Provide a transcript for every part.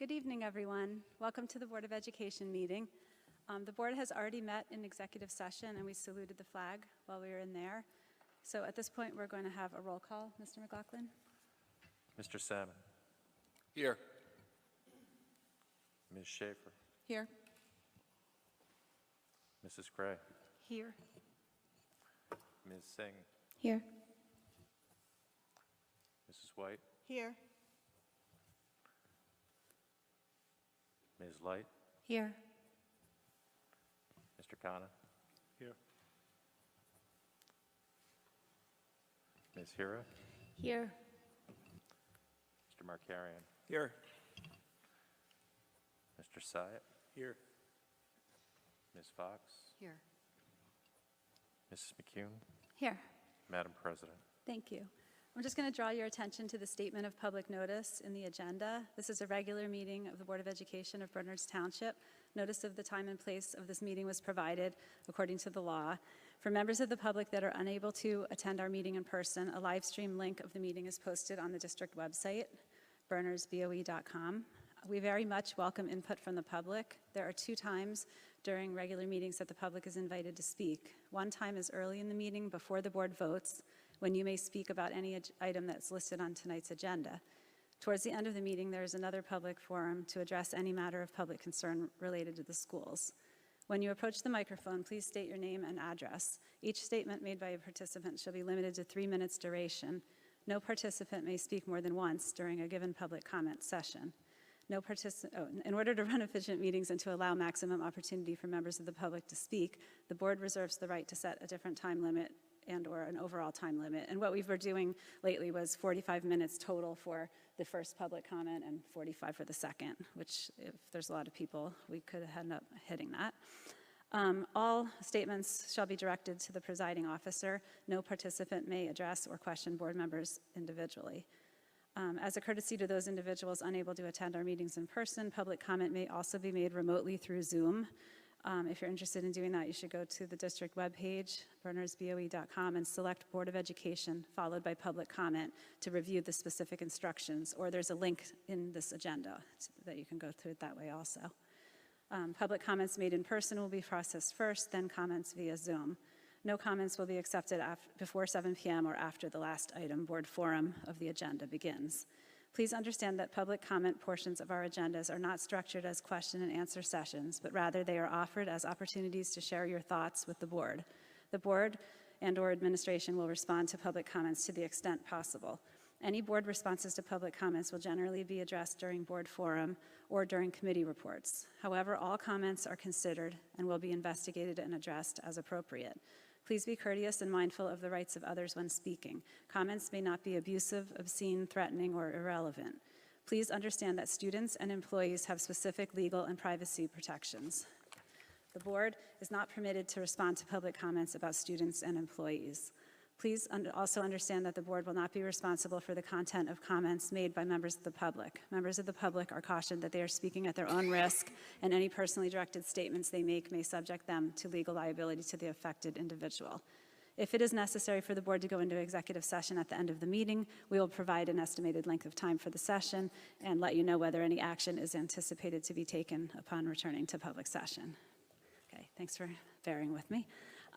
Good evening, everyone. Welcome to the Board of Education meeting. The board has already met in executive session, and we saluted the flag while we were in there. So at this point, we're going to have a roll call. Mr. McLaughlin? Mr. Salmon. Here. Ms. Schaefer. Here. Mrs. Gray. Here. Ms. Singh. Here. Mrs. White. Here. Ms. Light. Here. Mr. Khanna. Here. Ms. Hira. Here. Mr. Markarian. Here. Mr. Syatt. Here. Ms. Fox. Here. Mrs. McCune. Here. Madam President. Thank you. I'm just going to draw your attention to the statement of public notice in the agenda. This is a regular meeting of the Board of Education of Bernards Township. Notice of the time and place of this meeting was provided according to the law. For members of the public that are unable to attend our meeting in person, a live stream link of the meeting is posted on the district website, bernardsboe.com. We very much welcome input from the public. There are 2 times during regular meetings that the public is invited to speak. One time is early in the meeting before the board votes, when you may speak about any item that's listed on tonight's agenda. Towards the end of the meeting, there is another public forum to address any matter of public concern related to the schools. When you approach the microphone, please state your name and address. Each statement made by a participant shall be limited to 3 minutes duration. No participant may speak more than once during a given public comment session. In order to run efficient meetings and to allow maximum opportunity for members of the public to speak, the board reserves the right to set a different time limit and/or an overall time limit. And what we were doing lately was 45 minutes total for the first public comment and 45 for the second, which if there's a lot of people, we could end up hitting that. All statements shall be directed to the presiding officer. No participant may address or question board members individually. As a courtesy to those individuals unable to attend our meetings in person, public comment may also be made remotely through Zoom. If you're interested in doing that, you should go to the district webpage, bernardsboe.com, and select Board of Education, followed by public comment to review the specific instructions, or there's a link in this agenda that you can go through it that way also. Public comments made in person will be processed first, then comments via Zoom. No comments will be accepted before 7 p.m. or after the last item board forum of the agenda begins. Please understand that public comment portions of our agendas are not structured as question and answer sessions, but rather they are offered as opportunities to share your thoughts with the board. The board and/or administration will respond to public comments to the extent possible. Any board responses to public comments will generally be addressed during board forum or during committee reports. However, all comments are considered and will be investigated and addressed as appropriate. Please be courteous and mindful of the rights of others when speaking. Comments may not be abusive, obscene, threatening, or irrelevant. Please understand that students and employees have specific legal and privacy protections. The board is not permitted to respond to public comments about students and employees. Please also understand that the board will not be responsible for the content of comments made by members of the public. Members of the public are cautioned that they are speaking at their own risk, and any personally directed statements they make may subject them to legal liability to the affected individual. If it is necessary for the board to go into executive session at the end of the meeting, we will provide an estimated length of time for the session and let you know whether any action is anticipated to be taken upon returning to public session. Okay, thanks for bearing with me.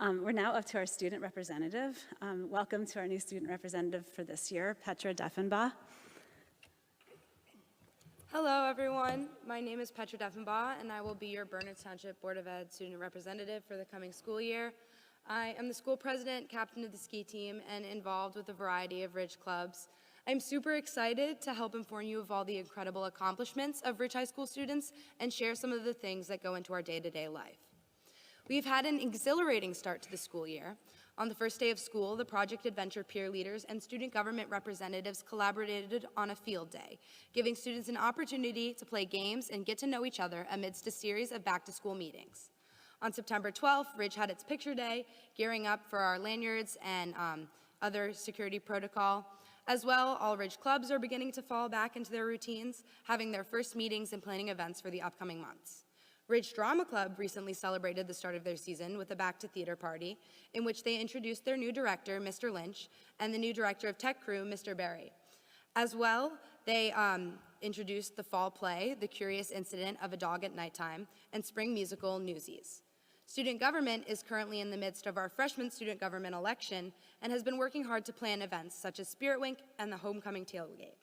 We're now up to our student representative. Welcome to our new student representative for this year, Petra Deffenbaugh. Hello, everyone. My name is Petra Deffenbaugh, and I will be your Bernards Township Board of Ed student representative for the coming school year. I am the school president, captain of the ski team, and involved with a variety of Ridge clubs. I'm super excited to help inform you of all the incredible accomplishments of Ridge High School students and share some of the things that go into our day-to-day life. We've had an exhilarating start to the school year. On the first day of school, the Project Adventure peer leaders and student government representatives collaborated on a field day, giving students an opportunity to play games and get to know each other amidst a series of back-to-school meetings. On September 12th, Ridge had its picture day, gearing up for our lanyards and other security protocol. As well, all Ridge clubs are beginning to fall back into their routines, having their first meetings and planning events for the upcoming months. Ridge Drama Club recently celebrated the start of their season with a Back to Theater party, in which they introduced their new director, Mr. Lynch, and the new director of Tech Crew, Mr. Berry. As well, they introduced the fall play, The Curious Incident of a Dog at Nighttime, and spring musical, Newsies. Student government is currently in the midst of our freshman student government election and has been working hard to plan events such as Spirit Wink and the Homecoming Tailgate,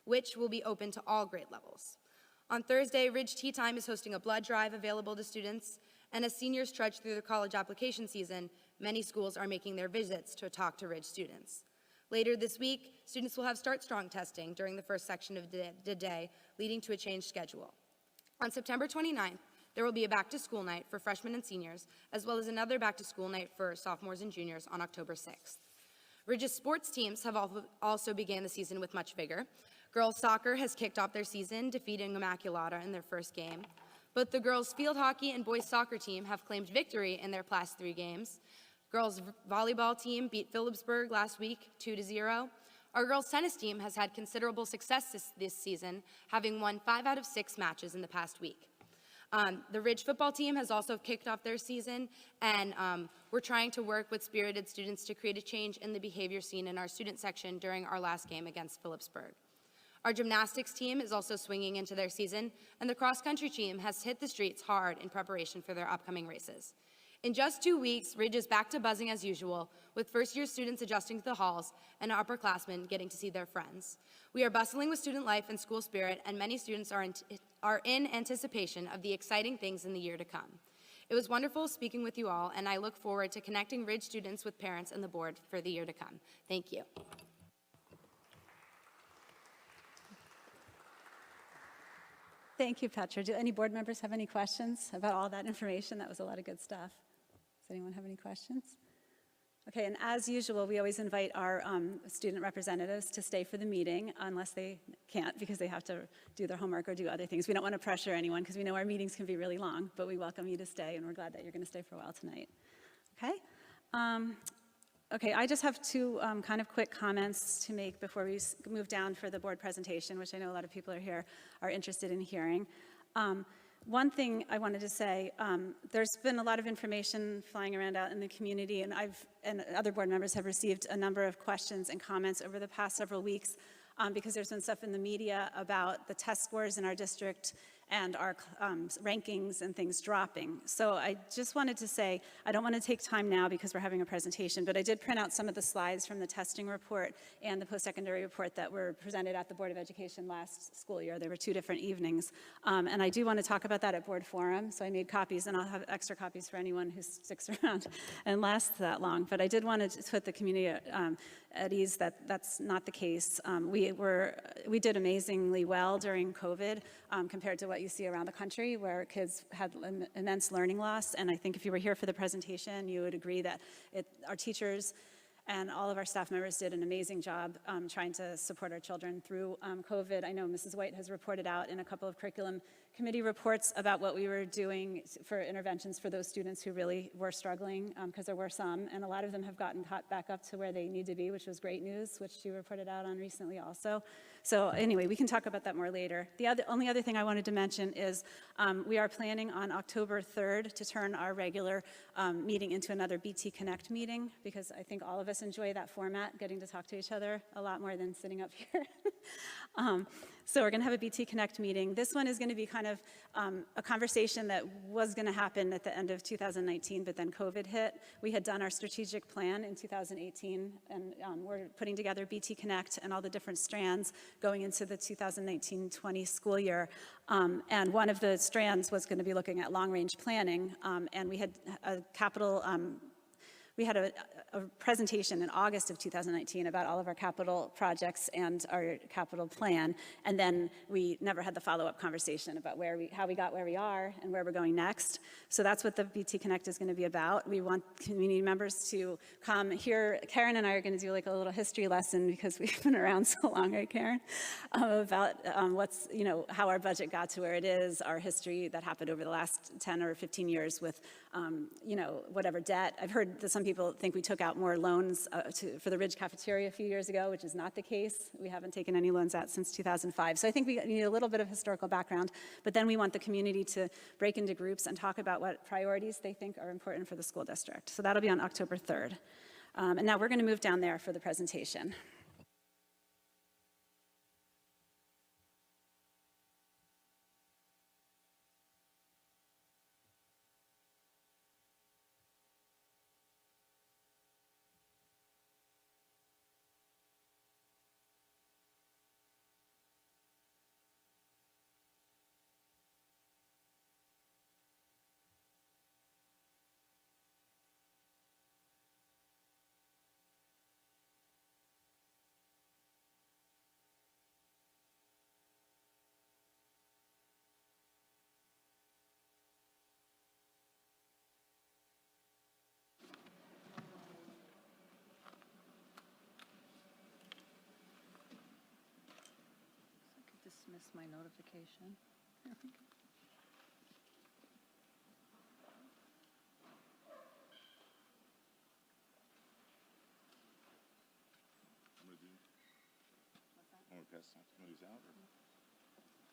which will be open to all grade levels. On Thursday, Ridge Tea Time is hosting a blood drive available to students, and as seniors trudge through the college application season, many schools are making their visits to talk to Ridge students. Later this week, students will have Start Strong testing during the first section of the day, leading to a changed schedule. On September 29th, there will be a back-to-school night for freshmen and seniors, as well as another back-to-school night for sophomores and juniors on October 6th. Ridge's sports teams have also began the season with much vigor. Girls soccer has kicked off their season, defeating Immaculata in their first game. Both the girls field hockey and boys soccer team have claimed victory in their last 3 games. Girls volleyball team beat Phillipsburg last week 2-0. Our girls tennis team has had considerable success this season, having won 5 out of 6 matches in the past week. The Ridge football team has also kicked off their season, and we're trying to work with spirited students to create a change in the behavior seen in our student section during our last game against Phillipsburg. Our gymnastics team is also swinging into their season, and the cross-country team has hit the streets hard in preparation for their upcoming races. In just 2 weeks, Ridge is back to buzzing as usual, with first-year students adjusting to the halls and upperclassmen getting to see their friends. We are bustling with student life and school spirit, and many students are in anticipation of the exciting things in the year to come. It was wonderful speaking with you all, and I look forward to connecting Ridge students with parents and the board for the year to come. Thank you. Thank you, Petra. Do any board members have any questions about all that information? That was a lot of good stuff. Does anyone have any questions? Okay, and as usual, we always invite our student representatives to stay for the meeting unless they can't because they have to do their homework or do other things. We don't want to pressure anyone because we know our meetings can be really long, but we welcome you to stay, and we're glad that you're going to stay for a while tonight. Okay? Okay, I just have 2 kind of quick comments to make before we move down for the board presentation, which I know a lot of people are interested in hearing. One thing I wanted to say, there's been a lot of information flying around out in the community, and other board members have received a number of questions and comments over the past several weeks because there's been stuff in the media about the test scores in our district and our rankings and things dropping. So I just wanted to say, I don't want to take time now because we're having a presentation, but I did print out some of the slides from the testing report and the post-secondary report that were presented at the Board of Education last school year. There were 2 different evenings. And I do want to talk about that at board forum, so I made copies, and I'll have extra copies for anyone who sticks around and lasts that long. But I did want to put the community at ease that that's not the case. We did amazingly well during COVID compared to what you see around the country where kids had immense learning loss. And I think if you were here for the presentation, you would agree that our teachers and all of our staff members did an amazing job trying to support our children through COVID. I know Mrs. White has reported out in a couple of curriculum committee reports about what we were doing for interventions for those students who really were struggling, because there were some, and a lot of them have gotten caught back up to where they need to be, which was great news, which she reported out on recently also. So anyway, we can talk about that more later. The only other thing I wanted to mention is we are planning on October 3rd to turn our regular meeting into another BT Connect meeting, because I think all of us enjoy that format, getting to talk to each other a lot more than sitting up here. So we're going to have a BT Connect meeting. This one is going to be kind of a conversation that was going to happen at the end of 2019, but then COVID hit. We had done our strategic plan in 2018, and we're putting together BT Connect and all the different strands going into the 2019-20 school year. And one of the strands was going to be looking at long-range planning, and we had a presentation in August of 2019 about all of our capital projects and our capital plan, and then we never had the follow-up conversation about how we got where we are and where we're going next. So that's what the BT Connect is going to be about. We want community members to come here. Karen and I are going to do like a little history lesson because we've been around so long, right, Karen? About how our budget got to where it is, our history that happened over the last 10 or 15 years with, whatever debt. I've heard that some people think we took out more loans for the Ridge cafeteria a few years ago, which is not the case. We haven't taken any loans out since 2005. So I think we need a little bit of historical background, but then we want the community to break into groups and talk about what priorities they think are important for the school district. So that'll be on October 3rd. And now we're going to move down there for the presentation. Just missed my notification. There we go. Want to pass some of these out? Or? Oh, just okay.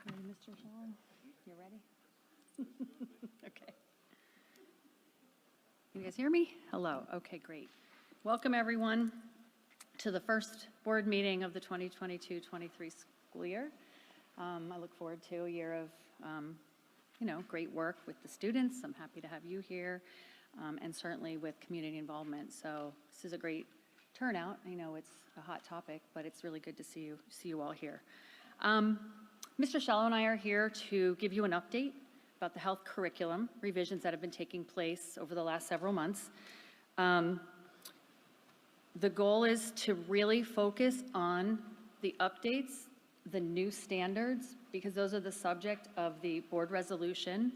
Ready, Mr. Shaw? You ready? Okay. Can you guys hear me? Hello. Okay, great. Welcome, everyone, to the first board meeting of the 2022-23 school year. I look forward to a year of, great work with the students. I'm happy to have you here, and certainly with community involvement. So this is a great turnout. I know it's a hot topic, but it's really good to see you all here. Mr. Shallow and I are here to give you an update about the health curriculum revisions that have been taking place over the last several months. The goal is to really focus on the updates, the new standards, because those are the subject of the board resolution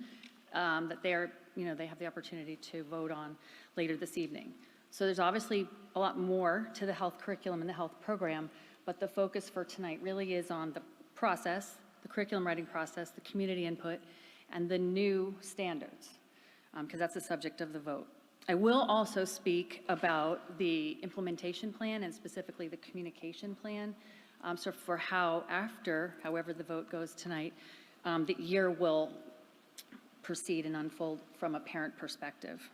that they have the opportunity to vote on later this evening. So there's obviously a lot more to the health curriculum and the health program, but the focus for tonight really is on the process, the curriculum writing process, the community input, and the new standards, because that's the subject of the vote. I will also speak about the implementation plan and specifically the communication plan, so for however the vote goes tonight, the year will proceed and unfold from a parent perspective.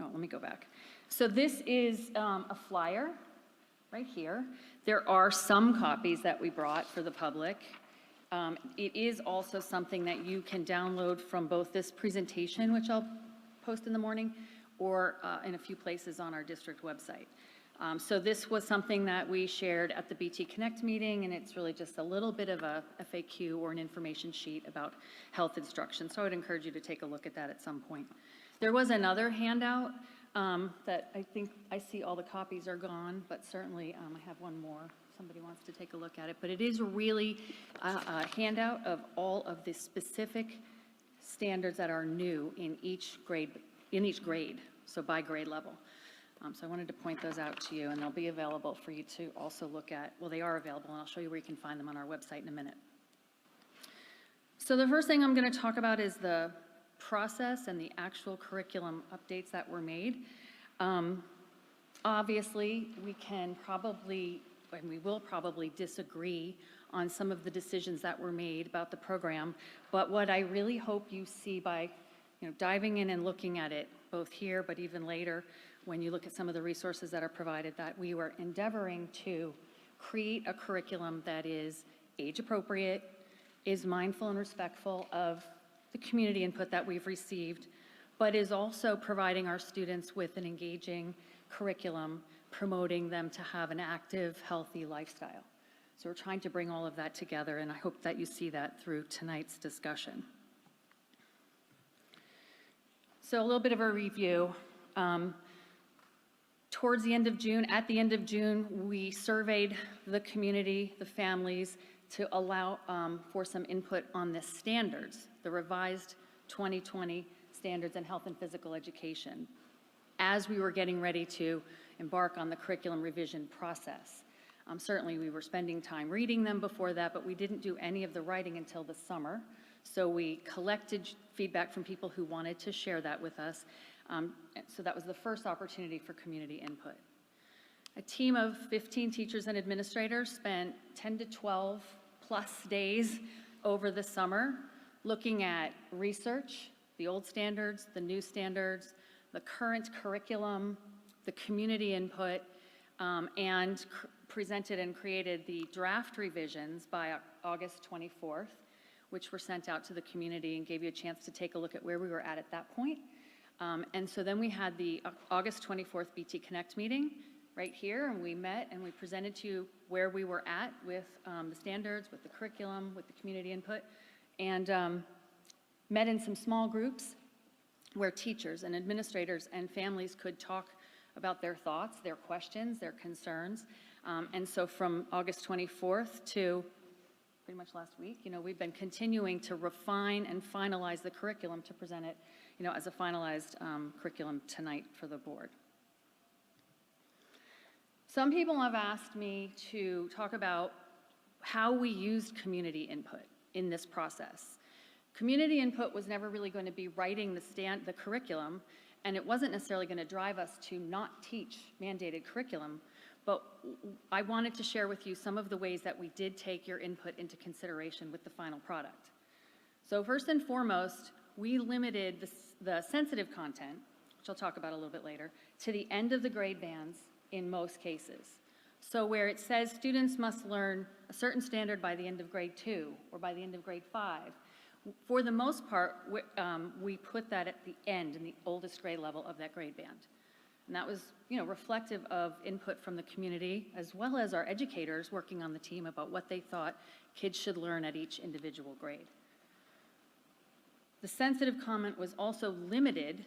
Oh, let me go back. So this is a flyer right here. There are some copies that we brought for the public. It is also something that you can download from both this presentation, which I'll post in the morning, or in a few places on our district website. So this was something that we shared at the BT Connect meeting, and it's really just a little bit of a FAQ or an information sheet about health instruction. So I would encourage you to take a look at that at some point. There was another handout that I think I see all the copies are gone, but certainly I have one more. Somebody wants to take a look at it. But it is really a handout of all of the specific standards that are new in each grade, so by grade level. So I wanted to point those out to you, and they'll be available for you to also look at. Well, they are available, and I'll show you where you can find them on our website in a minute. So the first thing I'm going to talk about is the process and the actual curriculum updates that were made. Obviously, we will probably disagree on some of the decisions that were made about the program, but what I really hope you see by diving in and looking at it, both here but even later, when you look at some of the resources that are provided, that we were endeavoring to create a curriculum that is age appropriate, is mindful and respectful of the community input that we've received, but is also providing our students with an engaging curriculum, promoting them to have an active, healthy lifestyle. So we're trying to bring all of that together, and I hope that you see that through tonight's discussion. So a little bit of a review. Towards the end of June, at the end of June, we surveyed the community, the families, to allow for some input on the standards, the revised 2020 standards in health and physical education, as we were getting ready to embark on the curriculum revision process. Certainly we were spending time reading them before that, but we didn't do any of the writing until the summer. So we collected feedback from people who wanted to share that with us. So that was the first opportunity for community input. A team of 15 teachers and administrators spent 10 to 12 plus days over the summer looking at research, the old standards, the new standards, the current curriculum, the community input, and presented and created the draft revisions by August 24th, which were sent out to the community and gave you a chance to take a look at where we were at that point. And so then we had the August 24th BT Connect meeting, right here, and we met and we presented to you where we were at with the standards, with the curriculum, with the community input, and met in some small groups where teachers and administrators and families could talk about their thoughts, their questions, their concerns. And so from August 24th to pretty much last week, we've been continuing to refine and finalize the curriculum to present it, as a finalized curriculum tonight for the board. Some people have asked me to talk about how we used community input in this process. Community input was never really going to be writing the curriculum, and it wasn't necessarily going to drive us to not teach mandated curriculum, but I wanted to share with you some of the ways that we did take your input into consideration with the final product. So first and foremost, we limited the sensitive content, which I'll talk about a little bit later, to the end of the grade bands in most cases. So where it says students must learn a certain standard by the end of grade 2 or by the end of grade 5, for the most part, we put that at the end, in the oldest grade level of that grade band. And that was, reflective of input from the community, as well as our educators working on the team about what they thought kids should learn at each individual grade. The sensitive comment was also limited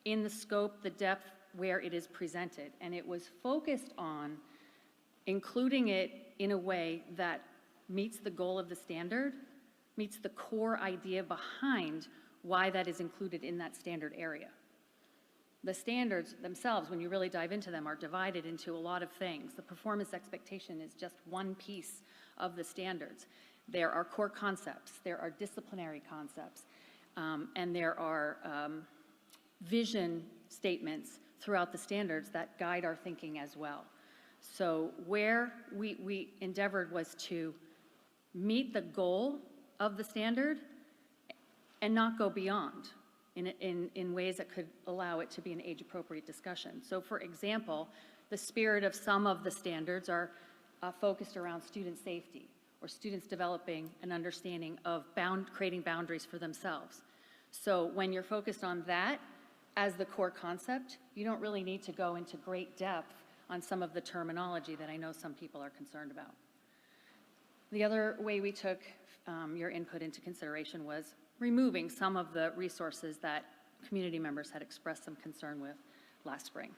in the scope, the depth, where it is presented, and it was focused on including it in a way that meets the goal of the standard, meets the core idea behind why that is included in that standard area. The standards themselves, when you really dive into them, are divided into a lot of things. The performance expectation is just one piece of the standards. There are core concepts, there are disciplinary concepts, and there are vision statements throughout the standards that guide our thinking as well. So where we endeavored was to meet the goal of the standard and not go beyond in ways that could allow it to be an age-appropriate discussion. So for example, the spirit of some of the standards are focused around student safety or students developing an understanding of creating boundaries for themselves. So when you're focused on that as the core concept, you don't really need to go into great depth on some of the terminology that I know some people are concerned about. The other way we took your input into consideration was removing some of the resources that community members had expressed some concern with last spring.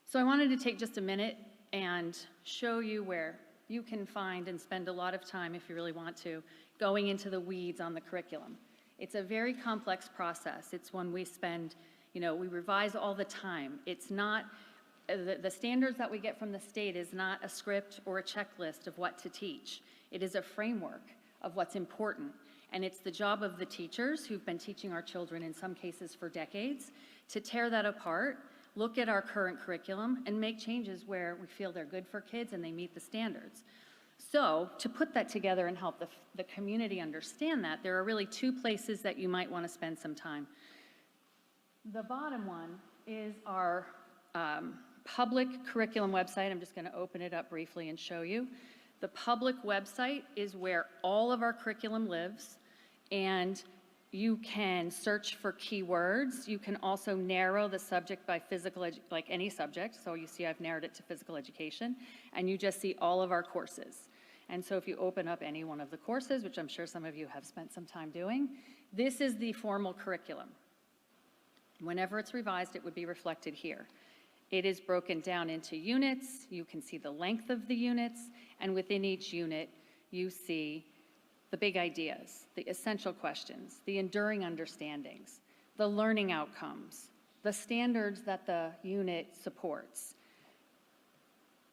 So I wanted to take just a minute and show you where you can find and spend a lot of time, if you really want to, going into the weeds on the curriculum. It's a very complex process. It's one we spend, we revise all the time. It's not, the standards that we get from the state is not a script or a checklist of what to teach. It is a framework of what's important. And it's the job of the teachers who've been teaching our children in some cases for decades to tear that apart, look at our current curriculum, and make changes where we feel they're good for kids and they meet the standards. So to put that together and help the community understand that, there are really two places that you might want to spend some time. The bottom one is our public curriculum website. I'm just going to open it up briefly and show you. The public website is where all of our curriculum lives, and you can search for keywords. You can also narrow the subject by like any subject. So you see I've narrowed it to physical education, and you just see all of our courses. And so if you open up any one of the courses, which I'm sure some of you have spent some time doing, this is the formal curriculum. Whenever it's revised, it would be reflected here. It is broken down into units. You can see the length of the units, and within each unit, you see the big ideas, the essential questions, the enduring understandings, the learning outcomes, the standards that the unit supports.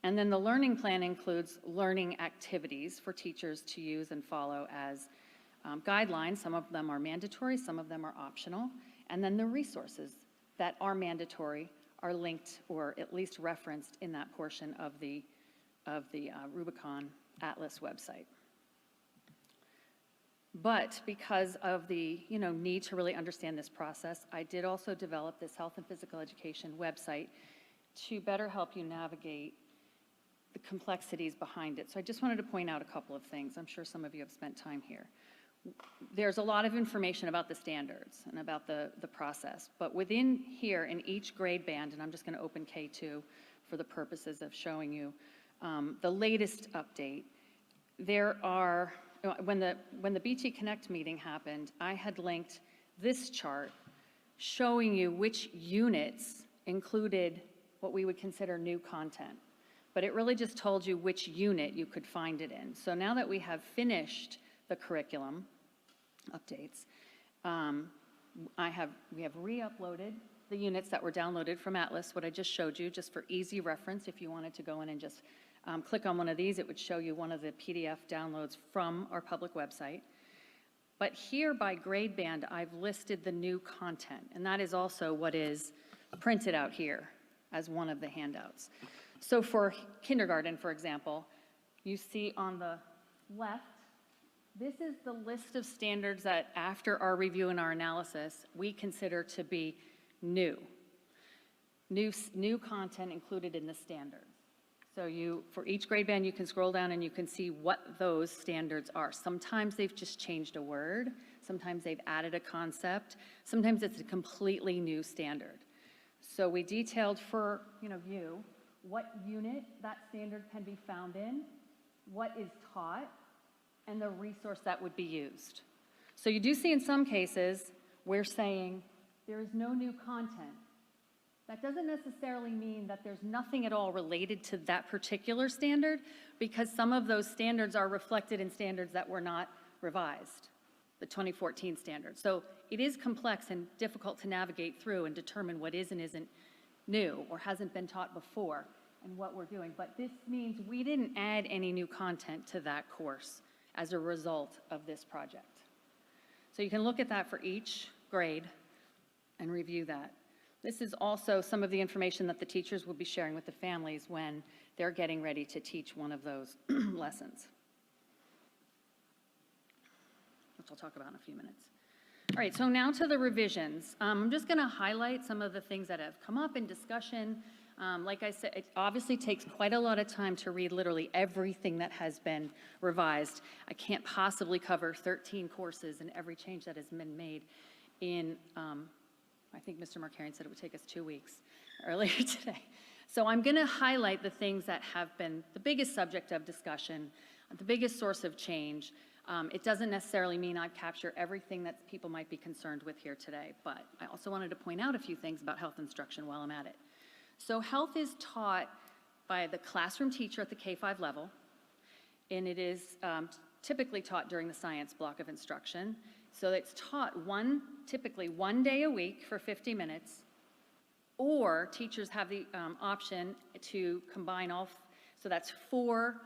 And then the learning plan includes learning activities for teachers to use and follow as guidelines. Some of them are mandatory, some of them are optional. And then the resources that are mandatory are linked or at least referenced in that portion of the Rubicon Atlas website. But because of the need to really understand this process, I did also develop this health and physical education website to better help you navigate the complexities behind it. So I just wanted to point out a couple of things. I'm sure some of you have spent time here. there's a lot of information about the standards and about the process, but within here in each grade band, and I'm just going to open K2 for the purposes of showing you the latest update, there are, when the BT Connect meeting happened, I had linked this chart showing you which units included what we would consider new content. But it really just told you which unit you could find it in. So now that we have finished the curriculum updates, we have re-uploaded the units that were downloaded from Atlas, what I just showed you, just for easy reference. If you wanted to go in and just click on one of these, it would show you one of the PDF downloads from our public website. But here by grade band, I've listed the new content, and that is also what is printed out here as one of the handouts. So for kindergarten, for example, you see on the left, this is the list of standards that after our review and our analysis, we consider to be new content included in the standards. So for each grade band, you can scroll down and you can see what those standards are. Sometimes they've just changed a word. Sometimes they've added a concept. Sometimes it's a completely new standard. So we detailed for you what unit that standard can be found in, what is taught, and the resource that would be used. So you do see in some cases we're saying there is no new content. That doesn't necessarily mean that there's nothing at all related to that particular standard, because some of those standards are reflected in standards that were not revised, the 2014 standards. So it is complex and difficult to navigate through and determine what is and isn't new or hasn't been taught before and what we're doing. But this means we didn't add any new content to that course as a result of this project. So you can look at that for each grade and review that. This is also some of the information that the teachers will be sharing with the families when they're getting ready to teach one of those lessons, which I'll talk about in a few minutes. All right, so now to the revisions. I'm just going to highlight some of the things that have come up in discussion. Like I said, it obviously takes quite a lot of time to read literally everything that has been revised. I can't possibly cover 13 courses and every change that has been made in, I think Mr. Markarian said it would take us 2 weeks earlier today. So I'm going to highlight the things that have been the biggest subject of discussion, the biggest source of change. It doesn't necessarily mean I've captured everything that people might be concerned with here today, but I also wanted to point out a few things about health instruction while I'm at it. So health is taught by the classroom teacher at the K-5 level, and it is typically taught during the science block of instruction. So it's taught typically one day a week for 50 minutes, or teachers have the option to combine so that's 4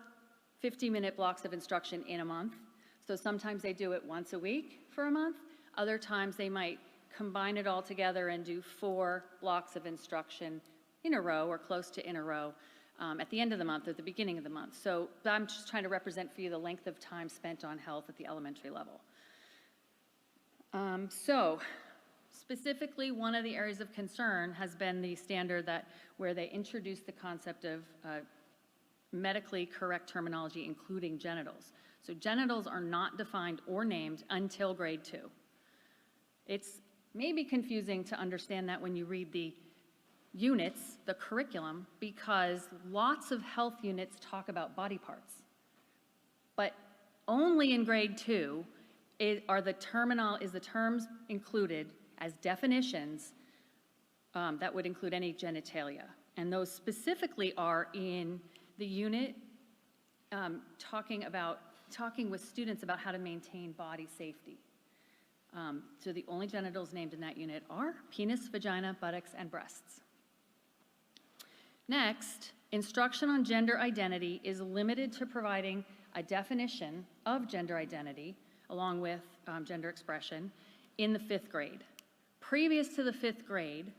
50-minute blocks of instruction in a month. So sometimes they do it once a week for a month. Other times they might combine it all together and do 4 blocks of instruction in a row or close to in a row at the end of the month or the beginning of the month. So I'm just trying to represent for you the length of time spent on health at the elementary level. So specifically, one of the areas of concern has been the standard where they introduced the concept of medically correct terminology, including genitals. So genitals are not defined or named until grade 2. It's maybe confusing to understand that when you read the units, the curriculum, because lots of health units talk about body parts. But only in grade 2 is the terms included as definitions that would include any genitalia. And those specifically are in the unit talking with students about how to maintain body safety. So the only genitals named in that unit are penis, vagina, buttocks, and breasts. Next, instruction on gender identity is limited to providing a definition of gender identity along with gender expression in the 5th grade. Previous to the 5th grade,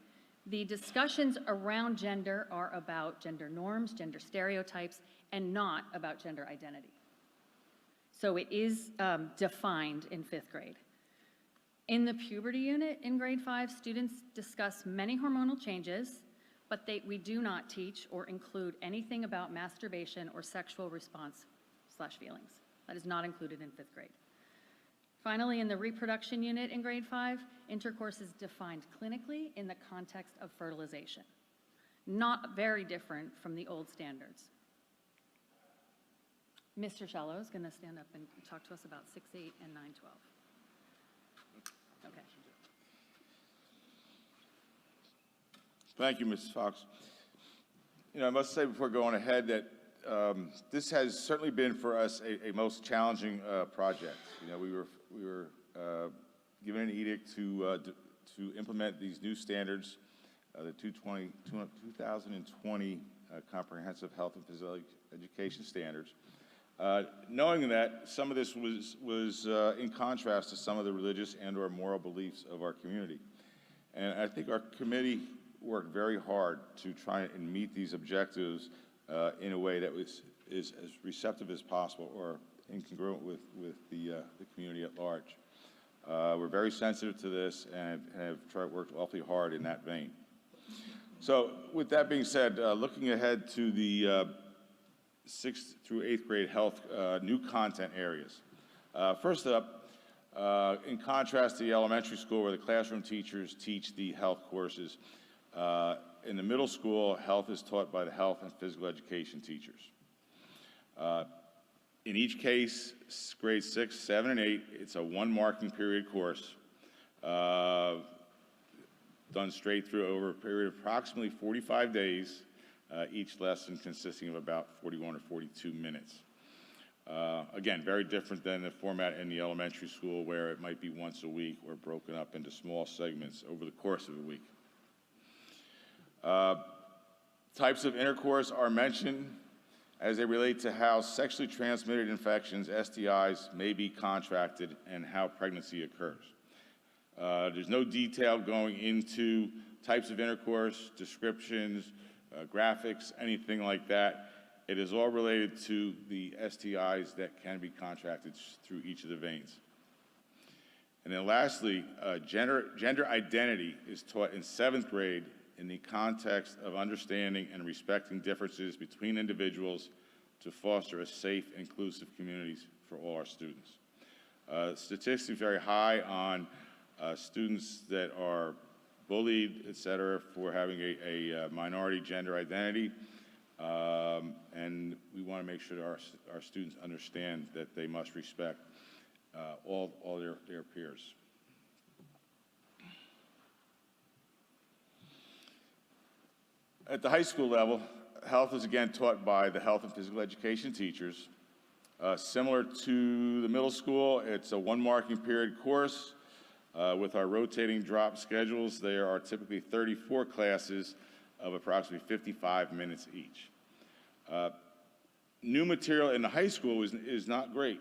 the discussions around gender are about gender norms, gender stereotypes, and not about gender identity. So it is defined in 5th grade. In the puberty unit in grade 5, students discuss many hormonal changes, but we do not teach or include anything about masturbation or sexual response/feelings. That is not included in 5th grade. Finally, in the reproduction unit in grade 5, intercourse is defined clinically in the context of fertilization. Not very different from the old standards. Mr. Shallow is going to stand up and talk to us about 6-8 and 9-12. Okay. Thank you, Mrs. Fox. I must say before going ahead that this has certainly been for us a most challenging project. We were given an edict to implement these new standards, the 2020 Comprehensive Health and Physical Education Standards. Knowing that some of this was in contrast to some of the religious and/or moral beliefs of our community. And I think our committee worked very hard to try and meet these objectives in a way that is as receptive as possible or incongruent with the community at large. We're very sensitive to this and have worked awfully hard in that vein. So with that being said, looking ahead to the 6th through 8th grade health new content areas. First up, in contrast to the elementary school where the classroom teachers teach the health courses, in the middle school, health is taught by the health and physical education teachers. In each case, grades 6, 7, and 8, it's a one marking period course done straight through over a period of approximately 45 days, each lesson consisting of about 41 or 42 minutes. Again, very different than the format in the elementary school where it might be once a week or broken up into small segments over the course of a week. Types of intercourse are mentioned as they relate to how sexually transmitted infections, STIs, may be contracted and how pregnancy occurs. There's no detail going into types of intercourse, descriptions, graphics, anything like that. It is all related to the STIs that can be contracted through each of the veins. And then lastly, gender identity is taught in 7th grade in the context of understanding and respecting differences between individuals to foster a safe, inclusive communities for all our students. Statistics are very high on students that are bullied, et cetera, for having a minority gender identity. And we want to make sure that our students understand that they must respect all their peers. At the high school level, health is again taught by the health and physical education teachers. Similar to the middle school, it's a one marking period course. With our rotating drop schedules, there are typically 34 classes of approximately 55 minutes each. New material in the high school is not great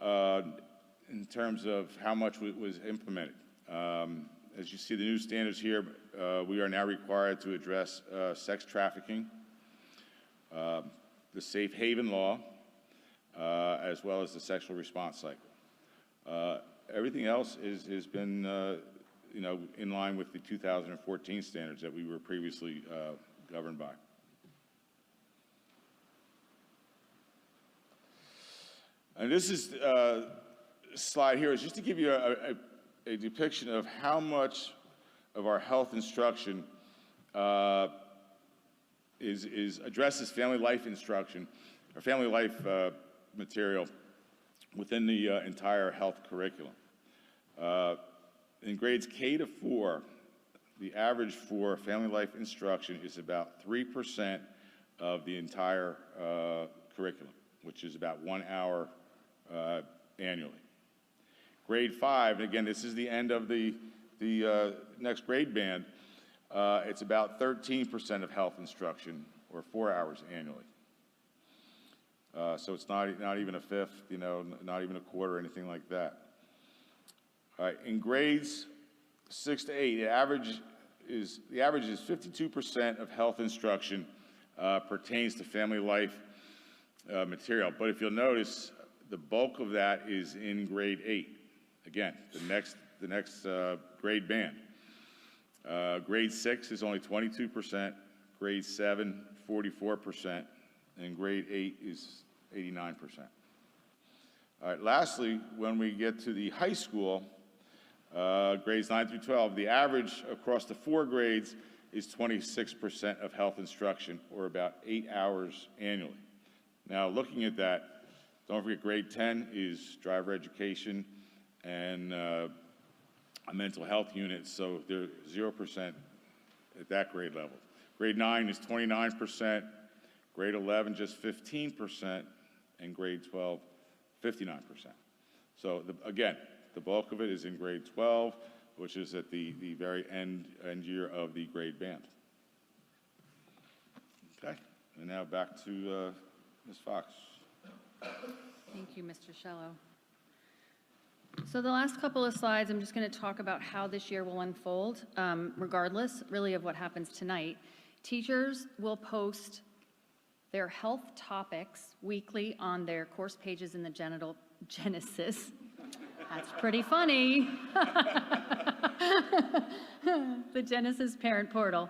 in terms of how much was implemented. As you see the new standards here, we are now required to address sex trafficking, the safe haven law, as well as the sexual response cycle. Everything else has been, in line with the 2014 standards that we were previously governed by. And this is slide here is just to give you a depiction of how much of our health instruction addresses family life instruction or family life material within the entire health curriculum. In grades K to 4, the average for family life instruction is about 3% of the entire curriculum, which is about 1 hour annually. Grade 5, and again, this is the end of the next grade band, it's about 13% of health instruction, or 4 hours annually. So it's not even a fifth, not even a quarter, or anything like that. All right, in grades 6 to 8, the average is 52% of health instruction pertains to family life material. But if you'll notice, the bulk of that is in grade 8. Again, the next grade band. Grade 6 is only 22%, grade 7, 44%, and grade 8 is 89%. All right, lastly, when we get to the high school, grades 9 through 12, the average across the 4 grades is 26% of health instruction, or about 8 hours annually. Now, looking at that, don't forget grade 10 is driver education and a mental health unit, so they're 0% at that grade level. Grade 9 is 29%, grade 11 just 15%, and grade 12, 59%. So again, the bulk of it is in grade 12, which is at the very end year of the grade band. Okay, and now back to Ms. Fox. Thank you, Mr. Shello. So the last couple of slides, I'm just going to talk about how this year will unfold, regardless, really, of what happens tonight. Teachers will post their health topics weekly on their course pages in the Genesis. That's pretty funny. The Genesis parent portal.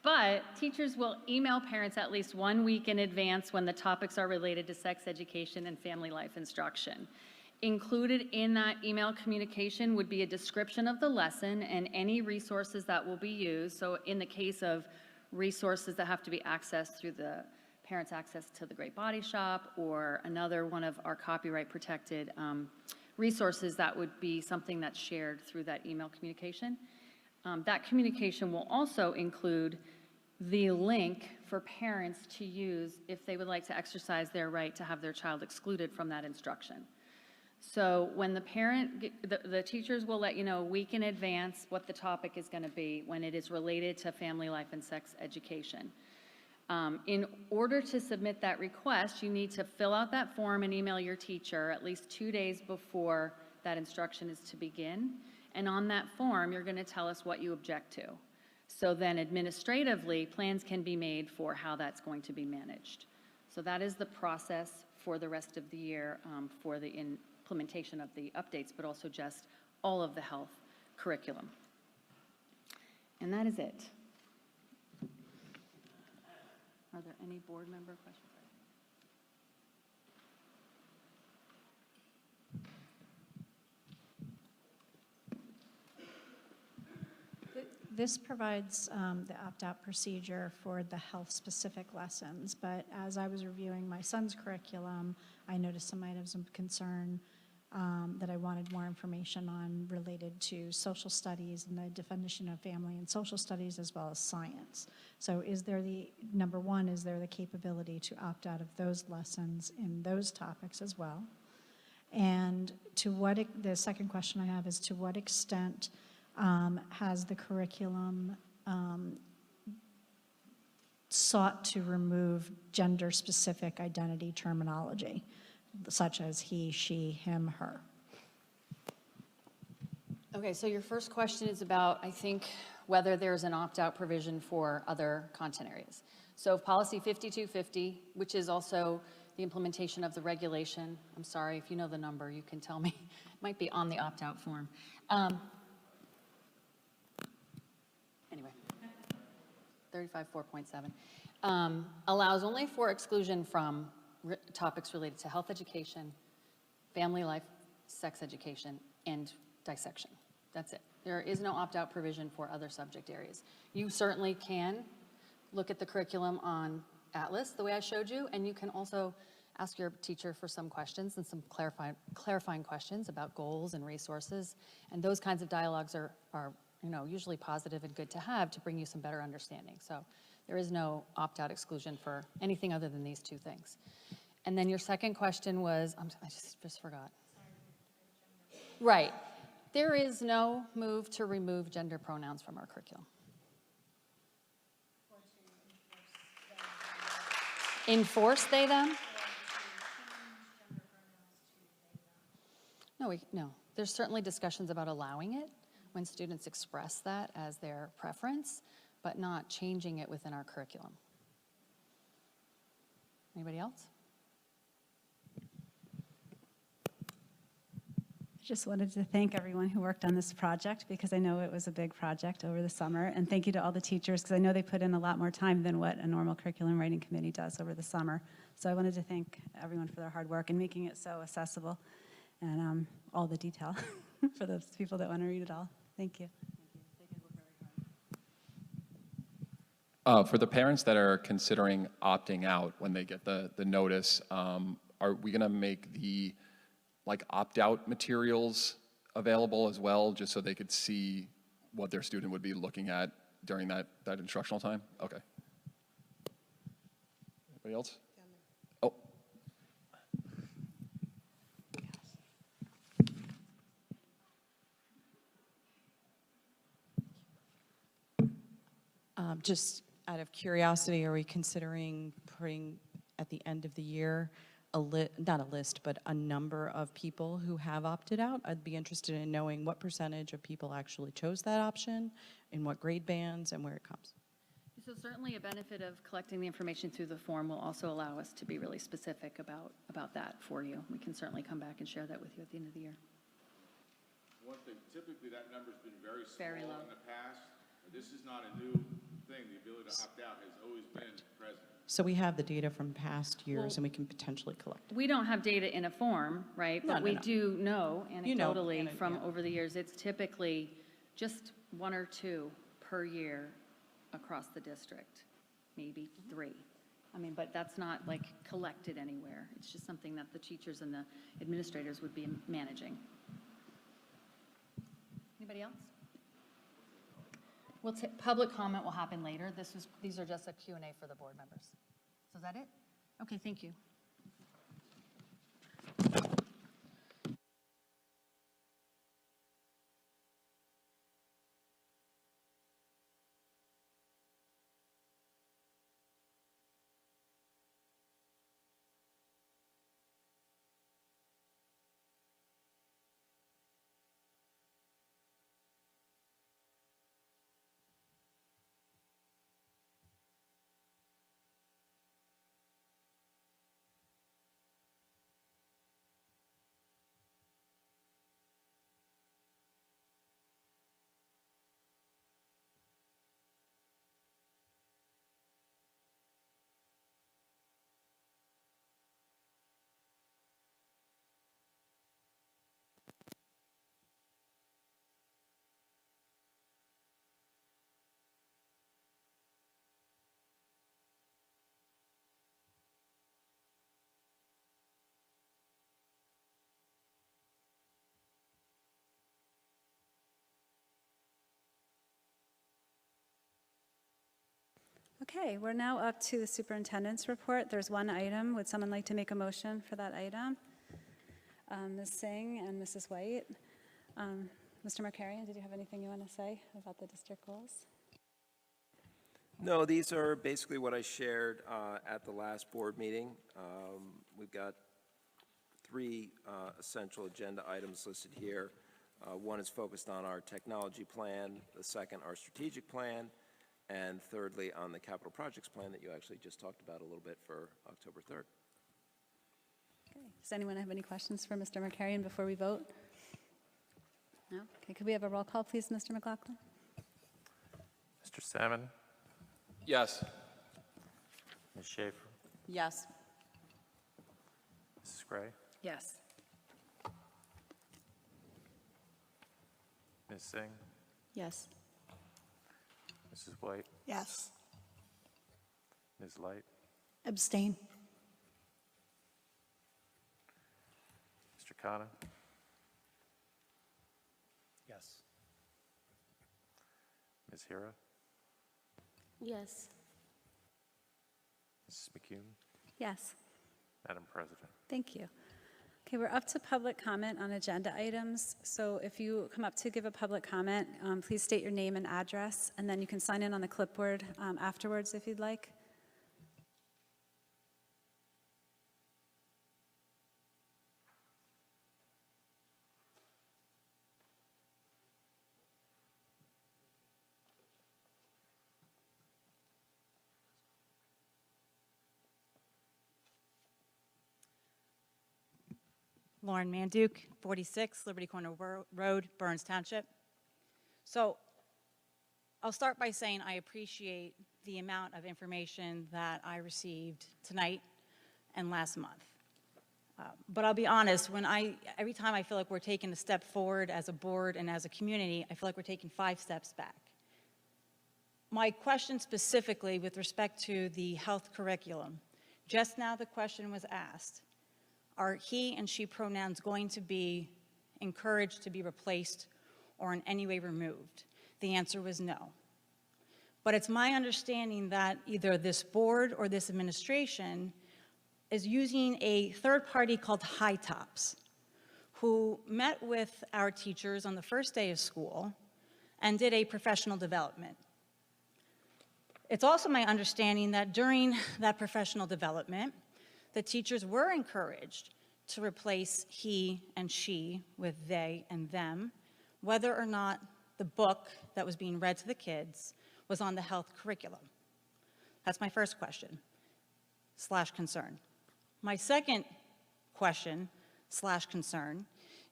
But teachers will email parents at least 1 week in advance when the topics are related to sex education and family life instruction. Included in that email communication would be a description of the lesson and any resources that will be used. So in the case of resources that have to be accessed through the parents' access to the Great Body Shop or another one of our copyright protected resources, that would be something that's shared through that email communication. That communication will also include the link for parents to use if they would like to exercise their right to have their child excluded from that instruction. So when the parent, the teachers will let you know a week in advance what the topic is going to be when it is related to family life and sex education. In order to submit that request, you need to fill out that form and email your teacher at least 2 days before that instruction is to begin. And on that form, you're going to tell us what you object to. So then administratively, plans can be made for how that's going to be managed. So that is the process for the rest of the year for the implementation of the updates, but also just all of the health curriculum. And that is it. Are there any board member questions? This provides the opt-out procedure for the health-specific lessons, but as I was reviewing my son's curriculum, I noticed some items of concern that I wanted more information on related to social studies and the definition of family and social studies as well as science. So is there number one, is there the capability to opt out of those lessons in those topics as well? And the second question I have is to what extent has the curriculum sought to remove gender-specific identity terminology, such as he, she, him, her? Okay, so your first question is about, I think, whether there's an opt-out provision for other content areas. So policy 5250, which is also the implementation of the regulation, I'm sorry, if you know the number, you can tell me. It might be on the opt-out form. Anyway, 35.4.7 allows only for exclusion from topics related to health education, family life, sex education, and dissection. That's it. There is no opt-out provision for other subject areas. You certainly can look at the curriculum on Atlas, the way I showed you, and you can also ask your teacher for some questions and some clarifying questions about goals and resources, and those kinds of dialogues are usually positive and good to have to bring you some better understanding. So there is no opt-out exclusion for anything other than these two things. And then your second question was, I just forgot. Right. There is no move to remove gender pronouns from our curriculum. Enforce they them? No. There's certainly discussions about allowing it when students express that as their preference, but not changing it within our curriculum. Anybody else? Just wanted to thank everyone who worked on this project because I know it was a big project over the summer. And thank you to all the teachers because I know they put in a lot more time than what a normal curriculum writing committee does over the summer. So I wanted to thank everyone for their hard work and making it so accessible and all the detail for those people that want to read it all. Thank you. For the parents that are considering opting out when they get the notice, are we going to make the opt-out materials available as well, just so they could see what their student would be looking at during that instructional time? Okay. Anybody else? Oh. Just out of curiosity, are we considering putting at the end of the year not a list, but a number of people who have opted out? I'd be interested in knowing what percentage of people actually chose that option, in what grade bands, and where it comes. So certainly a benefit of collecting the information through the form will also allow us to be really specific about that for you. We can certainly come back and share that with you at the end of the year. One thing, typically that number's been very Very small low. in the past. This is not a new thing. The ability to opt out has always been present. So we have the data from past years, and we can potentially collect it. We don't have data in a form, right? No, But we no. do know You know, anecdotally from yeah. over the years, it's typically just 1 or 2 per year across the district, maybe 3. I mean, but that's not collected anywhere. It's just something that the teachers and the administrators would be managing. Anybody else? Public comment will happen later. These are just a Q&A for the board members. So is that it? Okay, thank you. Okay, we're now up to the superintendent's report. There's one item. Would someone like to make a motion for that item? Ms. Singh and Mrs. White. Mr. Markarian, did you have anything you want to say about the district goals? No, these are basically what I shared at the last board meeting. We've got 3 essential agenda items listed here. One is focused on our technology plan, the second, our strategic plan, and thirdly, on the capital projects plan that you actually just talked about a little bit for October 3rd. Okay. Does anyone have any questions for Mr. Markarian before we vote? No? Okay, could we have a roll call, please, Mr. McLaughlin? Mr. Salmon, Yes. Ms. Schaefer, Yes. Mrs. Gray, Yes. Ms. Singh, Yes. Mrs. White, Yes. Ms. Light, Abstain. Mr. Khanna, Yes. Ms. Hira, Yes. Mrs. McCune, Yes. Madam President. Thank you. Okay, we're up to public comment on agenda items. So if you come up to give a public comment, please state your name and address, and then you can sign in on the clipboard afterwards if you'd like. Lauren Manduke, 46 Liberty Corner Road, Burns Township. So I'll start by saying I appreciate the amount of information that I received tonight and last month. But I'll be honest, every time I feel like we're taking a step forward as a board and as a community, I feel like we're taking 5 steps back. My question specifically with respect to the health curriculum, just now the question was asked, are he and she pronouns going to be encouraged to be replaced or in any way removed? The answer was no. But it's my understanding that either this board or this administration is using a third party called High Tops, who met with our teachers on the first day of school and did a professional development. It's also my understanding that during that professional development, the teachers were encouraged to replace he and she with they and them, whether or not the book that was being read to the kids was on the health curriculum. That's my first question / concern. My second question / concern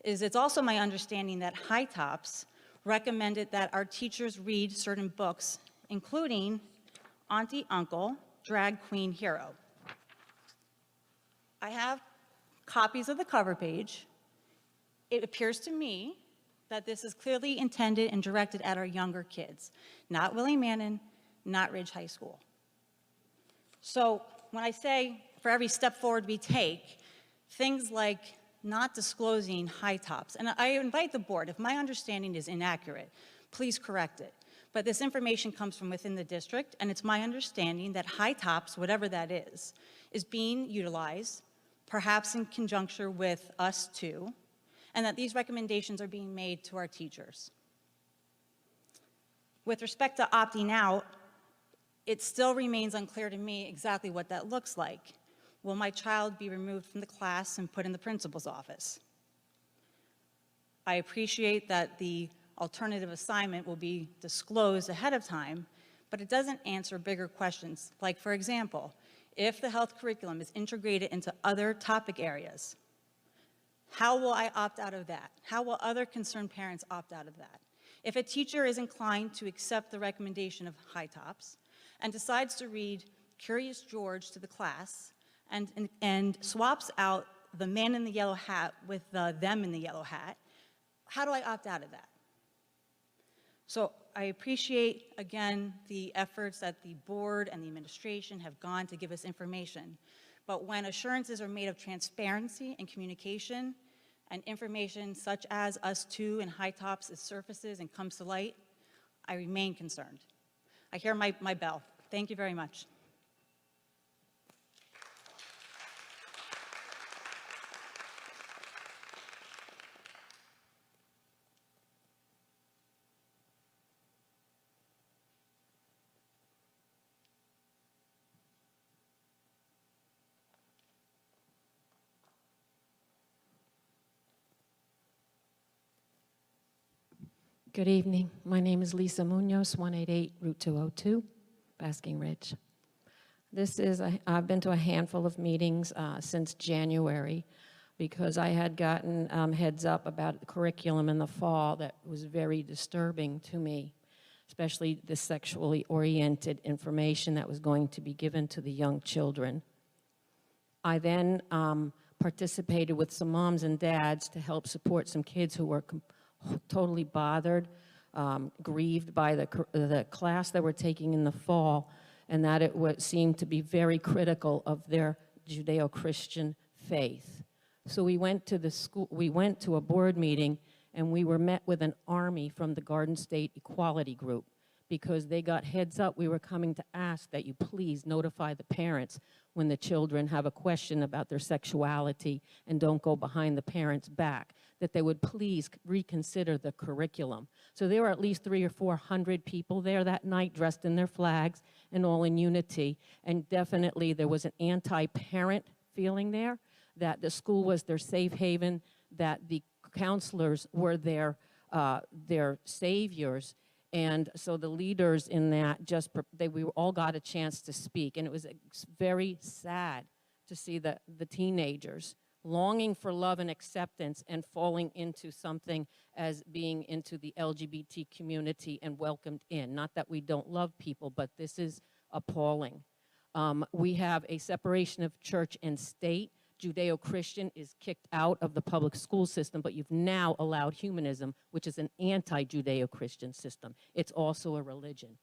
is it's also my understanding that High Tops recommended that our teachers read certain books, including Auntie Uncle, Drag Queen Hero. I have copies of the cover page. It appears to me that this is clearly intended and directed at our younger kids, not Willie Mannon, not Ridge High School. So when I say for every step forward we take, things like not disclosing High Tops, and I invite the board, if my understanding is inaccurate, please correct it. But this information comes from within the district, and it's my understanding that High Tops, whatever that is being utilized, perhaps in conjunction with us too, and that these recommendations are being made to our teachers. With respect to opting out, it still remains unclear to me exactly what that looks like. Will my child be removed from the class and put in the principal's office? I appreciate that the alternative assignment will be disclosed ahead of time, but it doesn't answer bigger questions. Like, for example, if the health curriculum is integrated into other topic areas, how will I opt out of that? How will other concerned parents opt out of that? If a teacher is inclined to accept the recommendation of High Tops and decides to read Curious George to the class and swaps out the man in the yellow hat with the them in the yellow hat, how do I opt out of that? So I appreciate, again, the efforts that the board and the administration have gone to give us information. But when assurances are made of transparency and communication, and information such as us too and High Tops surfaces and comes to light, I remain concerned. I hear my bell. Thank you very much. Good evening. My name is Lisa Munoz, 188 Route 202, Basking Ridge. I've been to a handful of meetings since January because I had gotten heads up about the curriculum in the fall that was very disturbing to me, especially the sexually oriented information that was going to be given to the young children. I then participated with some moms and dads to help support some kids who were totally bothered, grieved by the class they were taking in the fall, and that it seemed to be very critical of their Judeo-Christian faith. So we went to a board meeting, and we were met with an army from the Garden State Equality Group because they got heads up we were coming to ask that you please notify the parents when the children have a question about their sexuality and don't go behind the parents' back, that they would please reconsider the curriculum. So there were at least 300 or 400 people there that night dressed in their flags and all in unity, and definitely there was an anti-parent feeling there, that the school was their safe haven, that the counselors were their saviors. And so the leaders in that we all got a chance to speak. And it was very sad to see the teenagers longing for love and acceptance and falling into something as being into the LGBT community and welcomed in. Not that we don't love people, but this is appalling. We have a separation of church and state. Judeo-Christian is kicked out of the public school system, but you've now allowed humanism, which is an anti-Judeo-Christian system. It's also a religion.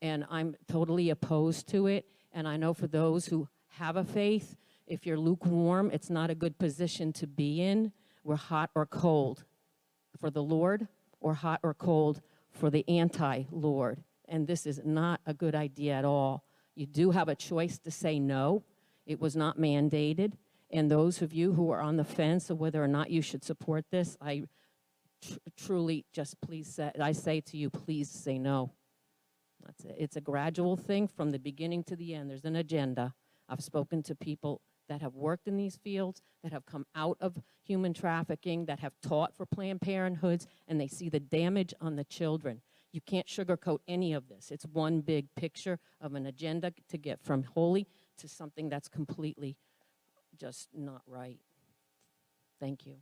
And I'm totally opposed to it. And I know for those who have a faith, if you're lukewarm, it's not a good position to be in. We're hot or cold for the Lord, or hot or cold for the anti-Lord. And this is not a good idea at all. You do have a choice to say no. It was not mandated. And those of you who are on the fence of whether or not you should support this, I truly just please say, I say to you, please say no. That's it. It's a gradual thing from the beginning to the end. There's an agenda. I've spoken to people that have worked in these fields, that have come out of human trafficking, that have taught for Planned Parenthoods, and they see the damage on the children. You can't sugarcoat any of this. It's one big picture of an agenda to get from holy to something that's completely just not right. Thank you.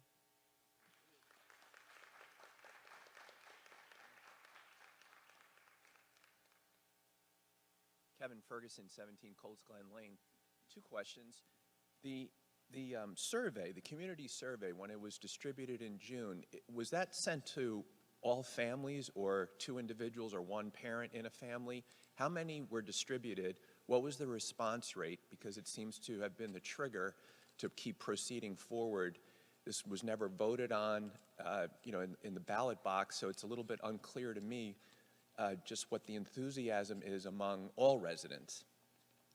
Kevin Ferguson, 17 Colts Glen Lane. 2 questions. The survey, the community survey, when it was distributed in June, was that sent to all families or 2 individuals or 1 parent in a family? How many were distributed? What was the response rate? Because it seems to have been the trigger to keep proceeding forward. This was never voted on, in the ballot box, so it's a little bit unclear to me just what the enthusiasm is among all residents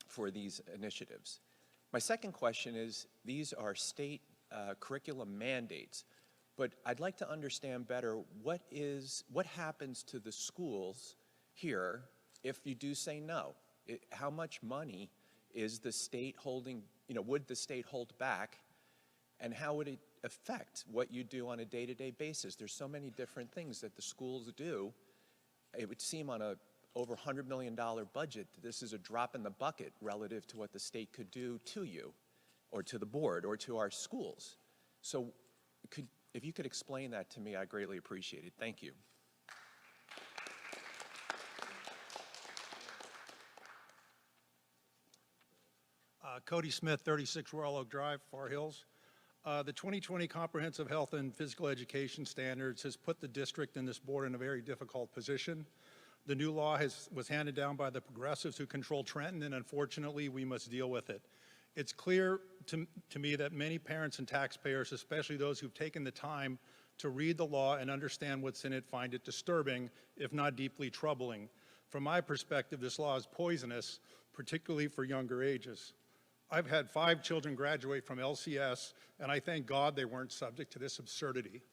for these initiatives. My second question is, these are state curriculum mandates, but I'd like to understand better what happens to the schools here if you do say no? How much money is the state holding, would the state hold back, and how would it affect what you do on a day-to-day basis? There's so many different things that the schools do. It would seem on a over $100 million budget, this is a drop in the bucket relative to what the state could do to you, or to the board, or to our schools. So if you could explain that to me, I greatly appreciate it. Thank you. Cody Smith, 36 Royal Oak Drive, Far Hills. The 2020 Comprehensive Health and Physical Education Standards has put the district and this board in a very difficult position. The new law was handed down by the progressives who control Trenton, and unfortunately, we must deal with it. It's clear to me that many parents and taxpayers, especially those who've taken the time to read the law and understand what's in it, find it disturbing, if not deeply troubling. From my perspective, this law is poisonous, particularly for younger ages. I've had 5 children graduate from LCS, and I thank God they weren't subject to this absurdity.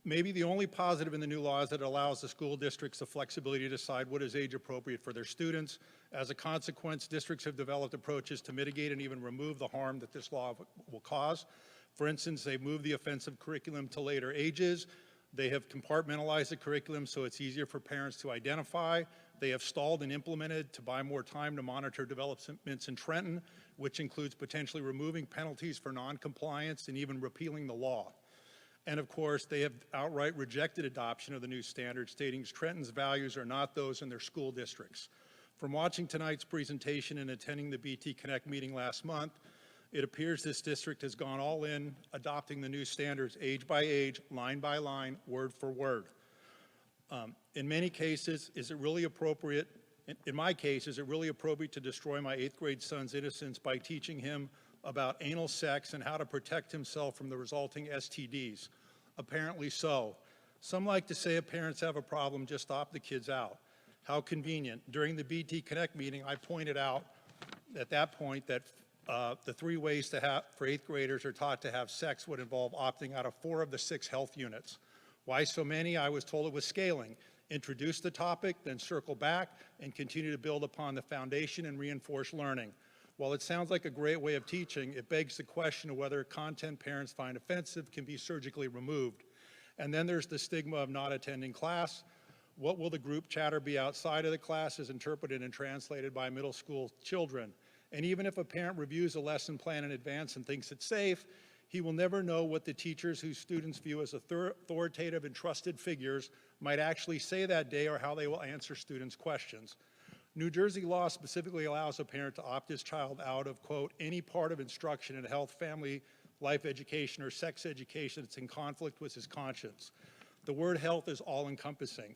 Maybe the only positive in the new law is that it allows the school districts the flexibility to decide what is age appropriate for their students. As a consequence, districts have developed approaches to mitigate and even remove the harm that this law will cause. For instance, they've moved the offensive curriculum to later ages. They have compartmentalized the curriculum so it's easier for parents to identify. They have stalled and implemented to buy more time to monitor developments in Trenton, which includes potentially removing penalties for noncompliance and even repealing the law. And of course, they have outright rejected adoption of the new standards, stating Trenton's values are not those in their school districts. From watching tonight's presentation and attending the BT Connect meeting last month, it appears this district has gone all in, adopting the new standards age by age, line by line, word for word. In many cases, is it really appropriate? In my case, is it really appropriate to destroy my 8th grade son's innocence by teaching him about anal sex and how to protect himself from the resulting STDs? Apparently so. Some like to say if parents have a problem, just opt the kids out. How convenient. During the BT Connect meeting, I pointed out at that point that the 3 ways for 8th graders are taught to have sex would involve opting out of 4 of the 6 health units. Why so many? I was told it was scaling. Introduce the topic, then circle back, and continue to build upon the foundation and reinforce learning. While it sounds like a great way of teaching, it begs the question of whether content parents find offensive can be surgically removed. And then there's the stigma of not attending class. What will the group chatter be outside of the class as interpreted and translated by middle school children? And even if a parent reviews a lesson plan in advance and thinks it's safe, He will never know what the teachers whose students view as authoritative and trusted figures might actually say that day or how they will answer students' questions. New Jersey law specifically allows a parent to opt his child out of, quote, any part of instruction in health, family, life education, or sex education that's in conflict with his conscience. The word health is all-encompassing.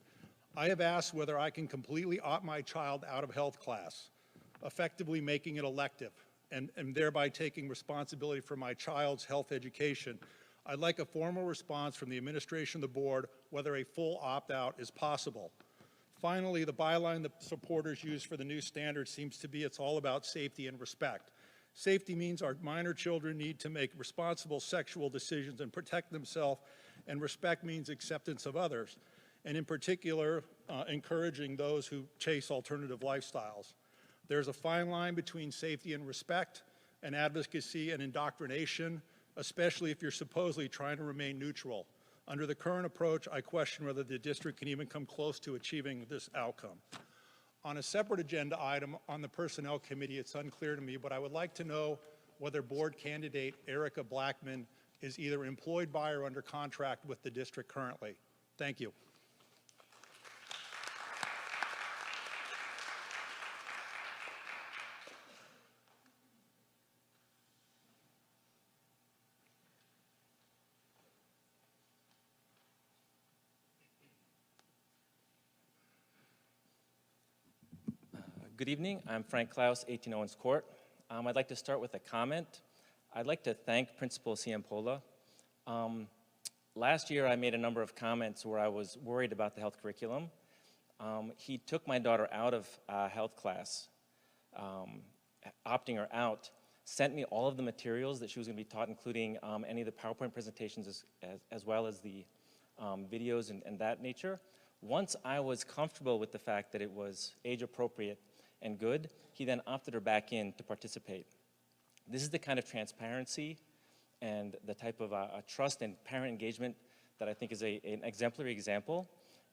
I have asked whether I can completely opt my child out of health class, effectively making it elective, and thereby taking responsibility for my child's health education. I'd like a formal response from the administration of the board whether a full opt-out is possible. Finally, the byline the supporters use for the new standard seems to be it's all about safety and respect. Safety means our minor children need to make responsible sexual decisions and protect themselves, and respect means acceptance of others, and in particular, encouraging those who chase alternative lifestyles. There's a fine line between safety and respect, and advocacy and indoctrination, especially if you're supposedly trying to remain neutral. Under the current approach, I question whether the district can even come close to achieving this outcome. On a separate agenda item on the Personnel Committee, it's unclear to me, but I would like to know whether board candidate Erica Blackman is either employed by or under contract with the district currently. Thank you. Good evening. I'm Frank Klaus, 18 Owens Court. I'd like to start with a comment. I'd like to thank Principal Ciampola. Last year, I made a number of comments where I was worried about the health curriculum. He took my daughter out of health class, opting her out, sent me all of the materials that she was going to be taught, including any of the PowerPoint presentations as well as the videos and that nature. Once I was comfortable with the fact that it was age appropriate and good, he then opted her back in to participate. This is the kind of transparency and the type of trust and parent engagement that I think is an exemplary example.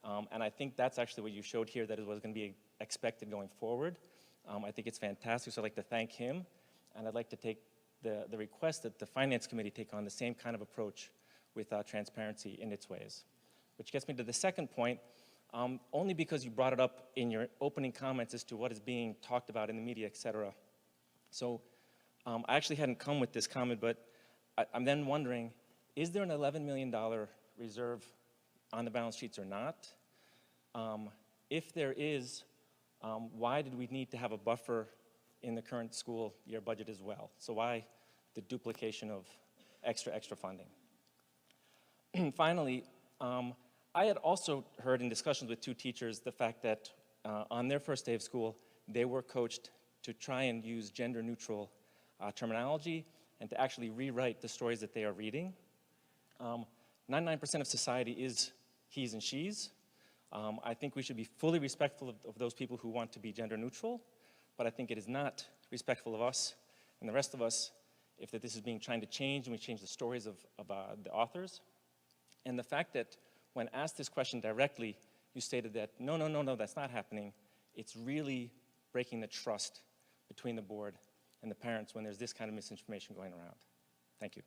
And I think that's actually what you showed here, that it was going to be expected going forward. I think it's fantastic, so I'd like to thank him. And I'd like to take the request that the Finance Committee take on the same kind of approach with transparency in its ways. Which gets me to the second point. Only because you brought it up in your opening comments as to what is being talked about in the media, et cetera. So I actually hadn't come with this comment, but I'm then wondering, is there an $11 million reserve on the balance sheets or not? If there is, why did we need to have a buffer in the current school year budget as well? So why the duplication of extra funding? Finally, I had also heard in discussions with two teachers the fact that on their first day of school, they were coached to try and use gender-neutral terminology and to actually rewrite the stories that they are reading. 99% of society is he's and she's. I think we should be fully respectful of those people who want to be gender-neutral, but I think it is not respectful of us and the rest of us if that this is being trying to change and we change the stories of the authors. And the fact that when asked this question directly, you stated that, no, that's not happening. It's really breaking the trust between the board and the parents when there's this kind of misinformation going around. Thank you.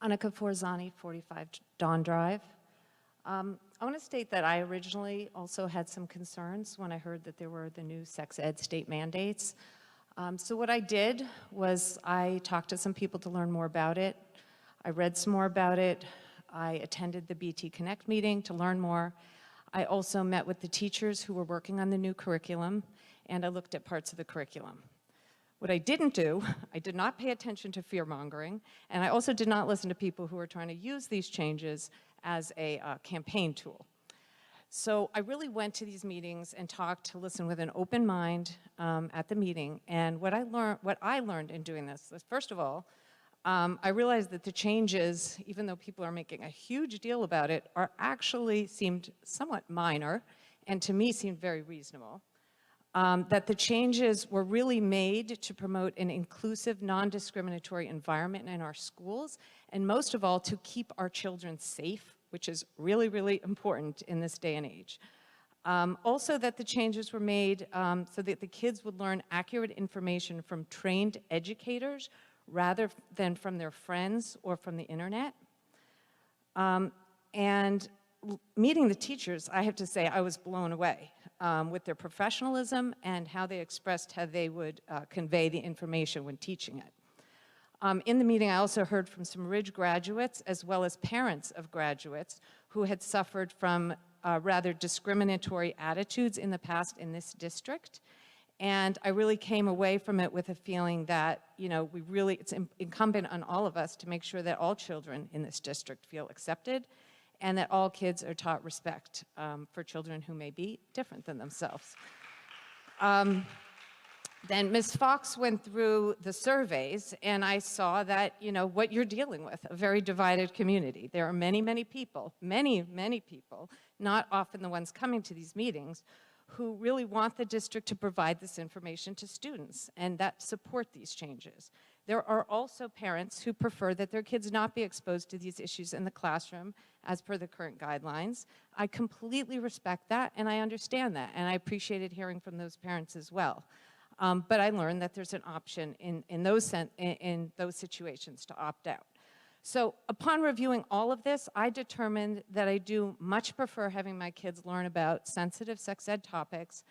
Annika Forzani, 45 Dawn Drive. I want to state that I originally also had some concerns when I heard that there were the new sex ed state mandates. So what I did was I talked to some people to learn more about it. I read some more about it. I attended the BT Connect meeting to learn more. I also met with the teachers who were working on the new curriculum, and I looked at parts of the curriculum. What I didn't do, I did not pay attention to fear-mongering, and I also did not listen to people who were trying to use these changes as a campaign tool. So I really went to these meetings and talked to listen with an open mind at the meeting, and what I learned in doing this is, first of all, I realized that the changes, even though people are making a huge deal about it, are actually seemed somewhat minor, and to me seemed very reasonable. that the changes were really made to promote an inclusive, non-discriminatory environment in our schools, and most of all, to keep our children safe, which is really, really important in this day and age. Also that the changes were made so that the kids would learn accurate information from trained educators rather than from their friends or from the internet. And meeting the teachers, I have to say, I was blown away with their professionalism and how they expressed how they would convey the information when teaching it. In the meeting, I also heard from some Ridge graduates as well as parents of graduates who had suffered from rather discriminatory attitudes in the past in this district. And I really came away from it with a feeling that, you know, it's incumbent on all of us to make sure that all children in this district feel accepted and that all kids are taught respect for children who may be different than themselves. Then Ms. Fox went through the surveys, and I saw that, you know, what you're dealing with, a very divided community. There are many, many people, many, many people, not often the ones coming to these meetings, who really want the district to provide this information to students and that support these changes. There are also parents who prefer that their kids not be exposed to these issues in the classroom as per the current guidelines. I completely respect that, and I understand that, and I appreciated hearing from those parents as well. But I learned that there's an option in those situations to opt out. So upon reviewing all of this, I determined that I do much prefer having my kids learn about sensitive sex ed topics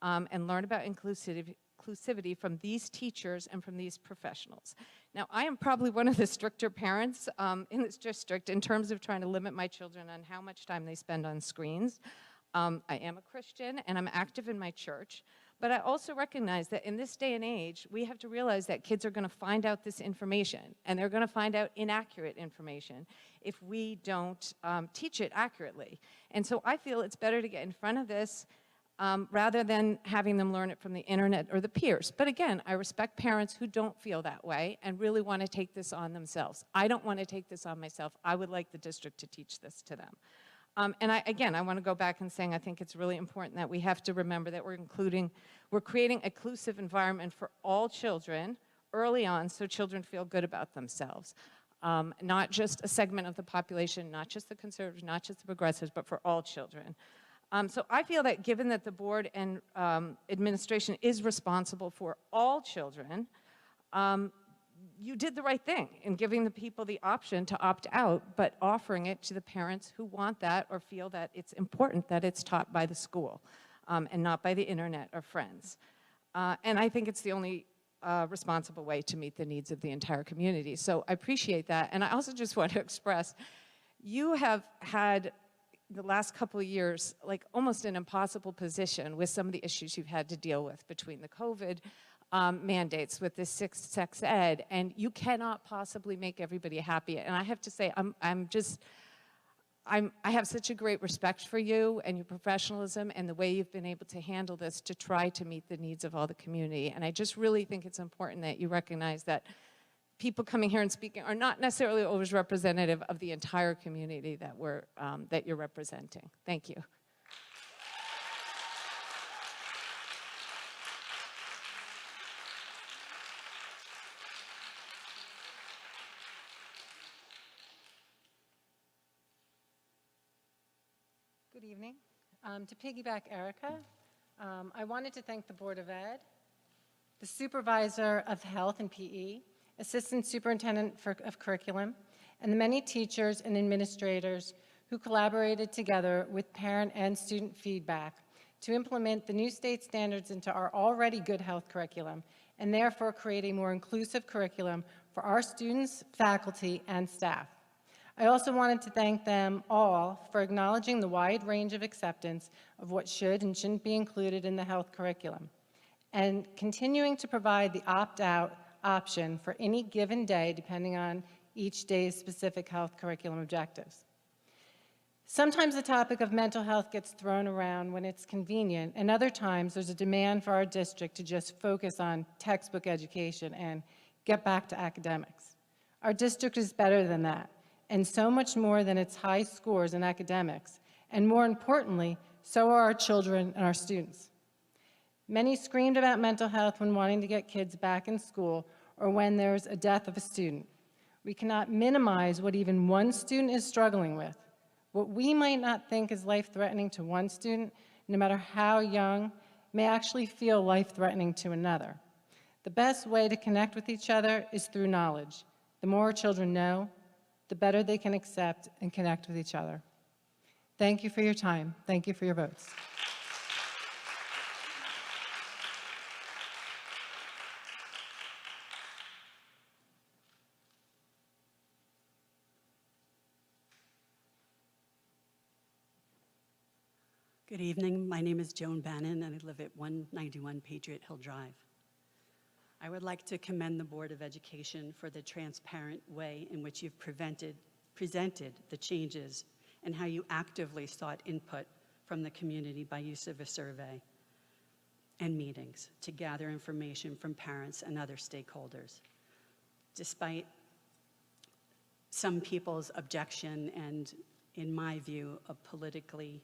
and learn about inclusivity from these teachers and from these professionals. Now, I am probably one of the stricter parents in this district in terms of trying to limit my children on how much time they spend on screens. I am a Christian and I'm active in my church. But I also recognize that in this day and age, we have to realize that kids are going to find out this information, and they're going to find out inaccurate information if we don't teach it accurately. And so I feel it's better to get in front of this rather than having them learn it from the internet or the peers. But again, I respect parents who don't feel that way and really want to take this on themselves. I don't want to take this on myself. I would like the district to teach this to them. And I want to go back and saying I think it's really important that we have to remember that we're creating an inclusive environment for all children early on so children feel good about themselves. Not just a segment of the population, not just the conservatives, not just the progressives, but for all children. So I feel that given that the board and administration is responsible for all children, you did the right thing in giving the people the option to opt out, but offering it to the parents who want that or feel that it's important that it's taught by the school and not by the internet or friends. And I think it's the only responsible way to meet the needs of the entire community. So I appreciate that. And I also just want to express, you have had the last couple of years like almost an impossible position with some of the issues you've had to deal with between the COVID mandates with this sex ed, and you cannot possibly make everybody happy. And I have to say, I have such a great respect for you and your professionalism and the way you've been able to handle this to try to meet the needs of all the community. And I just really think it's important that you recognize that people coming here and speaking are not necessarily always representative of the entire community that you're representing. Thank you. Good evening. To piggyback Erica, I wanted to thank the Board of Ed, the Supervisor of Health and PE, Assistant Superintendent of Curriculum, and the many teachers and administrators who collaborated together with parent and student feedback to implement the new state standards into our already good health curriculum and therefore create a more inclusive curriculum for our students, faculty, and staff. I also wanted to thank them all for acknowledging the wide range of acceptance of what should and shouldn't be included in the health curriculum, and continuing to provide the opt-out option for any given day depending on each day's specific health curriculum objectives. Sometimes the topic of mental health gets thrown around when it's convenient, and other times there's a demand for our district to just focus on textbook education and get back to academics. Our district is better than that, and so much more than its high scores in academics, and more importantly, so are our children and our students. Many screamed about mental health when wanting to get kids back in school or when there's a death of a student. We cannot minimize what even one student is struggling with. What we might not think is life-threatening to one student, no matter how young, may actually feel life-threatening to another. The best way to connect with each other is through knowledge. The more children know, the better they can accept and connect with each other. Thank you for your time. Thank you for your votes. Good evening. My name is Joan Bannon, and I live at 191 Patriot Hill Drive. I would like to commend the Board of Education for the transparent way in which you've presented the changes and how you actively sought input from the community by use of a survey and meetings to gather information from parents and other stakeholders. Despite some people's objection and, in my view, a politically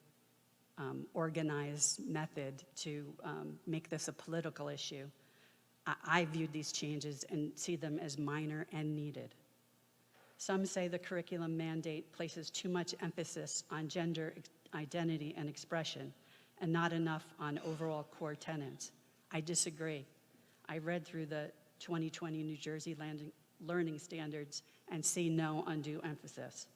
organized method to make this a political issue, I viewed these changes and see them as minor and needed. Some say the curriculum mandate places too much emphasis on gender identity and expression and not enough on overall core tenets. I disagree. I read through the 2020 New Jersey Learning Standards and see no undue emphasis.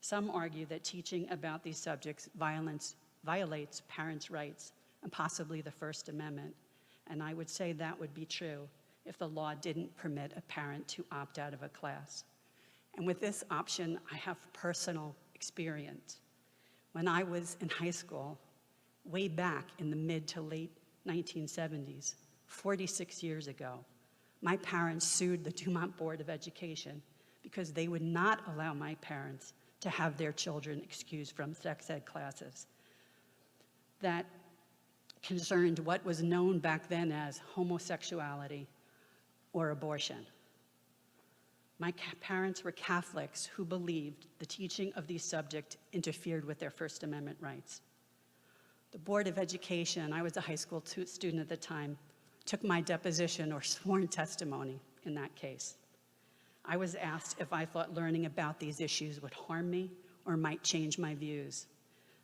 Some argue that teaching about these subjects violates parents' rights and possibly the First Amendment, and I would say that would be true if the law didn't permit a parent to opt out of a class. And with this option, I have personal experience. When I was in high school, way back in the mid to late 1970s, 46 years ago, my parents sued the Dumont Board of Education because they would not allow my parents to have their children excused from sex ed classes that concerned what was known back then as homosexuality or abortion. My parents were Catholics who believed the teaching of these subjects interfered with their First Amendment rights. The Board of Education, I was a high school student at the time, took my deposition or sworn testimony in that case. I was asked if I thought learning about these issues would harm me or might change my views.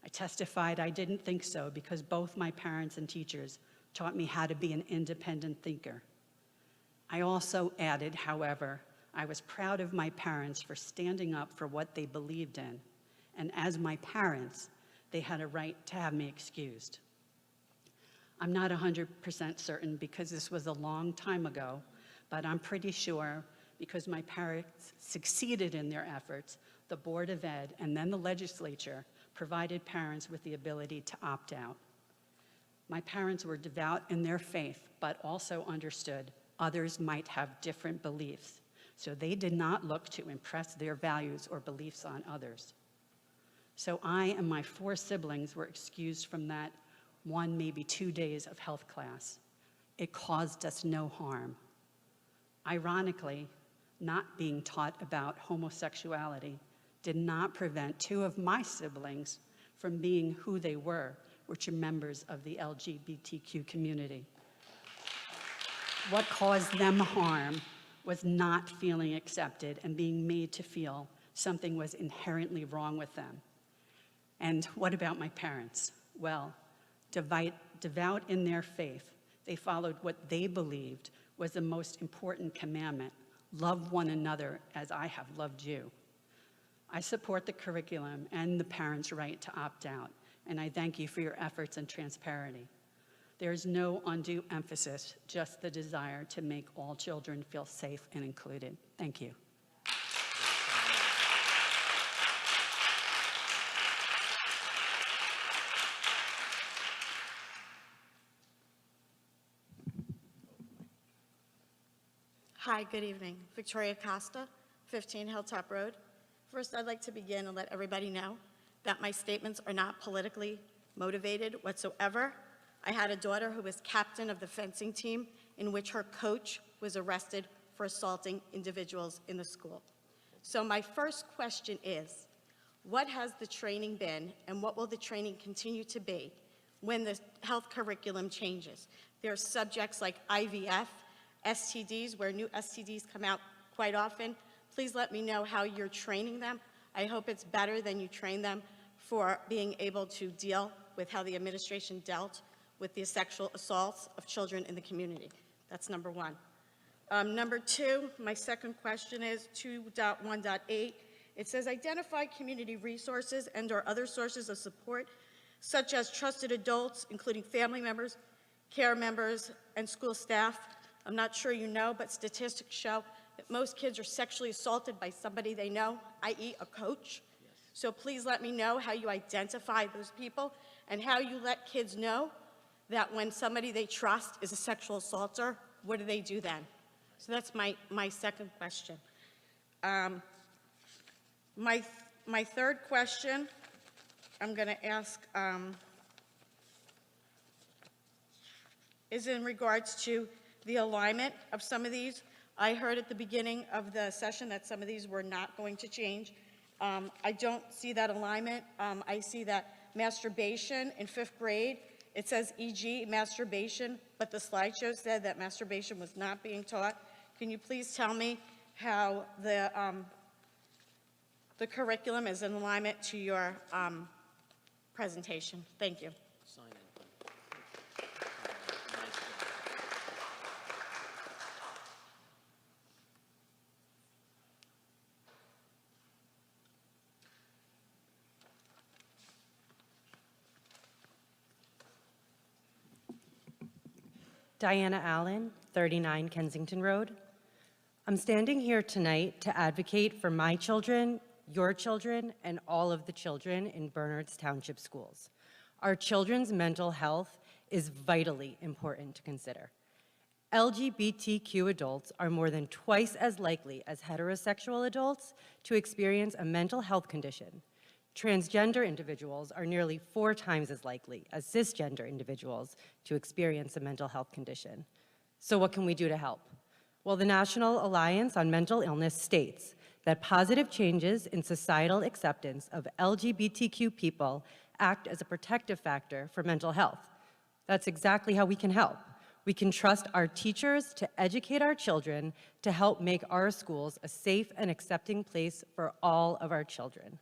I testified I didn't think so because both my parents and teachers taught me how to be an independent thinker. I also added, however, I was proud of my parents for standing up for what they believed in, and as my parents, they had a right to have me excused. I'm not 100% certain because this was a long time ago, but I'm pretty sure because my parents succeeded in their efforts, the Board of Ed and then the legislature provided parents with the ability to opt out. My parents were devout in their faith, but also understood others might have different beliefs, so they did not look to impress their values or beliefs on others. So I and my 4 siblings were excused from that 1, maybe 2 days of health class. It caused us no harm. Ironically, not being taught about homosexuality did not prevent 2 of my siblings from being who they were, which are members of the LGBTQ community. What caused them harm was not feeling accepted and being made to feel something was inherently wrong with them. And what about my parents? Well, devout in their faith, they followed what they believed was the most important commandment: love one another as I have loved you. I support the curriculum and the parents' right to opt out, and I thank you for your efforts and transparency. There is no undue emphasis, just the desire to make all children feel safe and included. Thank you. Hi, good evening. Victoria Costa, 15 Hilltop Road. First, I'd like to begin and let everybody know that my statements are not politically motivated whatsoever. I had a daughter who was captain of the fencing team in which her coach was arrested for assaulting individuals in the school. So my first question is, what has the training been and what will the training continue to be when the health curriculum changes. There are subjects like IVF, STDs, where new STDs come out quite often. Please let me know how you're training them. I hope it's better than you train them for being able to deal with how the administration dealt with the sexual assaults of children in the community. That's number one. Number two, my second question is 2.1.8. It says identify community resources and/or other sources of support, such as trusted adults, including family members, care members, and school staff. I'm not sure you know, but statistics show that most kids are sexually assaulted by somebody they know, i.e. a coach. So please let me know how you identify those people and how you let kids know that when somebody they trust is a sexual assaulter, what do they do then? So that's my second question. My third question, I'm going to ask, is in regards to the alignment of some of these. I heard at the beginning of the session that some of these were not going to change. I don't see that alignment. I see that masturbation in 5th grade, it says e.g. masturbation, but the slideshow said that masturbation was not being taught. Can you please tell me how the curriculum is in alignment to your presentation? Thank you. Diana Allen, 39 Kensington Road. I'm standing here tonight to advocate for my children, your children, and all of the children in Bernards Township schools. Our children's mental health is vitally important to consider. LGBTQ adults are more than twice as likely as heterosexual adults to experience a mental health condition. Transgender individuals are nearly 4 times as likely as cisgender individuals to experience a mental health condition. So what can we do to help? Well, the National Alliance on Mental Illness states that positive changes in societal acceptance of LGBTQ people act as a protective factor for mental health. That's exactly how we can help. We can trust our teachers to educate our children to help make our schools a safe and accepting place for all of our children.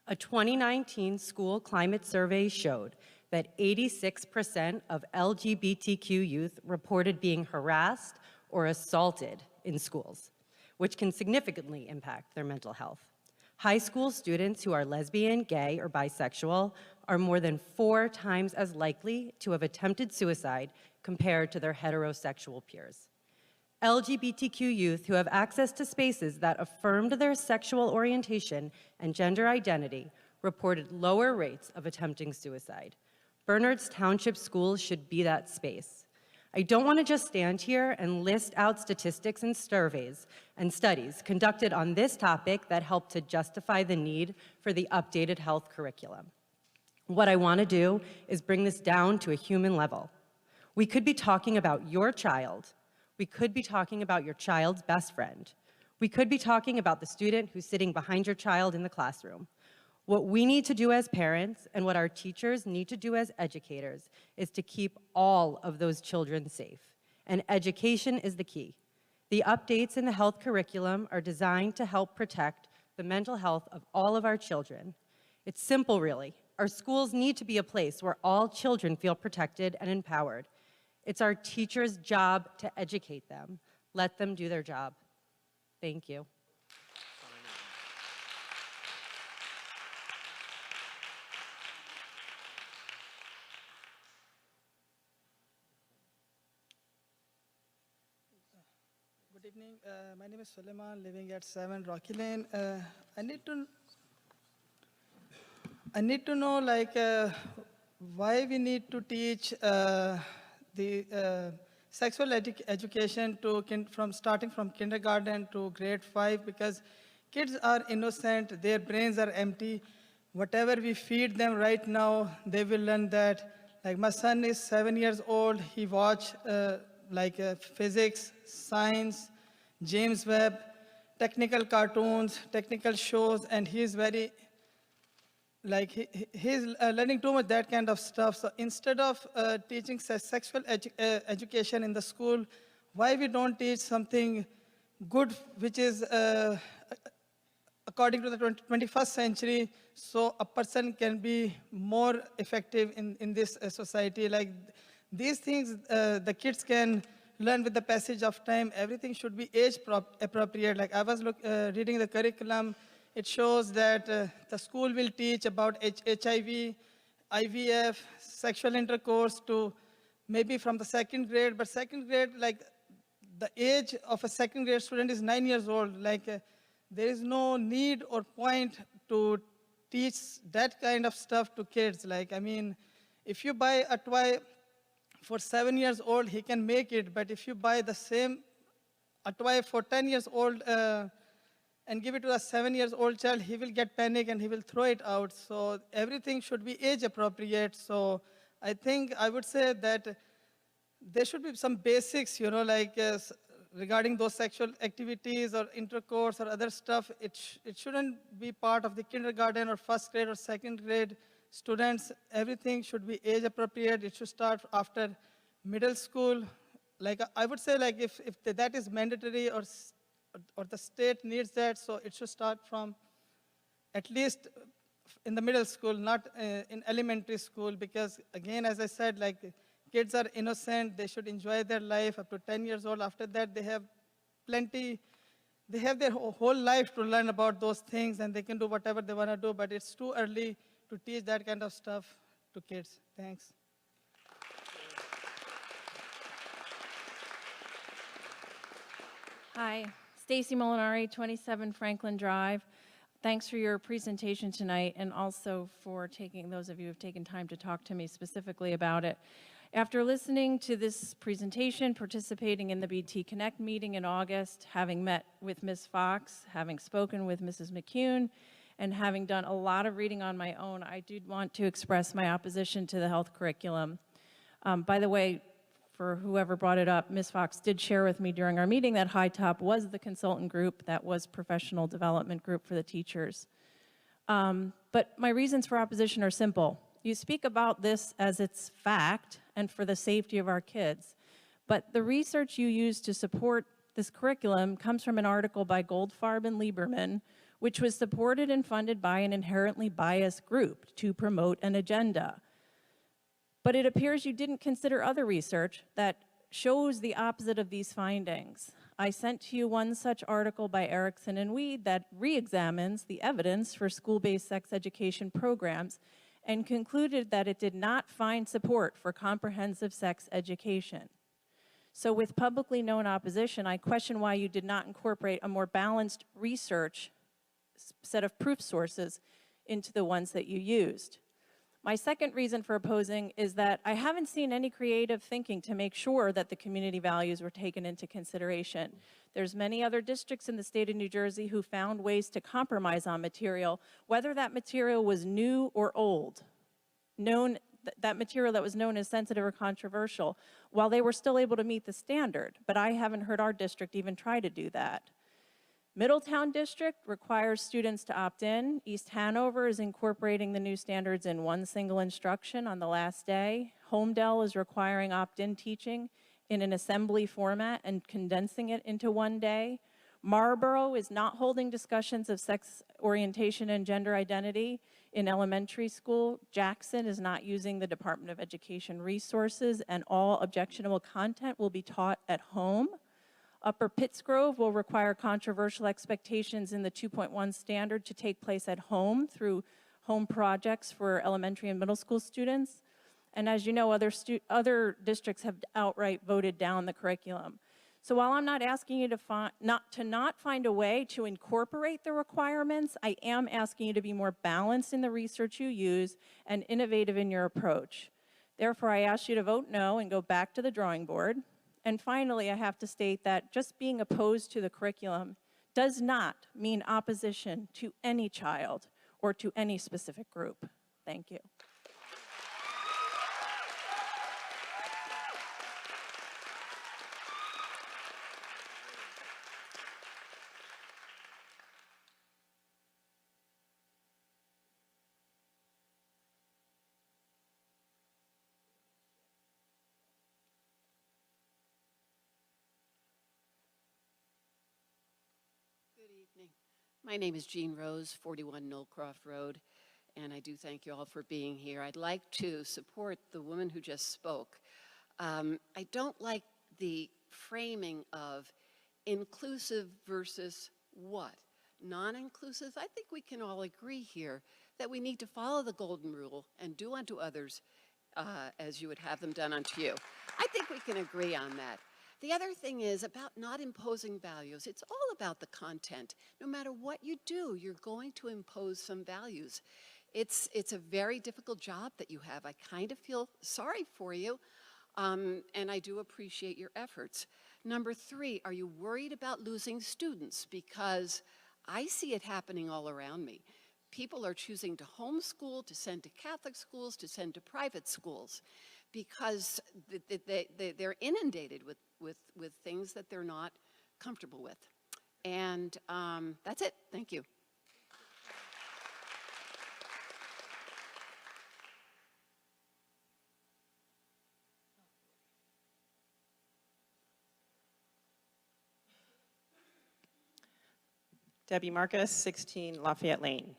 A 2019 school climate survey showed that 86% of LGBTQ youth reported being harassed or assaulted in schools, which can significantly impact their mental health. High school students who are lesbian, gay, or bisexual are more than 4 times as likely to have attempted suicide compared to their heterosexual peers. LGBTQ youth who have access to spaces that affirmed their sexual orientation and gender identity reported lower rates of attempting suicide. Bernards Township schools should be that space. I don't want to just stand here and list out statistics and surveys and studies conducted on this topic that help to justify the need for the updated health curriculum. What I want to do is bring this down to a human level. We could be talking about your child. We could be talking about your child's best friend. We could be talking about the student who's sitting behind your child in the classroom. What we need to do as parents and what our teachers need to do as educators is to keep all of those children safe. And education is the key. The updates in the health curriculum are designed to help protect the mental health of all of our children. It's simple, really. Our schools need to be a place where all children feel protected and empowered. It's our teachers' job to educate them. Let them do their job. Thank you. Good evening. My name is Suleiman, living at 7 Rocky Lane. I need to know, like, why we need to teach the sexual education starting from kindergarten to grade 5, because kids are innocent, their brains are empty. Whatever we feed them right now, they will learn that. Like, my son is 7 years old. He watch physics, science, James Webb, technical cartoons, technical shows, and he's very like he's learning too much that kind of stuff. So instead of teaching sexual education in the school, why we don't teach something good, which is according to the 21st century, so a person can be more effective in this society. Like these things, the kids can learn with the passage of time. Everything should be age appropriate. Like I was reading the curriculum. It shows that the school will teach about HIV, IVF, sexual intercourse to maybe from the second grade. But second grade, like the age of a second grade student is 9 years old. Like there is no need or point to teach that kind of stuff to kids. Like, I mean, if you buy a toy for 7 years old, he can make it. But if you buy the same a toy for 10 years old and give it to a 7 years old child, he will get panic and he will throw it out. So everything should be age appropriate. So I think I would say that there should be some basics, you know, like regarding those sexual activities or intercourse or other stuff. It shouldn't be part of the kindergarten or first grade or second grade students. Everything should be age appropriate. It should start after middle school. Like I would say, like if that is mandatory or the state needs that, so it should start from at least in the middle school, not in elementary school, because again, as I said, like kids are innocent. They should enjoy their life up to 10 years old. After that, they have plenty, they have their whole life to learn about those things, and they can do whatever they want to do, but it's too early to teach that kind of stuff to kids. Thanks. Hi, Stacy Molinari, 27 Franklin Drive. Thanks for your presentation tonight, and also for those of you who have taken time to talk to me specifically about it. After listening to this presentation, participating in the BT Connect meeting in August, having met with Ms. Fox, having spoken with Mrs. McCune, and having done a lot of reading on my own, I do want to express my opposition to the health curriculum. By the way, for whoever brought it up, Ms. Fox did share with me during our meeting that High Top was the consultant group that was professional development group for the teachers. But my reasons for opposition are simple. You speak about this as it's fact and for the safety of our kids, but the research you use to support this curriculum comes from an article by Goldfarb and Lieberman, which was supported and funded by an inherently biased group to promote an agenda. But it appears you didn't consider other research that shows the opposite of these findings. I sent to you one such article by Erickson and Weed that re-examines the evidence for school-based sex education programs and concluded that it did not find support for comprehensive sex education. So with publicly known opposition, I question why you did not incorporate a more balanced research set of proof sources into the ones that you used. My second reason for opposing is that I haven't seen any creative thinking to make sure that the community values were taken into consideration. There's many other districts in the state of New Jersey who found ways to compromise on material, whether that material was new or old, that material that was known as sensitive or controversial, while they were still able to meet the standard. But I haven't heard our district even try to do that. Middletown District requires students to opt in. East Hanover is incorporating the new standards in one single instruction on the last day. Homedale is requiring opt-in teaching in an assembly format and condensing it into one day. Marlborough is not holding discussions of sex orientation and gender identity in elementary school. Jackson is not using the Department of Education resources, and all objectionable content will be taught at home. Upper Pittsgrove will require controversial expectations in the 2.1 standard to take place at home through home projects for elementary and middle school students. And as you know, other districts have outright voted down the curriculum. So while I'm not asking you to not find a way to incorporate the requirements, I am asking you to be more balanced in the research you use and innovative in your approach. Therefore, I ask you to vote no and go back to the drawing board. And finally, I have to state that just being opposed to the curriculum does not mean opposition to any child or to any specific group. Thank you. evening. My name is Jean Rose, 41 Knollcroft Road, and I do thank you all for being here. I'd like to support the woman who just spoke. I don't like the framing of inclusive versus what? Non-inclusive? I think we can all agree here that we need to follow the golden rule and do unto others as you would have them done unto you. I think we can agree on that. The other thing is about not imposing values. It's all about the content. No matter what you do, you're going to impose some values. It's a very difficult job that you have. I kind of feel sorry for you, and I do appreciate your efforts. Number 3, are you worried about losing students? Because I see it happening all around me. People are choosing to homeschool, to send to Catholic schools, to send to private schools, because they're inundated with things that they're not comfortable with. And that's it. Thank you. Debbie Marcus, 16 Lafayette Lane.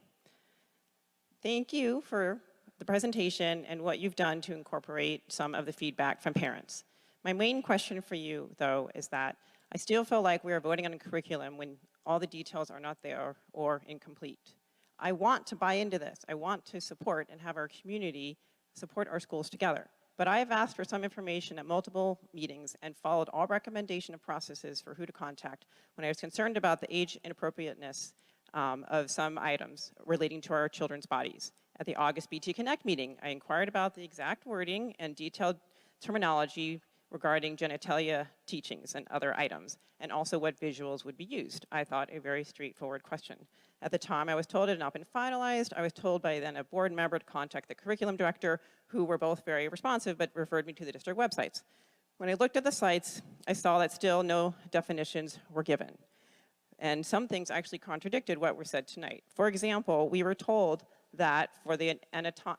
Thank you for the presentation and what you've done to incorporate some of the feedback from parents. My main question for you, though, is that I still feel like we are voting on a curriculum when all the details are not there or incomplete. I want to buy into this. I want to support and have our community support our schools together. But I have asked for some information at multiple meetings and followed all recommendation of processes for who to contact when I was concerned about the age inappropriateness of some items relating to our children's bodies. At the August BT Connect meeting, I inquired about the exact wording and detailed terminology regarding genitalia teachings and other items, and also what visuals would be used. I thought a very straightforward question. At the time, I was told it had not been finalized. I was told by then a board member to contact the curriculum director, who were both very responsive, but referred me to the district websites. When I looked at the sites, I saw that still no definitions were given. And some things actually contradicted what were said tonight. For example, we were told that for the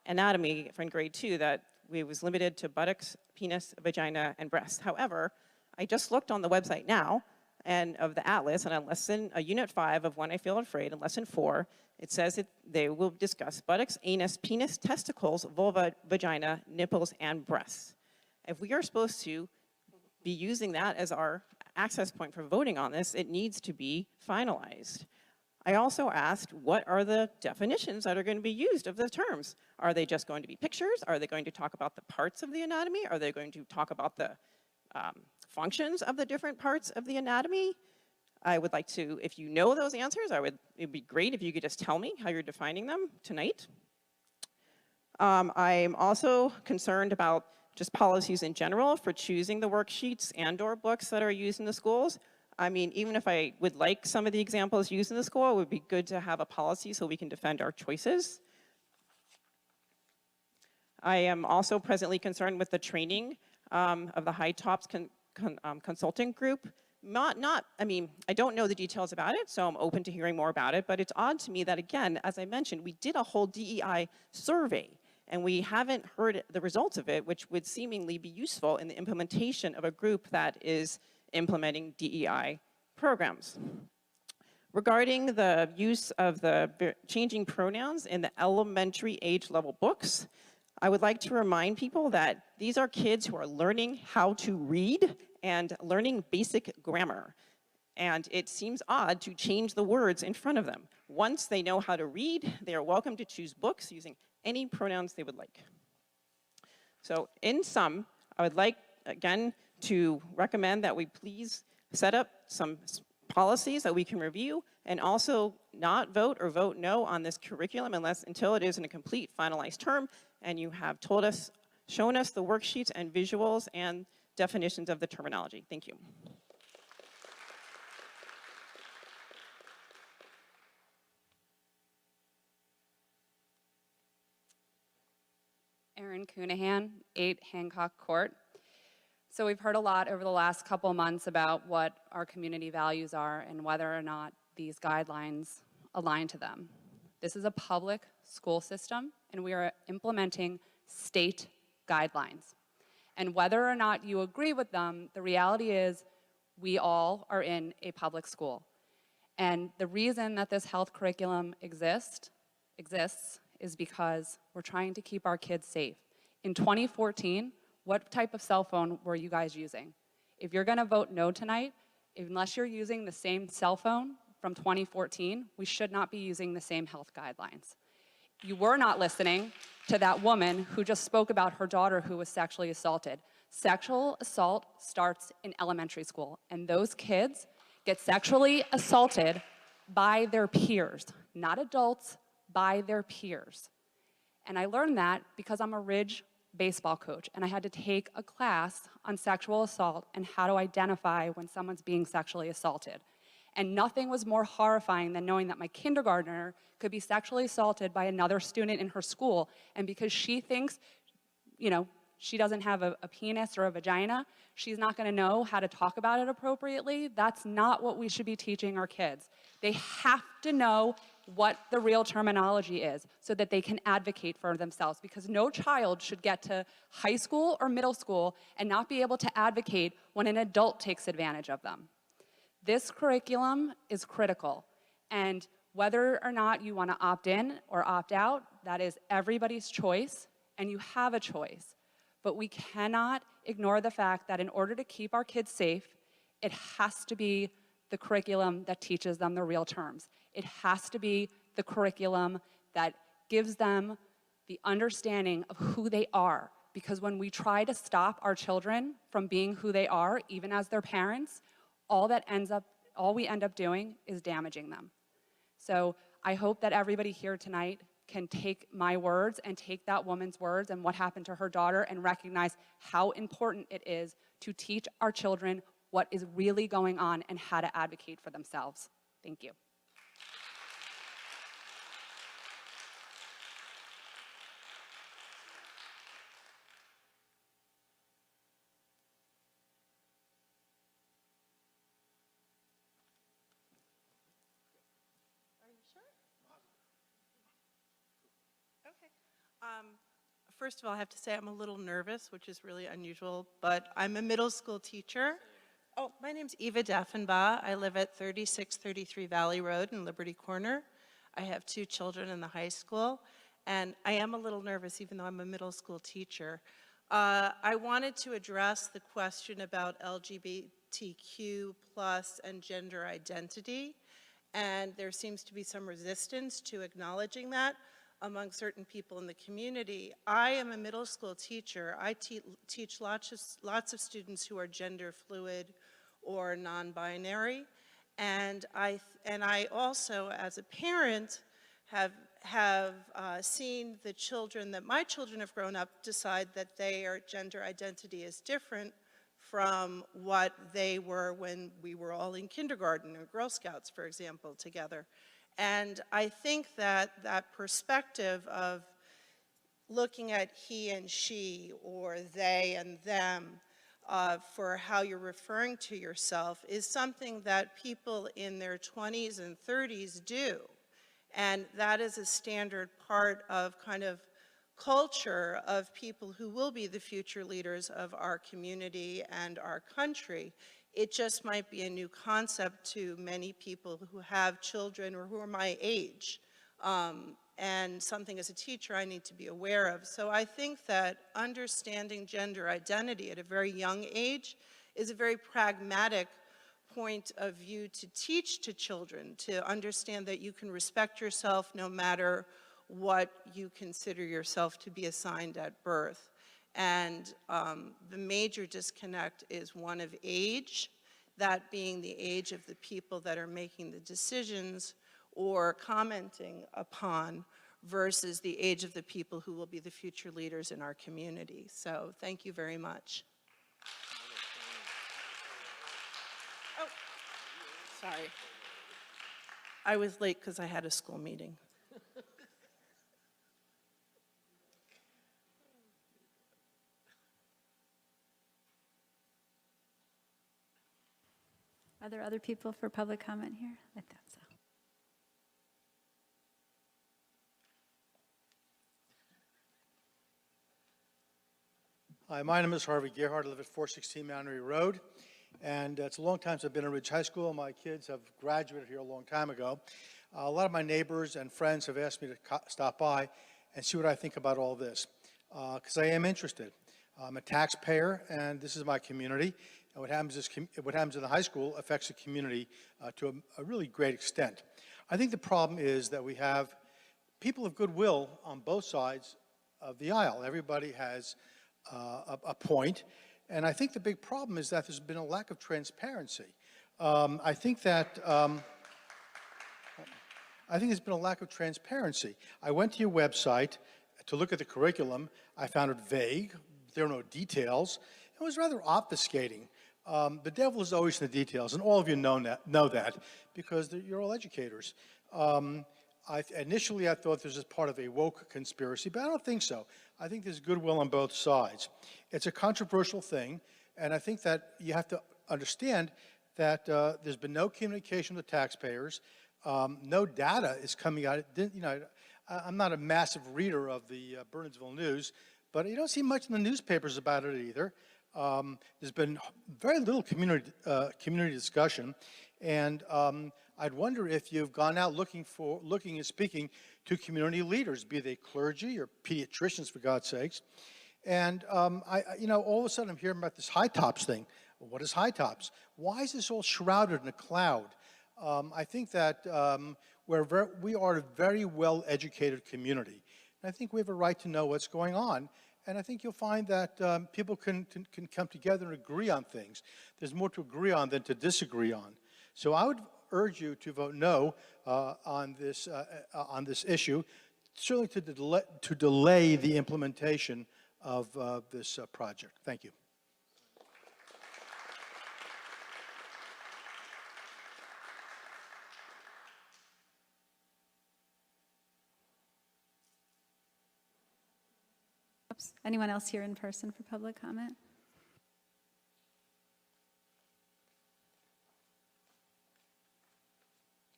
anatomy from grade 2, that we was limited to buttocks, penis, vagina, and breasts. However, I just looked on the website now, and of the atlas, and on unit 5 of When I Feel Afraid, and lesson 4, it says that they will discuss buttocks, anus, penis, testicles, vulva, vagina, nipples, and breasts. If we are supposed to be using that as our access point for voting on this, it needs to be finalized. I also asked, what are the definitions that are going to be used of the terms? Are they just going to be pictures? Are they going to talk about the parts of the anatomy? Are they going to talk about the functions of the different parts of the anatomy? I would like to, if you know those answers, it'd be great if you could just tell me how you're defining them tonight. I'm also concerned about just policies in general for choosing the worksheets and/or books that are used in the schools. I mean, even if I would like some of the examples used in the school, it would be good to have a policy so we can defend our choices. I am also presently concerned with the training of the High Tops consulting group. I mean, I don't know the details about it, so I'm open to hearing more about it, but it's odd to me that, again, as I mentioned, we did a whole DEI survey, and we haven't heard the results of it, which would seemingly be useful in the implementation of a group that is implementing DEI programs. Regarding the use of the changing pronouns in the elementary age level books, I would like to remind people that these are kids who are learning how to read and learning basic grammar. And it seems odd to change the words in front of them. Once they know how to read, they are welcome to choose books using any pronouns they would like. So in sum, I would like, again, to recommend that we please set up some policies that we can review, and also not vote or vote no on this curriculum until it is in a complete finalized term, and you have shown us the worksheets and visuals and definitions of the terminology. Thank you. Erin Coonahan, 8 Hancock Court. So we've heard a lot over the last couple months about what our community values are and whether or not these guidelines align to them. This is a public school system, and we are implementing state guidelines. And whether or not you agree with them, the reality is we all are in a public school. And the reason that this health curriculum exists is because we're trying to keep our kids safe. In 2014, what type of cell phone were you guys using? If you're gonna vote no tonight, unless you're using the same cell phone from 2014, we should not be using the same health guidelines. You were not listening to that woman who just spoke about her daughter who was sexually assaulted. Sexual assault starts in elementary school, and those kids get sexually assaulted by their peers, not adults, by their peers. And I learned that because I'm a Ridge baseball coach, and I had to take a class on sexual assault and how to identify when someone's being sexually assaulted. And nothing was more horrifying than knowing that my kindergartner could be sexually assaulted by another student in her school, and because she thinks, she doesn't have a penis or a vagina, she's not gonna know how to talk about it appropriately. That's not what we should be teaching our kids. They have to know what the real terminology is so that they can advocate for themselves, because no child should get to high school or middle school and not be able to advocate when an adult takes advantage of them. This curriculum is critical, and whether or not you want to opt in or opt out, that is everybody's choice, and you have a choice. But we cannot ignore the fact that in order to keep our kids safe, it has to be the curriculum that teaches them the real terms. It has to be the curriculum that gives them the understanding of who they are. Because when we try to stop our children from being who they are, even as their parents, all we end up doing is damaging them. So I hope that everybody here tonight can take my words and take that woman's words and what happened to her daughter and recognize how important it is to teach our children what is really going on and how to advocate for themselves. Thank you. First of all, I have to say I'm a little nervous, which is really unusual, but I'm a middle school teacher. Oh, my name's Eva Daffenbaugh. I live at 3633 Valley Road in Liberty Corner. I have 2 children in the high school, and I am a little nervous even though I'm a middle school teacher. I wanted to address the question about LGBTQ+ and gender identity, and there seems to be some resistance to acknowledging that among certain people in the community. I am a middle school teacher. I teach lots of students who are gender fluid or non-binary, and I also, as a parent, have seen the children that my children have grown up decide that their gender identity is different from what they were when we were all in kindergarten or Girl Scouts, for example, together. And I think that that perspective of looking at he and she or they and them for how you're referring to yourself is something that people in their 20s and 30s do. And that is a standard part of kind of culture of people who will be the future leaders of our community and our country. It just might be a new concept to many people who have children or who are my age, and something as a teacher I need to be aware of. So I think that understanding gender identity at a very young age is a very pragmatic point of view to teach to children, to understand that you can respect yourself no matter what you consider yourself to be assigned at birth. And the major disconnect is one of age, that being the age of the people that are making the decisions or commenting upon, versus the age of the people who will be the future leaders in our community. So thank you very much. Oh, sorry. I was late because I had a school meeting. Are there other people for public comment here? I thought so. Hi, my name is Harvey Gerhardt. I live at 416 Mountaineer Road. and it's a long time since I've been at Ridge High School. My kids have graduated here a long time ago. A lot of my neighbors and friends have asked me to stop by and see what I think about all this, because I am interested. I'm a taxpayer, and this is my community. And what happens in the high school affects the community to a really great extent. I think the problem is that we have people of goodwill on both sides of the aisle. Everybody has a point, and I think the big problem is that there's been a lack of transparency. I think there's been a lack of transparency. I went to your website to look at the curriculum. I found it vague. There are no details. It was rather obfuscating. The devil is always in the details, and all of you know that because you're all educators. Initially, I thought this was part of a woke conspiracy, but I don't think so. I think there's goodwill on both sides. It's a controversial thing, and I think that you have to understand that there's been no communication with taxpayers. No data is coming out. I'm not a massive reader of the Bernardsville News, but you don't see much in the newspapers about it either. There's been very little community discussion, and I'd wonder if you've gone out looking and speaking to community leaders, be they clergy or pediatricians, for God's sakes. And all of a sudden I'm hearing about this high tops thing. Well, what is high tops? Why is this all shrouded in a cloud? I think that we are a very well-educated community, and I think we have a right to know what's going on. And I think you'll find that people can come together and agree on things. There's more to agree on than to disagree on. So I would urge you to vote no on this issue, certainly to delay the implementation of this project. Thank you. Anyone else here in person for public comment?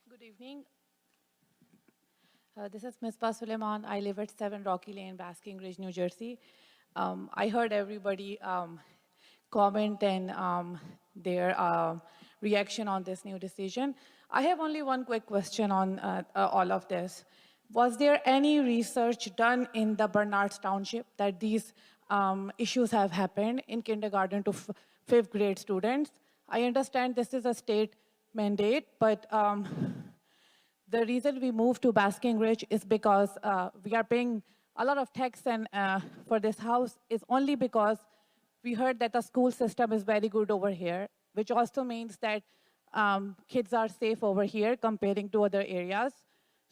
Good evening. This is Ms. Suleiman. I live at 7 Rocky Lane, Basking Ridge, New Jersey. I heard everybody comment and their reaction on this new decision. I have only one quick question on all of this. Was there any research done in the Bernards Township that these issues have happened in kindergarten to fifth grade students? I understand this is a state mandate, but the reason we moved to Basking Ridge is because we are paying a lot of tax and for this house is only because we heard that the school system is very good over here, which also means that kids are safe over here comparing to other areas.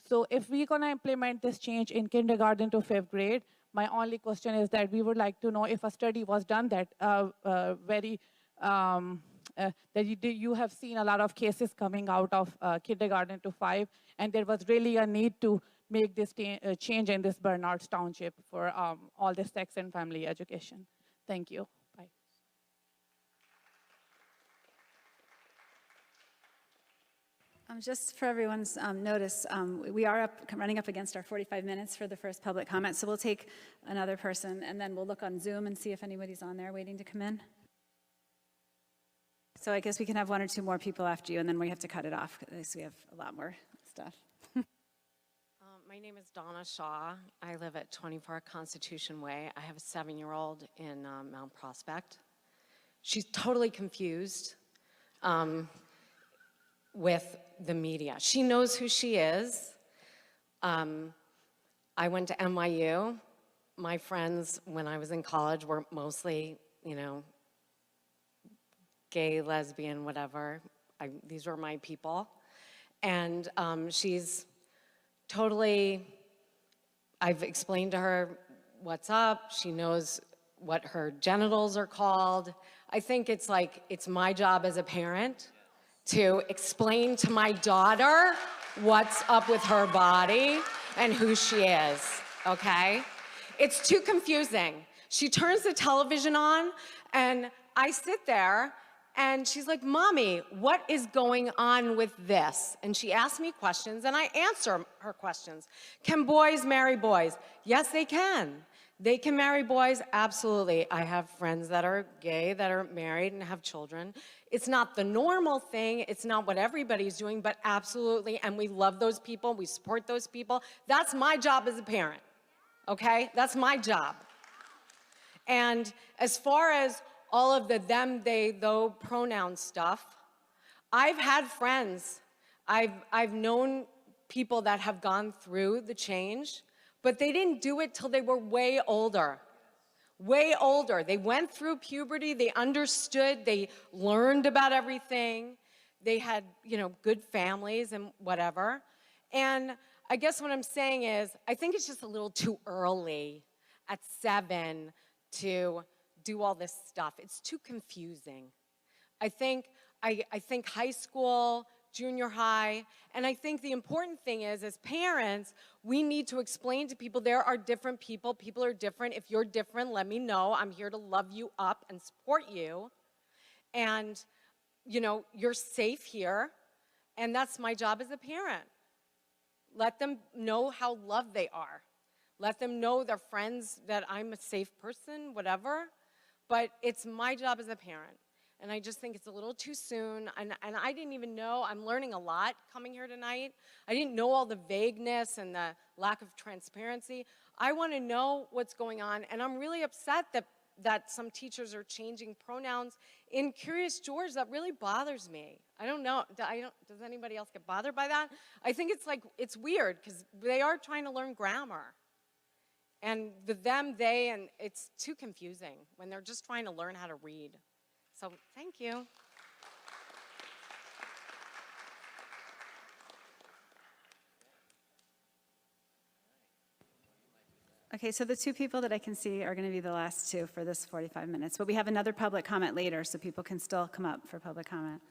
So if we're going to implement this change in kindergarten to fifth grade, my only question is that we would like to know if a study was done that you have seen a lot of cases coming out of kindergarten to 5, and there was really a need to make this change in this Bernards Township for all the sex and family education. Thank you. Bye. Just for everyone's notice, we are running up against our 45 minutes for the first public comment, so we'll take another person, and then we'll look on Zoom and see if anybody's on there waiting to come in. So I guess we can have 1 or 2 more people after you, and then we have to cut it off because we have a lot more stuff. My name is Donna Shaw. I live at 24 Constitution Way. I have a 7-year-old in Mount Prospect. She's totally confused with the media. She knows who she is. I went to NYU. My friends, when I was in college, were mostly, gay, lesbian, whatever. These were my people. And she's totally, I've explained to her what's up. She knows what her genitals are called. I think it's my job as a parent to explain to my daughter what's up with her body and who she is, okay? It's too confusing. She turns the television on, and I sit there, and she's like, Mommy, what is going on with this? And she asks me questions, and I answer her questions. Can boys marry boys? Yes, they can. They can marry boys, absolutely. I have friends that are gay, that are married and have children. It's not the normal thing, it's not what everybody's doing, but absolutely, and we love those people, we support those people. That's my job as a parent, okay? That's my job. And as far as all of the them, they, though pronoun stuff, I've had friends, I've known people that have gone through the change, but they didn't do it till they were way older. Way older. They went through puberty, they understood, they learned about everything. They had, you know, good families and whatever. And I guess what I'm saying is, I think it's just a little too early at 7 to do all this stuff. It's too confusing. I think high school, junior high, and I think the important thing is, as parents, we need to explain to people there are different people. People are different. If you're different, let me know. I'm here to love you up and support you. And, you know, you're safe here, and that's my job as a parent. Let them know how loved they are. Let them know their friends that I'm a safe person, whatever. But it's my job as a parent. And I just think it's a little too soon. And I didn't even know, I'm learning a lot coming here tonight. I didn't know all the vagueness and the lack of transparency. I want to know what's going on. And I'm really upset that some teachers are changing pronouns in Curious George. That really bothers me. I don't know. Does anybody else get bothered by that? I think it's weird because they are trying to learn grammar. And the them, they, and it's too confusing when they're just trying to learn how to read. So thank you. Okay, so the two people that I can see are going to be the last two for this 45 minutes, but we have another public comment later, so people can still come up for public comment.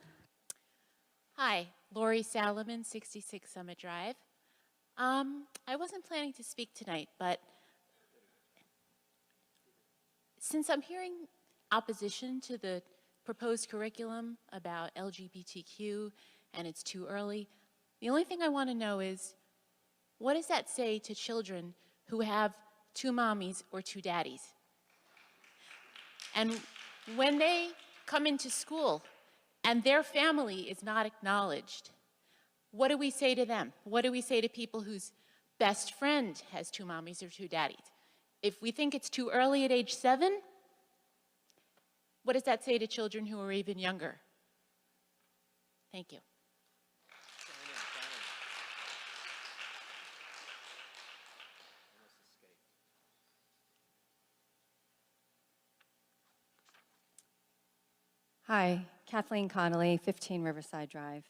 Hi, Lori Salomon, 66 Summit Drive. I wasn't planning to speak tonight, but since I'm hearing opposition to the proposed curriculum about LGBTQ and it's too early, the only thing I want to know is, what does that say to children who have two mommies or two daddies? And when they come into school and their family is not acknowledged, what do we say to them? What do we say to people whose best friend has two mommies or two daddies? If we think it's too early at age 7, what does that say to children who are even younger? Thank you. Hi, Kathleen Connolly, 15 Riverside Drive.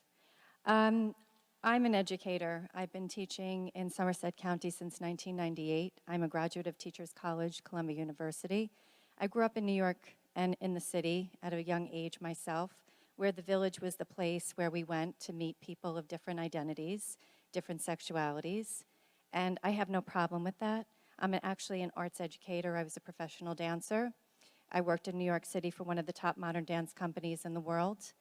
I'm an educator. I've been teaching in Somerset County since 1998. I'm a graduate of Teachers College, Columbia University. I grew up in New York and in the city at a young age myself, where the village was the place where we went to meet people of different identities, different sexualities, and I have no problem with that. I'm actually an arts educator. I was a professional dancer. I worked in New York City for one of the top modern dance companies in the world.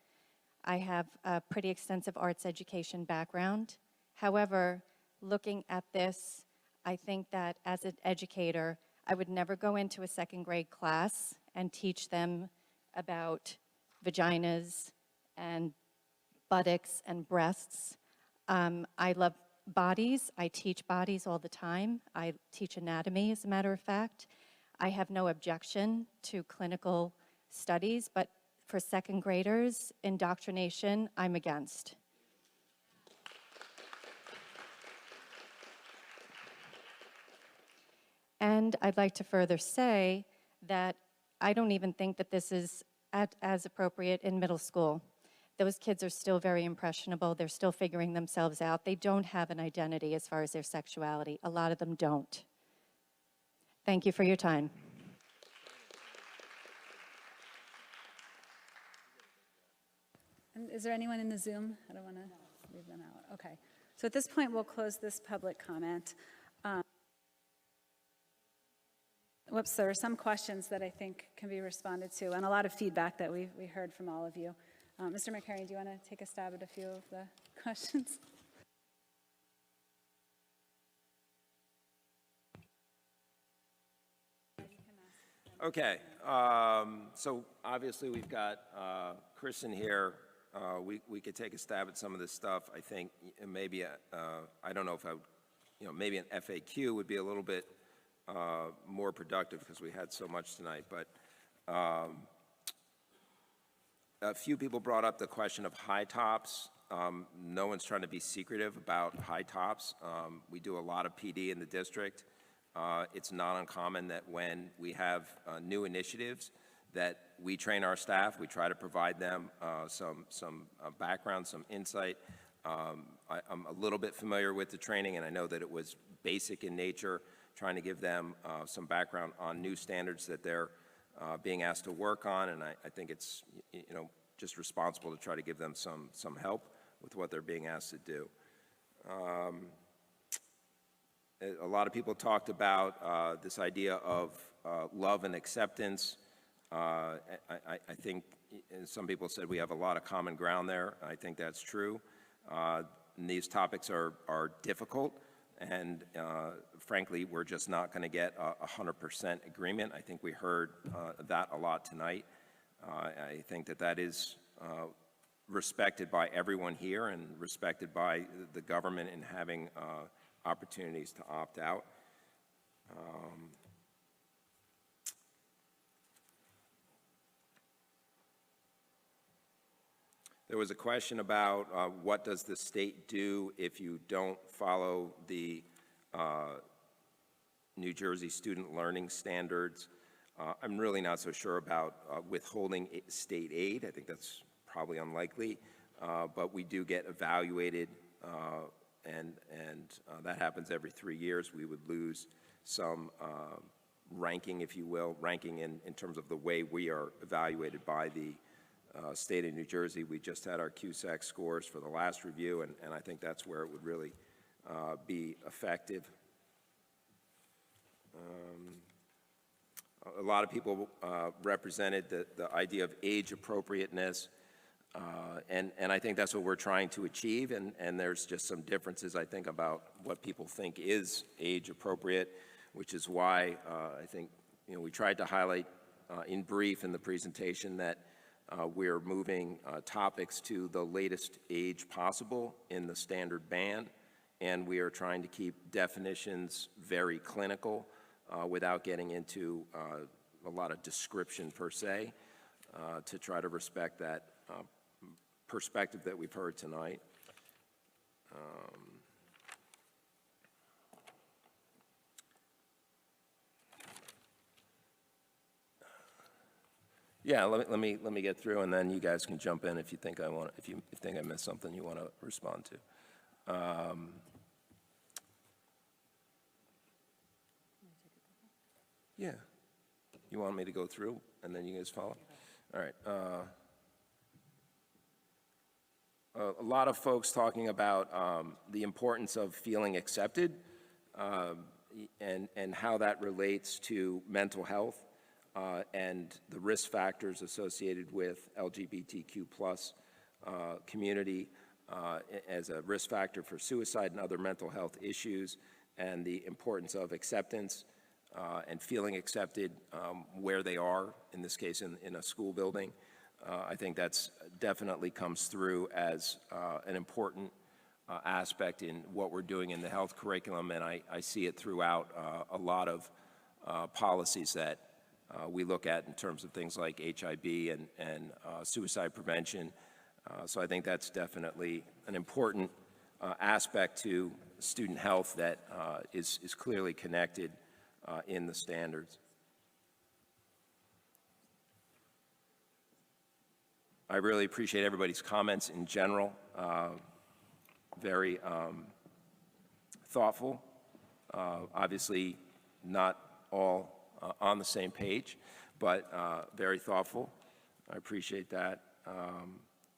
I have a pretty extensive arts education background. However, looking at this, I think that as an educator, I would never go into a second grade class and teach them about vaginas and buttocks and breasts. I love bodies. I teach bodies all the time. I teach anatomy, as a matter of fact. I have no objection to clinical studies, but for second graders, indoctrination, I'm against. And I'd like to further say that I don't even think that this is as appropriate in middle school. Those kids are still very impressionable. They're still figuring themselves out. They don't have an identity as far as their sexuality. A lot of them don't. Thank you for your time. And is there anyone in the Zoom? I don't want to leave them out. Okay. So at this point, we'll close this public comment. Whoops, there are some questions that I think can be responded to, and a lot of feedback that we heard from all of you. Mr. McCarry, do you want to take a stab at a few of the questions? Okay, so obviously we've got Kristen here. We could take a stab at some of this stuff. I think maybe, I don't know if I would, maybe an FAQ would be a little bit more productive because we had so much tonight, but a few people brought up the question of high tops. No one's trying to be secretive about high tops. We do a lot of PD in the district. It's not uncommon that when we have new initiatives that we train our staff, we try to provide them some background, some insight. I'm a little bit familiar with the training, and I know that it was basic in nature, trying to give them some background on new standards that they're being asked to work on, and I think it's just responsible to try to give them some help with what they're being asked to do. A lot of people talked about this idea of love and acceptance. I think some people said we have a lot of common ground there. I think that's true. And these topics are difficult, and frankly, we're just not going to get 100% agreement. I think we heard that a lot tonight. I think that is respected by everyone here and respected by the government in having opportunities to opt out. There was a question about what does the state do if you don't follow the New Jersey student learning standards. I'm really not so sure about withholding state aid. I think that's probably unlikely, but we do get evaluated, and that happens every 3 years. We would lose some ranking, if you will, ranking in terms of the way we are evaluated by the state of New Jersey. We just had our QSAC scores for the last review, and I think that's where it would really be effective. A lot of people represented the idea of age appropriateness, and I think that's what we're trying to achieve, and there's just some differences, I think, about what people think is age appropriate, which is why I think we tried to highlight in brief in the presentation that we're moving topics to the latest age possible in the standard band, and we are trying to keep definitions very clinical without getting into a lot of description per se, to try to respect that perspective that we've heard tonight. Yeah, let me get through, and then you guys can jump in if you think if you think I missed something you want to respond to. Yeah, you want me to go through, and then you guys follow? All right. A lot of folks talking about the importance of feeling accepted, and how that relates to mental health. And the risk factors associated with LGBTQ+ community as a risk factor for suicide and other mental health issues, and the importance of acceptance and feeling accepted where they are, in this case in a school building. I think that's definitely comes through as an important aspect in what we're doing in the health curriculum, and I see it throughout a lot of policies that we look at in terms of things like HIV and suicide prevention. So I think that's definitely an important aspect to student health that is clearly connected in the standards. I really appreciate everybody's comments in general. Very thoughtful. Obviously not all on the same page, but very thoughtful. I appreciate that.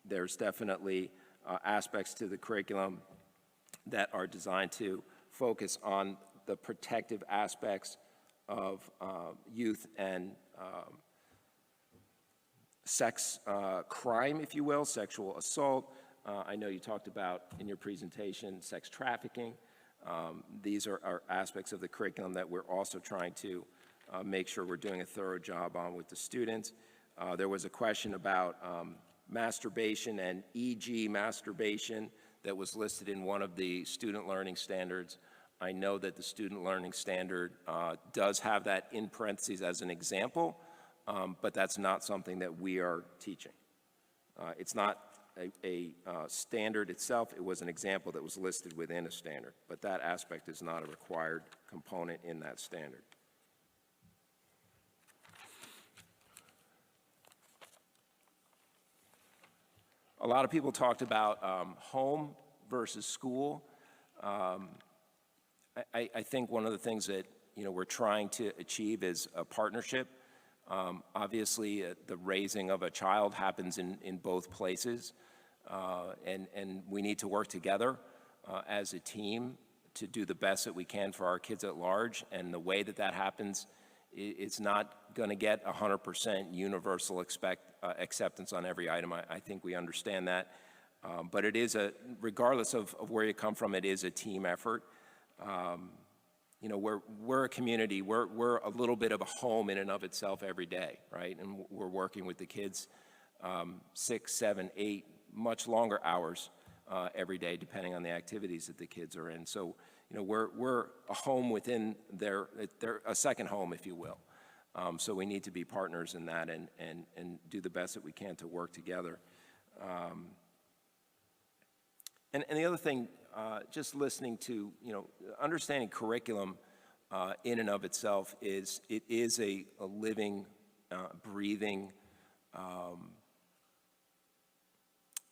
There's definitely aspects to the curriculum that are designed to focus on the protective aspects of youth and sex crime, if you will, sexual assault. I know you talked about in your presentation sex trafficking. These are aspects of the curriculum that we're also trying to make sure we're doing a thorough job on with the students. There was a question about masturbation and e.g. masturbation that was listed in one of the student learning standards. I know that the student learning standard does have that in parentheses as an example, but that's not something that we are teaching. It's not a standard itself. It was an example that was listed within a standard, but that aspect is not a required component in that standard. A lot of people talked about home versus school. I think one of the things that we're trying to achieve is a partnership. Obviously, the raising of a child happens in both places, and we need to work together as a team to do the best that we can for our kids at large. And the way that that happens, it's not going to get 100% universal acceptance on every item. I think we understand that. But it is regardless of where you come from, it is a team effort. We're a community. We're a little bit of a home in and of itself every day, right? And we're working with the kids 6, 7, 8, much longer hours every day, depending on the activities that the kids are in. So, we're a home within they're a second home, if you will. So we need to be partners in that and do the best that we can to work together. And the other thing, just listening to, understanding curriculum in and of itself it is a living, breathing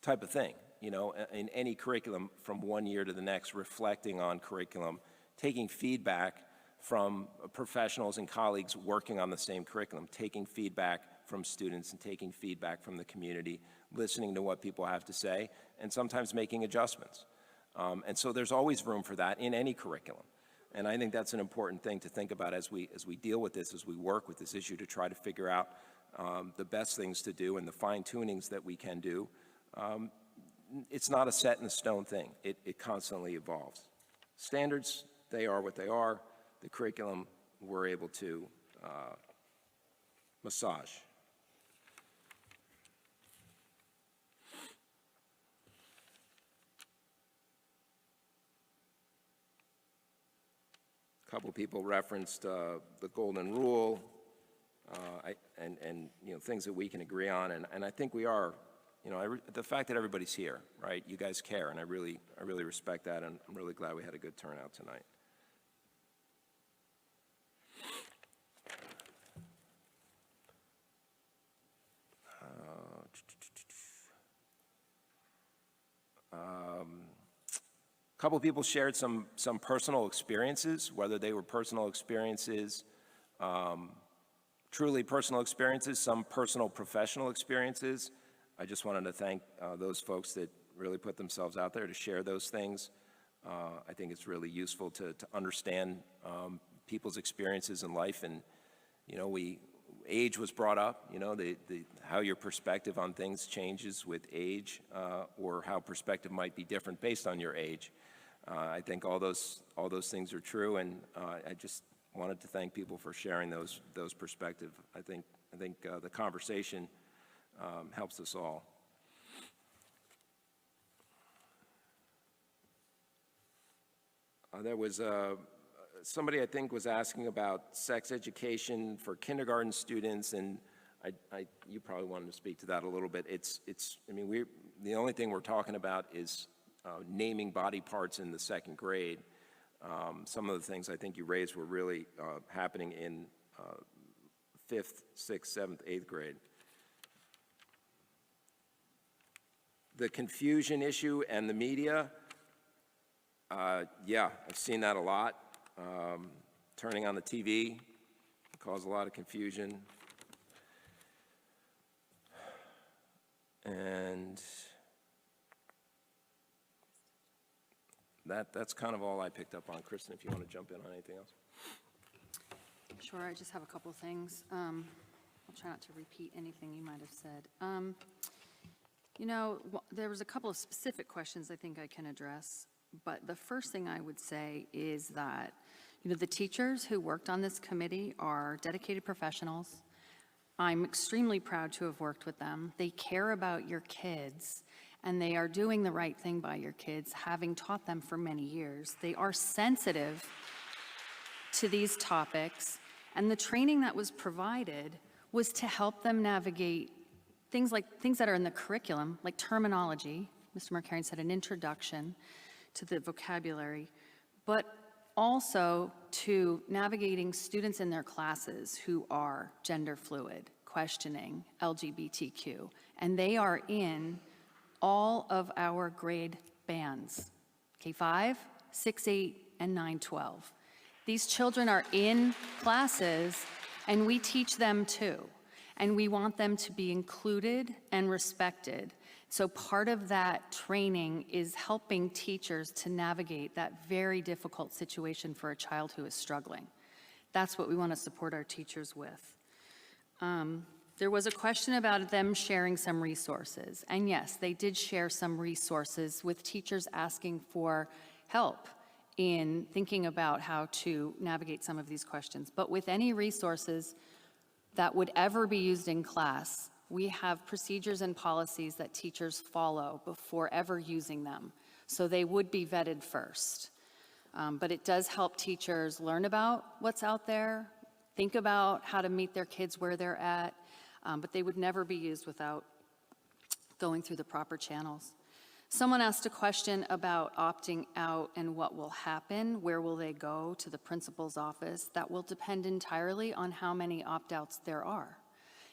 type of thing, in any curriculum from one year to the next, reflecting on curriculum, taking feedback from professionals and colleagues working on the same curriculum, taking feedback from students and taking feedback from the community, listening to what people have to say, and sometimes making adjustments. And so there's always room for that in any curriculum. And I think that's an important thing to think about as we deal with this, as we work with this issue to try to figure out the best things to do and the fine-tunings that we can do. It's not a set-in-stone thing. It constantly evolves. Standards, they are what they are. The curriculum, we're able to massage. A couple people referenced the golden rule and things that we can agree on, and I think we are. The fact that everybody's here, right? You guys care, and I really respect that, and I'm really glad we had a good turnout tonight. A couple of people shared some personal experiences, whether they were personal experiences, truly personal experiences, some personal professional experiences. I just wanted to thank those folks that really put themselves out there to share those things. I think it's really useful to understand people's experiences in life, and age was brought up. How your perspective on things changes with age, or how perspective might be different based on your age. I think all those things are true, and I just wanted to thank people for sharing those perspectives. I think the conversation helps us all. There was somebody I think was asking about sex education for kindergarten students, and you probably wanted to speak to that a little bit. The only thing we're talking about is naming body parts in the second grade. Some of the things I think you raised were really happening in 5th, 6th, 7th, 8th grade. The confusion issue and the media, yeah, I've seen that a lot. Turning on the TV caused a lot of confusion. And that's kind of all I picked up on. Kristen, if you want to jump in on anything else. Sure, I just have a couple things. I'll try not to repeat anything you might have said. There was a couple of specific questions I think I can address, but the first thing I would say is that You know, the teachers who worked on this committee are dedicated professionals. I'm extremely proud to have worked with them. They care about your kids, and they are doing the right thing by your kids, having taught them for many years. They are sensitive to these topics, and the training that was provided was to help them navigate things that are in the curriculum, like terminology. Mr. Markarian said an introduction to the vocabulary, but also to navigating students in their classes who are gender fluid, questioning LGBTQ, and they are in all of our grade bands, K-5, 6-8, and 9-12. These children are in classes, and we teach them too, and we want them to be included and respected. So part of that training is helping teachers to navigate that very difficult situation for a child who is struggling. That's what we want to support our teachers with. There was a question about them sharing some resources, and yes, they did share some resources with teachers asking for help in thinking about how to navigate some of these questions. But with any resources that would ever be used in class, we have procedures and policies that teachers follow before ever using them. So they would be vetted first. But it does help teachers learn about what's out there, think about how to meet their kids where they're at, but they would never be used without going through the proper channels. Someone asked a question about opting out and what will happen. Where will they go? To the principal's office? That will depend entirely on how many opt-outs there are.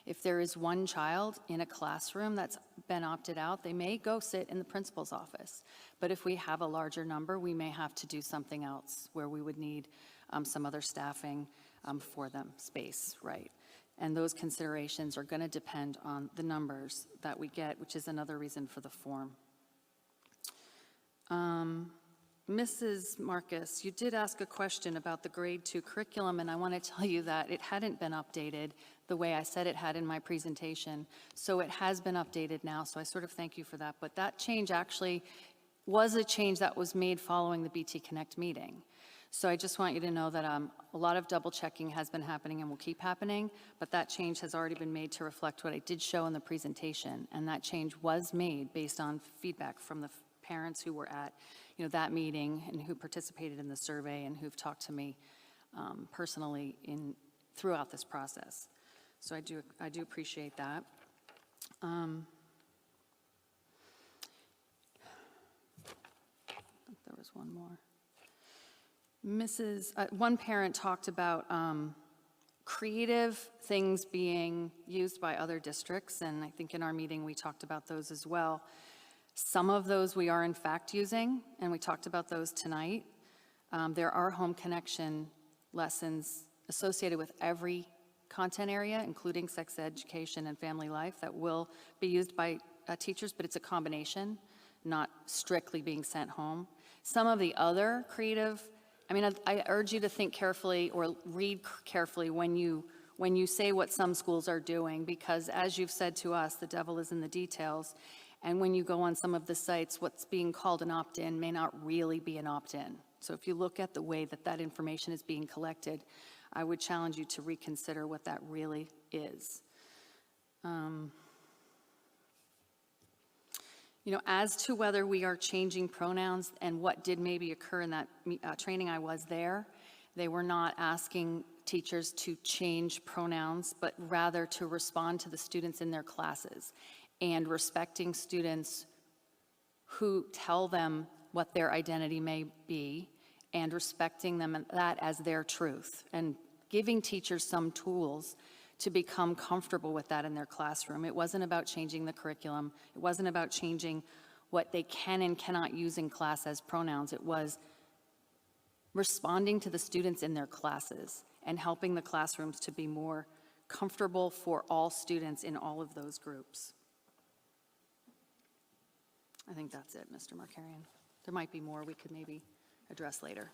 If there is one child in a classroom that's been opted out, they may go sit in the principal's office. But if we have a larger number, we may have to do something else where we would need some other staffing for them, space, right? And those considerations are going to depend on the numbers that we get, which is another reason for the form. Mrs. Marcus, you did ask a question about the grade 2 curriculum, and I want to tell you that it hadn't been updated the way I said it had in my presentation. So it has been updated now, so I sort of thank you for that. But that change actually was a change that was made following the BT Connect meeting. So I just want you to know that a lot of double checking has been happening and will keep happening, but that change has already been made to reflect what I did show in the presentation, and that change was made based on feedback from the parents who were at that meeting and who participated in the survey and who've talked to me personally throughout this process. So I do appreciate that. I think there was one more. One parent talked about creative things being used by other districts, and I think in our meeting we talked about those as well. Some of those we are in fact using, and we talked about those tonight. There are home connection lessons associated with every content area, including sex education and family life, that will be used by teachers, but it's a combination, not strictly being sent home. Some of the other creative, I urge you to think carefully or read carefully when you say what some schools are doing, because as you've said to us, the devil is in the details. And when you go on some of the sites, what's being called an opt-in may not really be an opt-in. So if you look at the way that information is being collected, I would challenge you to reconsider what that really is. As to whether we are changing pronouns and what did maybe occur in that training I was there, they were not asking teachers to change pronouns, but rather to respond to the students in their classes and respecting students who tell them what their identity may be and respecting them that as their truth and giving teachers some tools to become comfortable with that in their classroom. It wasn't about changing the curriculum. It wasn't about changing what they can and cannot use in class as pronouns. It was responding to the students in their classes and helping the classrooms to be more comfortable for all students in all of those groups. I think that's it, Mr. Markarian. There might be more we could maybe address later.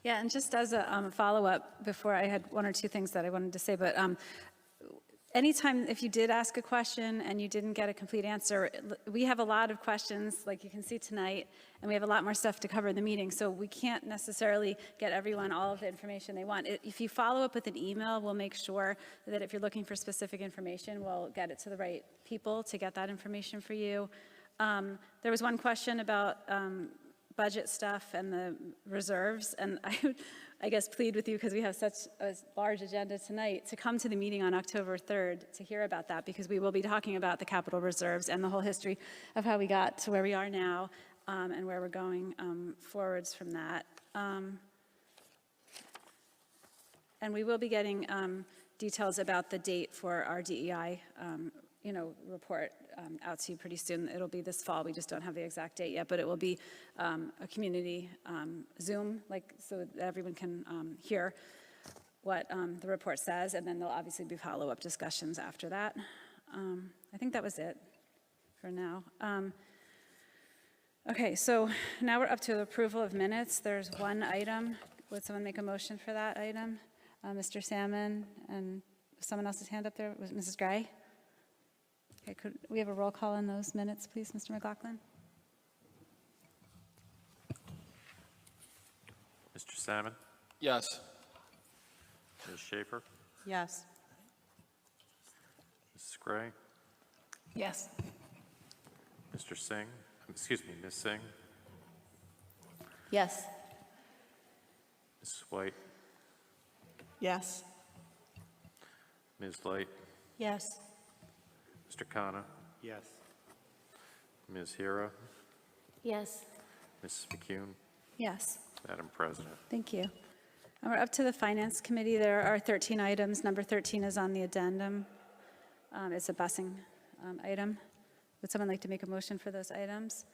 Yeah, and just as a follow-up, before I had one or two things that I wanted to say, but anytime, if you did ask a question and you didn't get a complete answer, we have a lot of questions, like you can see tonight, and we have a lot more stuff to cover in the meeting, so we can't necessarily get everyone all of the information they want. If you follow up with an email, we'll make sure that if you're looking for specific information, we'll get it to the right people to get that information for you. There was one question about budget stuff and the reserves, and I would, I guess, plead with you, because we have such a large agenda tonight, to come to the meeting on October 3rd to hear about that, because we will be talking about the capital reserves and the whole history of how we got to where we are now, and where we're going forwards from that. And we will be getting details about the date for our DEI report out to you pretty soon. It'll be this fall. We just don't have the exact date yet, but it will be a community Zoom, so that everyone can hear what the report says, and then there'll obviously be follow-up discussions after that. I think that was it for now. Okay, so now we're up to approval of minutes. There's one item. Would someone make a motion for that item? Mr. Salmon, and someone else's hand up there? Was it Mrs. Gray? Okay, could we have a roll call on those minutes, please, Mr. McLaughlin? Mr. Salmon? Yes. Ms. Schaefer? Yes. Mrs. Gray? Yes. Mr. Singh? Excuse me, Ms. Singh? Yes. Mrs. White? Yes. Ms. Light? Yes. Mr. Khanna? Yes. Ms. Hira? Yes. Mrs. McCune? Yes. Madam President. Thank you. And we're up to the Finance Committee. There are 13 items. Number 13 is on the addendum. It's a busing item. Would someone like to make a motion for those items?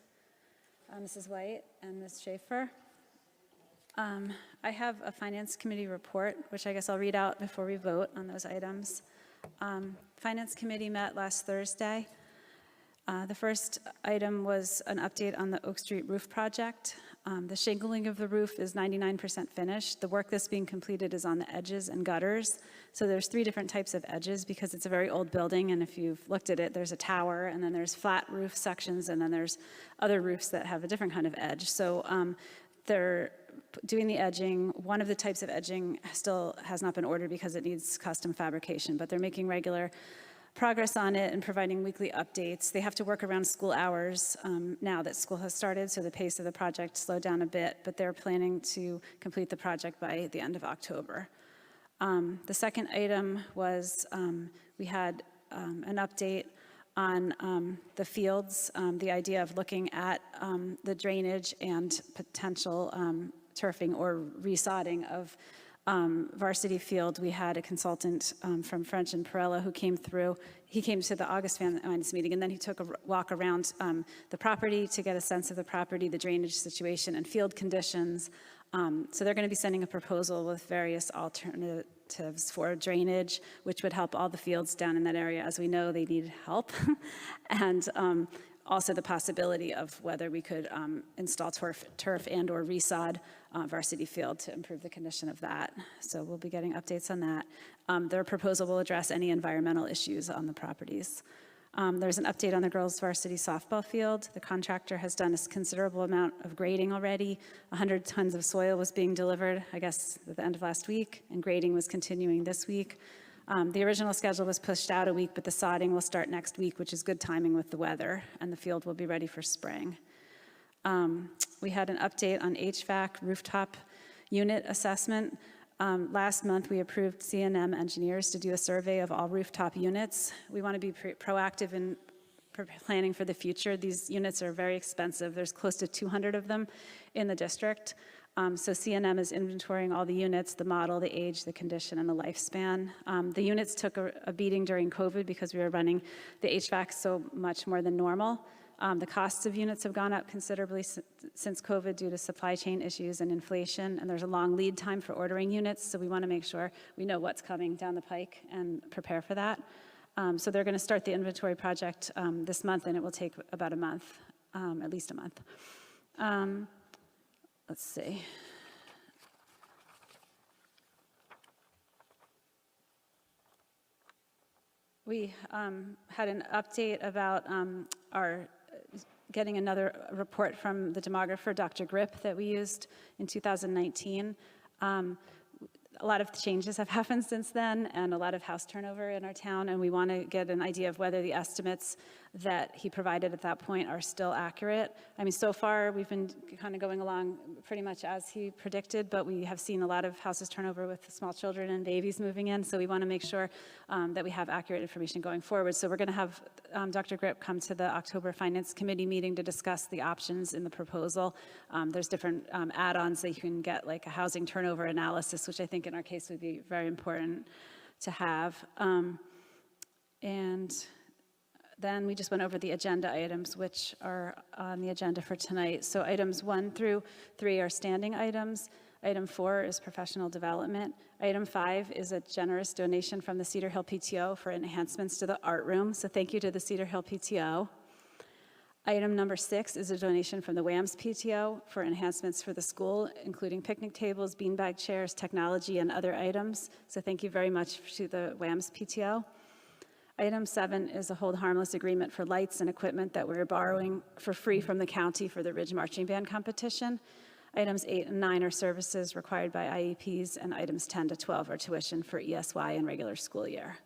Mrs. White and Ms. Schaefer. I have a Finance Committee report, which I guess I'll read out before we vote on those items. Finance Committee met last Thursday. The first item was an update on the Oak Street roof project. The shingling of the roof is 99% finished. The work that's being completed is on the edges and gutters. So there's 3 different types of edges, because it's a very old building, and if you've looked at it, there's a tower, and then there's flat roof sections, and then there's other roofs that have a different kind of edge. So they're doing the edging. One of the types of edging still has not been ordered because it needs custom fabrication, but they're making regular progress on it and providing weekly updates. They have to work around school hours now that school has started, so the pace of the project slowed down a bit, but they're planning to complete the project by the end of October. The second item was we had an update on the fields, the idea of looking at the drainage and potential turfing or resodding of Varsity Field. We had a consultant from French and Perella who came through. He came to the August Finance meeting, and then he took a walk around the property to get a sense of the property, the drainage situation, and field conditions. So they're going to be sending a proposal with various alternatives for drainage, which would help all the fields down in that area. As we know, they need help. And also the possibility of whether we could install turf and or resod Varsity Field to improve the condition of that. So we'll be getting updates on that. Their proposal will address any environmental issues on the properties. There's an update on the girls' varsity softball field. The contractor has done a considerable amount of grading already. 100 tons of soil was being delivered, I guess, at the end of last week, and grading was continuing this week. The original schedule was pushed out a week, but the sodding will start next week, which is good timing with the weather, and the field will be ready for spring. We had an update on HVAC rooftop unit assessment. Last month, we approved C&M engineers to do a survey of all rooftop units. We want to be proactive in planning for the future. These units are very expensive. There's close to 200 of them in the district. So C&M is inventorying all the units, the model, the age, the condition, and the lifespan. The units took a beating during COVID because we were running the HVAC so much more than normal. The costs of units have gone up considerably since COVID due to supply chain issues and inflation, and there's a long lead time for ordering units, so we want to make sure we know what's coming down the pike and prepare for that. So they're going to start the inventory project this month, and it will take about a month, at least a month. Let's see. We had an update about our getting another report from the demographer, Dr. Grip, that we used in 2019. A lot of changes have happened since then and a lot of house turnover in our town, and we want to get an idea of whether the estimates that he provided at that point are still accurate. I mean, so far we've been kind of going along pretty much as he predicted, but we have seen a lot of houses turn over with small children and babies moving in, so we want to make sure that we have accurate information going forward. So we're going to have Dr. Grip come to the October Finance Committee meeting to discuss the options in the proposal. There's different add-ons that you can get, like a housing turnover analysis, which I think in our case would be very important to have. And then we just went over the agenda items, which are on the agenda for tonight. So items 1 through 3 are standing items. Item 4 is professional development. Item 5 is a generous donation from the Cedar Hill PTO for enhancements to the art room. So thank you to the Cedar Hill PTO. Item number 6 is a donation from the WAMS PTO for enhancements for the school, including picnic tables, beanbag chairs, technology, and other items. So thank you very much to the WAMS PTO. Item 7 is a hold harmless agreement for lights and equipment that we're borrowing for free from the county for the Ridge Marching Band competition. Items 8 and 9 are services required by IEPs, and items 10 to 12 are tuition for ESY and regular school year.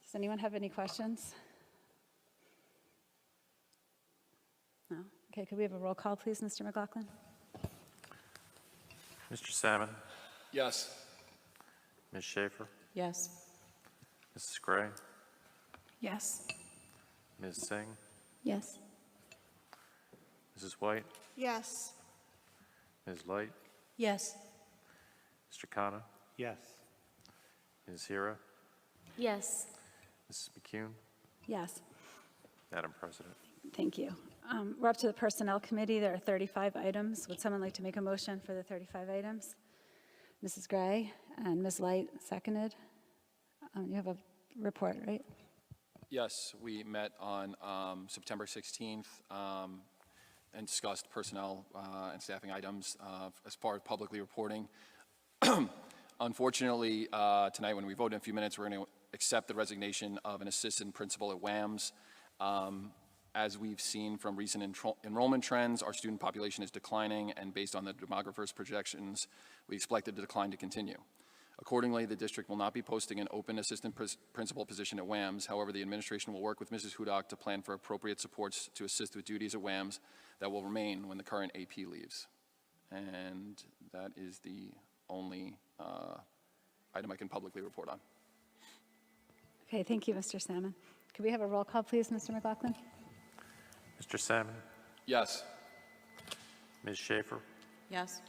Does anyone have any questions? No? Okay, could we have a roll call, please, Mr. McLaughlin? Mr. Salmon? Yes. Ms. Schaefer? Yes. Mrs. Gray? Yes. Ms. Singh? Yes. Mrs. White? Yes. Ms. Light? Yes. Mr. Khanna? Yes. Ms. Hira? Yes. Mrs. McCune? Yes. Madam President. Thank you. We're up to the Personnel Committee. There are 35 items. Would someone like to make a motion for the 35 items? Mrs. Gray and Ms. Light seconded. You have a report, right? Yes, we met on September 16th and discussed personnel and staffing items as far as publicly reporting. Unfortunately, tonight when we vote in a few minutes, we're going to accept the resignation of an assistant principal at WAMS. As we've seen from recent enrollment trends, our student population is declining, and based on the demographer's projections, we expect the decline to continue. Accordingly, the district will not be posting an open assistant principal position at WAMS. However, the administration will work with Mrs. Hudak to plan for appropriate supports to assist with duties at WAMS that will remain when the current AP leaves. And that is the only item I can publicly report on. Okay, thank you, Mr. Salmon. Could we have a roll call, please, Mr. McLaughlin? Mr. Salmon? Yes. Ms. Schaefer? Yes.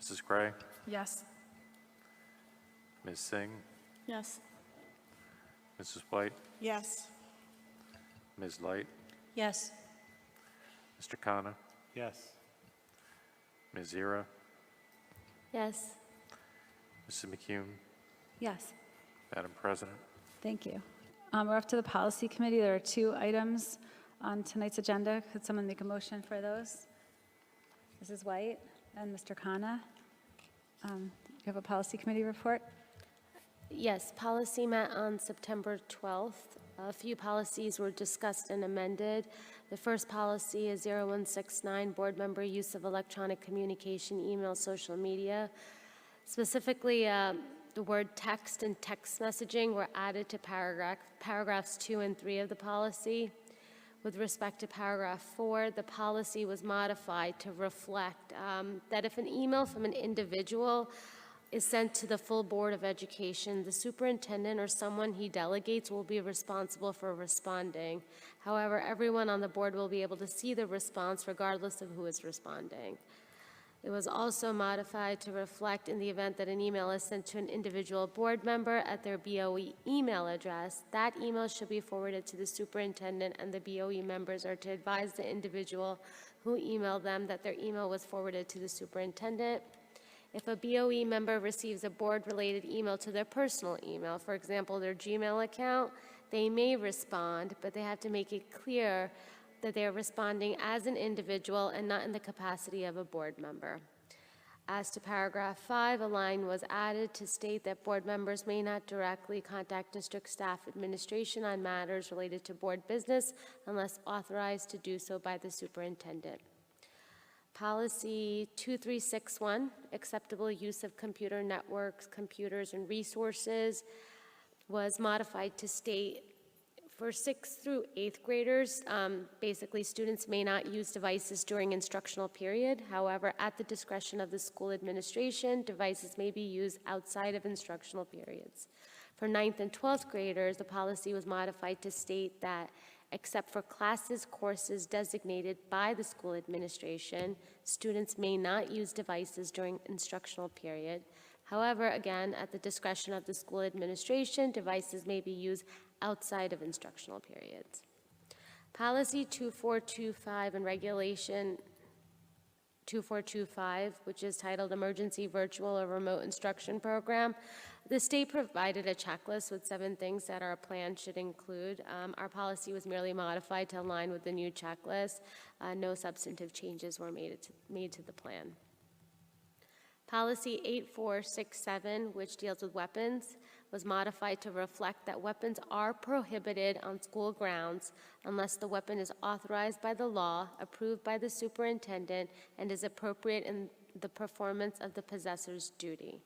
Mrs. Gray? Yes. Ms. Singh? Yes. Mrs. White? Yes. Ms. Light? Yes. Mr. Khanna? Yes. Ms. Hira? Yes. Mrs. McCune? Yes. Madam President. Thank you. We're up to the Policy Committee. There are 2 items on tonight's agenda. Could someone make a motion for those? Mrs. White and Mr. Khanna. Do you have a Policy Committee report? Yes, policy met on September 12th. A few policies were discussed and amended. The first policy is 0169, board member use of electronic communication, email, social media. Specifically, the word text and text messaging were added to paragraphs 2 and 3 of the policy. With respect to paragraph 4, the policy was modified to reflect that if an email from an individual is sent to the full Board of Education, the superintendent or someone he delegates will be responsible for responding. However, everyone on the board will be able to see the response regardless of who is responding. It was also modified to reflect in the event that an email is sent to an individual board member at their BOE email address, that email should be forwarded to the superintendent, and the BOE members are to advise the individual who emailed them that their email was forwarded to the superintendent. If a BOE member receives a board-related email to their personal email, for example, their Gmail account, they may respond, but they have to make it clear that they are responding as an individual and not in the capacity of a board member. As to paragraph 5, a line was added to state that board members may not directly contact district staff administration on matters related to board business unless authorized to do so by the superintendent. Policy 2361, acceptable use of computer networks, computers, and resources, was modified to state for 6th through 8th graders, basically students may not use devices during instructional period. However, at the discretion of the school administration, devices may be used outside of instructional periods. For 9th and 12th graders, the policy was modified to state that except for classes, courses designated by the school administration, students may not use devices during instructional period. However, again, at the discretion of the school administration, devices may be used outside of instructional periods. Policy 2425 and Regulation 2425, which is titled Emergency Virtual or Remote Instruction Program, the state provided a checklist with 7 things that our plan should include. Our policy was merely modified to align with the new checklist. No substantive changes were made to the plan. Policy 8467, which deals with weapons, was modified to reflect that weapons are prohibited on school grounds unless the weapon is authorized by the law, approved by the superintendent, and is appropriate in the performance of the possessor's duty.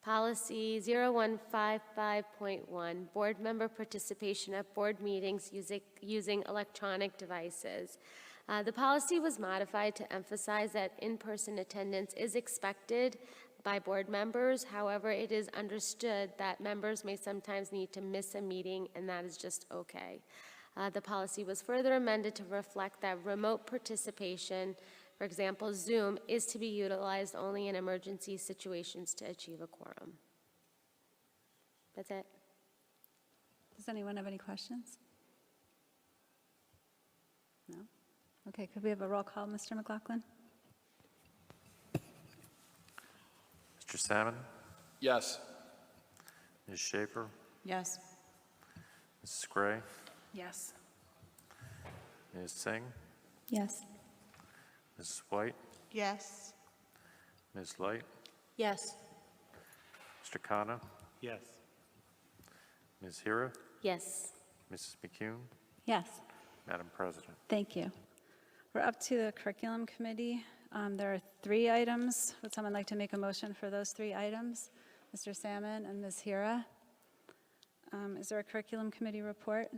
Policy 0155.1, board member participation at board meetings using electronic devices. The policy was modified to emphasize that in-person attendance is expected by board members. However, it is understood that members may sometimes need to miss a meeting, and that is just okay. The policy was further amended to reflect that remote participation, for example, Zoom, is to be utilized only in emergency situations to achieve a quorum. That's it. Does anyone have any questions? No? Okay, could we have a roll call, Mr. McLaughlin? Mr. Salmon? Yes. Ms. Schaefer? Yes. Mrs. Gray? Yes. Ms. Singh? Yes. Mrs. White? Yes. Ms. Light? Yes. Mr. Khanna? Yes. Ms. Hira? Yes. Mrs. McCune? Yes. Madam President. Thank you. We're up to the curriculum committee. There are 3 items. Would someone like to make a motion for those 3 items? Mr. Salmon and Ms. Hira. Is there a curriculum committee report?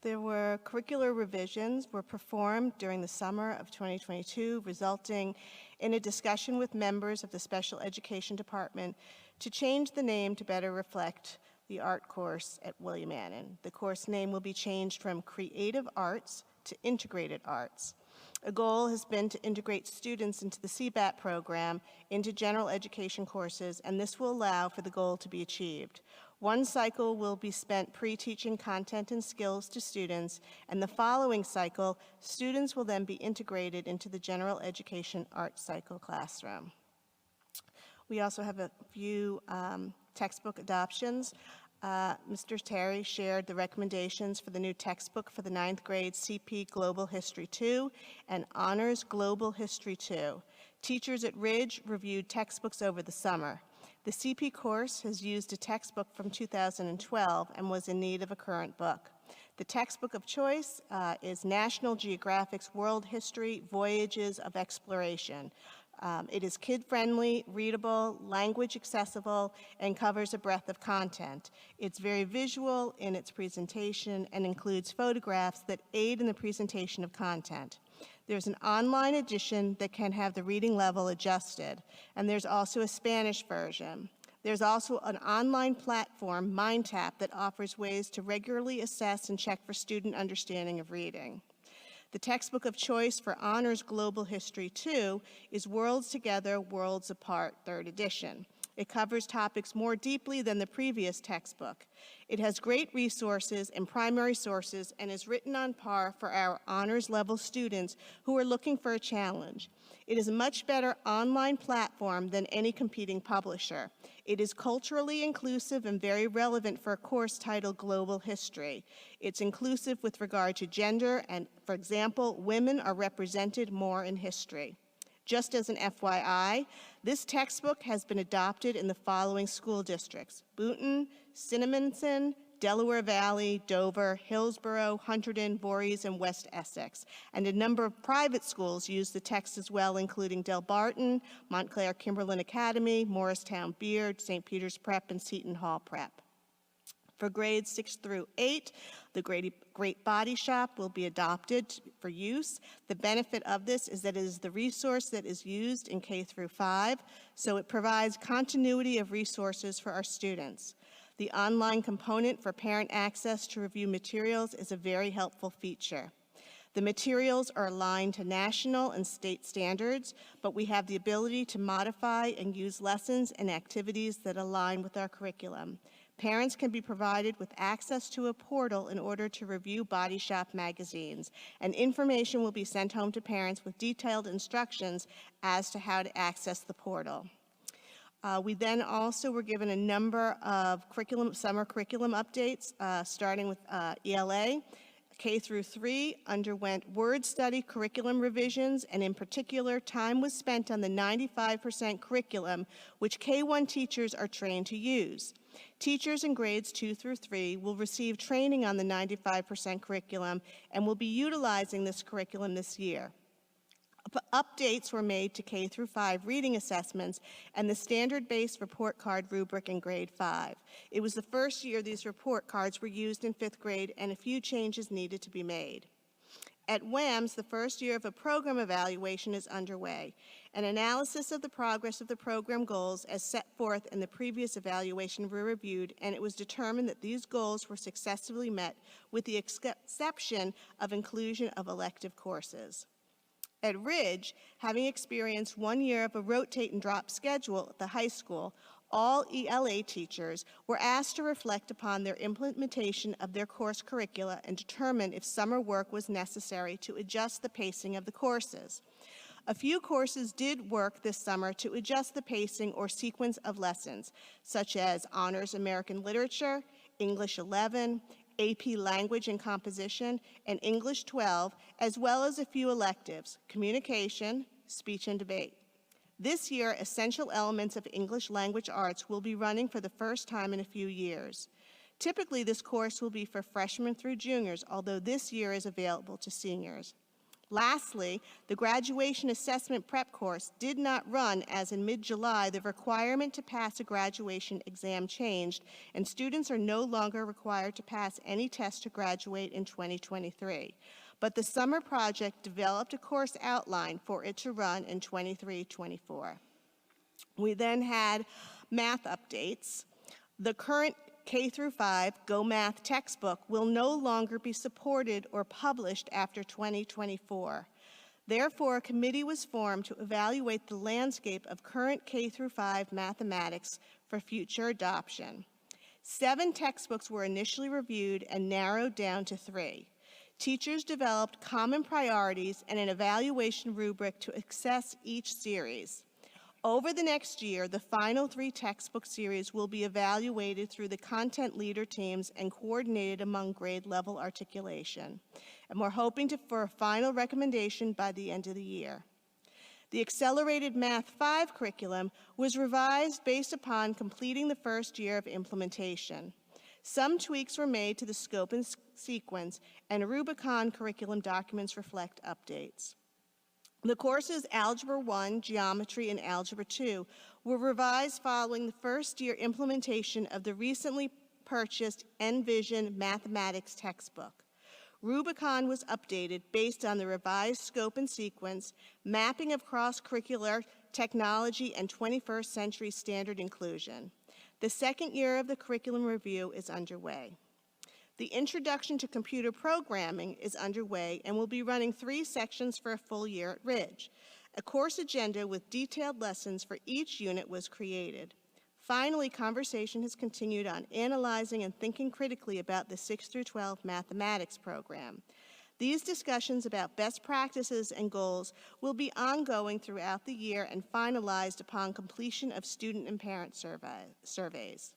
There were curricular revisions were performed during the summer of 2022, resulting in a discussion with members of the Special Education Department to change the name to better reflect the art course at William Annan. The course name will be changed from Creative Arts to Integrated Arts. A goal has been to integrate students into the CBAT program into general education courses, and this will allow for the goal to be achieved. 1 cycle will be spent pre-teaching content and skills to students, and the following cycle, students will then be integrated into the general education art cycle classroom. We also have a few textbook adoptions. Mr. Terry shared the recommendations for the new textbook for the 9th grade CP Global History 2 and Honors Global History 2. Teachers at Ridge reviewed textbooks over the summer. The CP course has used a textbook from 2012 and was in need of a current book. The textbook of choice is National Geographic's World History Voyages of Exploration. It is kid-friendly, readable, language accessible, and covers a breadth of content. It's very visual in its presentation and includes photographs that aid in the presentation of content. There's an online edition that can have the reading level adjusted, and there's also a Spanish version. There's also an online platform, MindTap, that offers ways to regularly assess and check for student understanding of reading. The textbook of choice for Honors Global History 2 is Worlds Together, Worlds Apart, 3rd edition. It covers topics more deeply than the previous textbook. It has great resources and primary sources and is written on par for our honors level students who are looking for a challenge. It is a much better online platform than any competing publisher. It is culturally inclusive and very relevant for a course titled Global History. It's inclusive with regard to gender and, for example, women are represented more in history. Just as an FYI, this textbook has been adopted in the following school districts: Boonton, Cinnaminson, Delaware Valley, Dover, Hillsborough, Hunterdon, Voorhees, and West Essex. And a number of private schools use the text as well, including Delbarton, Montclair Kimberlin Academy, Morristown Beard, St. Peter's Prep, and Seton Hall Prep. For grades 6 through 8, the Great Body Shop will be adopted for use. The benefit of this is that it is the resource that is used in K through 5, so it provides continuity of resources for our students. The online component for parent access to review materials is a very helpful feature. The materials are aligned to national and state standards, but we have the ability to modify and use lessons and activities that align with our curriculum. Parents can be provided with access to a portal in order to review Body Shop magazines, and information will be sent home to parents with detailed instructions as to how to access the portal. We then also were given a number of summer curriculum updates, starting with ELA. K through 3 underwent word study curriculum revisions, and in particular, time was spent on the 95% curriculum, which K1 teachers are trained to use. Teachers in grades 2 through 3 will receive training on the 95% curriculum and will be utilizing this curriculum this year. Updates were made to K through 5 reading assessments and the standard-based report card rubric in grade 5. It was the first year these report cards were used in 5th grade, and a few changes needed to be made. At WAMS, the first year of a program evaluation is underway. An analysis of the progress of the program goals as set forth in the previous evaluation were reviewed, and it was determined that these goals were successfully met with the exception of inclusion of elective courses. At Ridge, having experienced 1 year of a rotate and drop schedule at the high school, all ELA teachers were asked to reflect upon their implementation of their course curricula and determine if summer work was necessary to adjust the pacing of the courses. A few courses did work this summer to adjust the pacing or sequence of lessons, such as Honors American Literature, English 11, AP Language and Composition, and English 12, as well as a few electives, Communication, Speech and Debate. This year, essential elements of English language arts will be running for the first time in a few years. Typically, this course will be for freshmen through juniors, although this year is available to seniors. Lastly, the graduation assessment prep course did not run, as in mid-July, the requirement to pass a graduation exam changed, and students are no longer required to pass any test to graduate in 2023. But the summer project developed a course outline for it to run in 23-24. We then had math updates. The current K through 5 Go Math textbook will no longer be supported or published after 2024. Therefore, a committee was formed to evaluate the landscape of current K through 5 mathematics for future adoption. 7 textbooks were initially reviewed and narrowed down to 3. Teachers developed common priorities and an evaluation rubric to assess each series. Over the next year, the final 3 textbook series will be evaluated through the content leader teams and coordinated among grade level articulation. And we're hoping for a final recommendation by the end of the year. The Accelerated Math 5 curriculum was revised based upon completing the first year of implementation. Some tweaks were made to the scope and sequence, and Rubicon curriculum documents reflect updates. The courses Algebra 1, Geometry, and Algebra 2 were revised following the first year implementation of the recently purchased Envision Mathematics textbook. Rubicon was updated based on the revised scope and sequence, mapping of cross-curricular technology, and 21st century standard inclusion. The second year of the curriculum review is underway. The Introduction to Computer Programming is underway and will be running 3 sections for a full year at Ridge. A course agenda with detailed lessons for each unit was created. Finally, conversation has continued on analyzing and thinking critically about the 6 through 12 mathematics program. These discussions about best practices and goals will be ongoing throughout the year and finalized upon completion of student and parent surveys.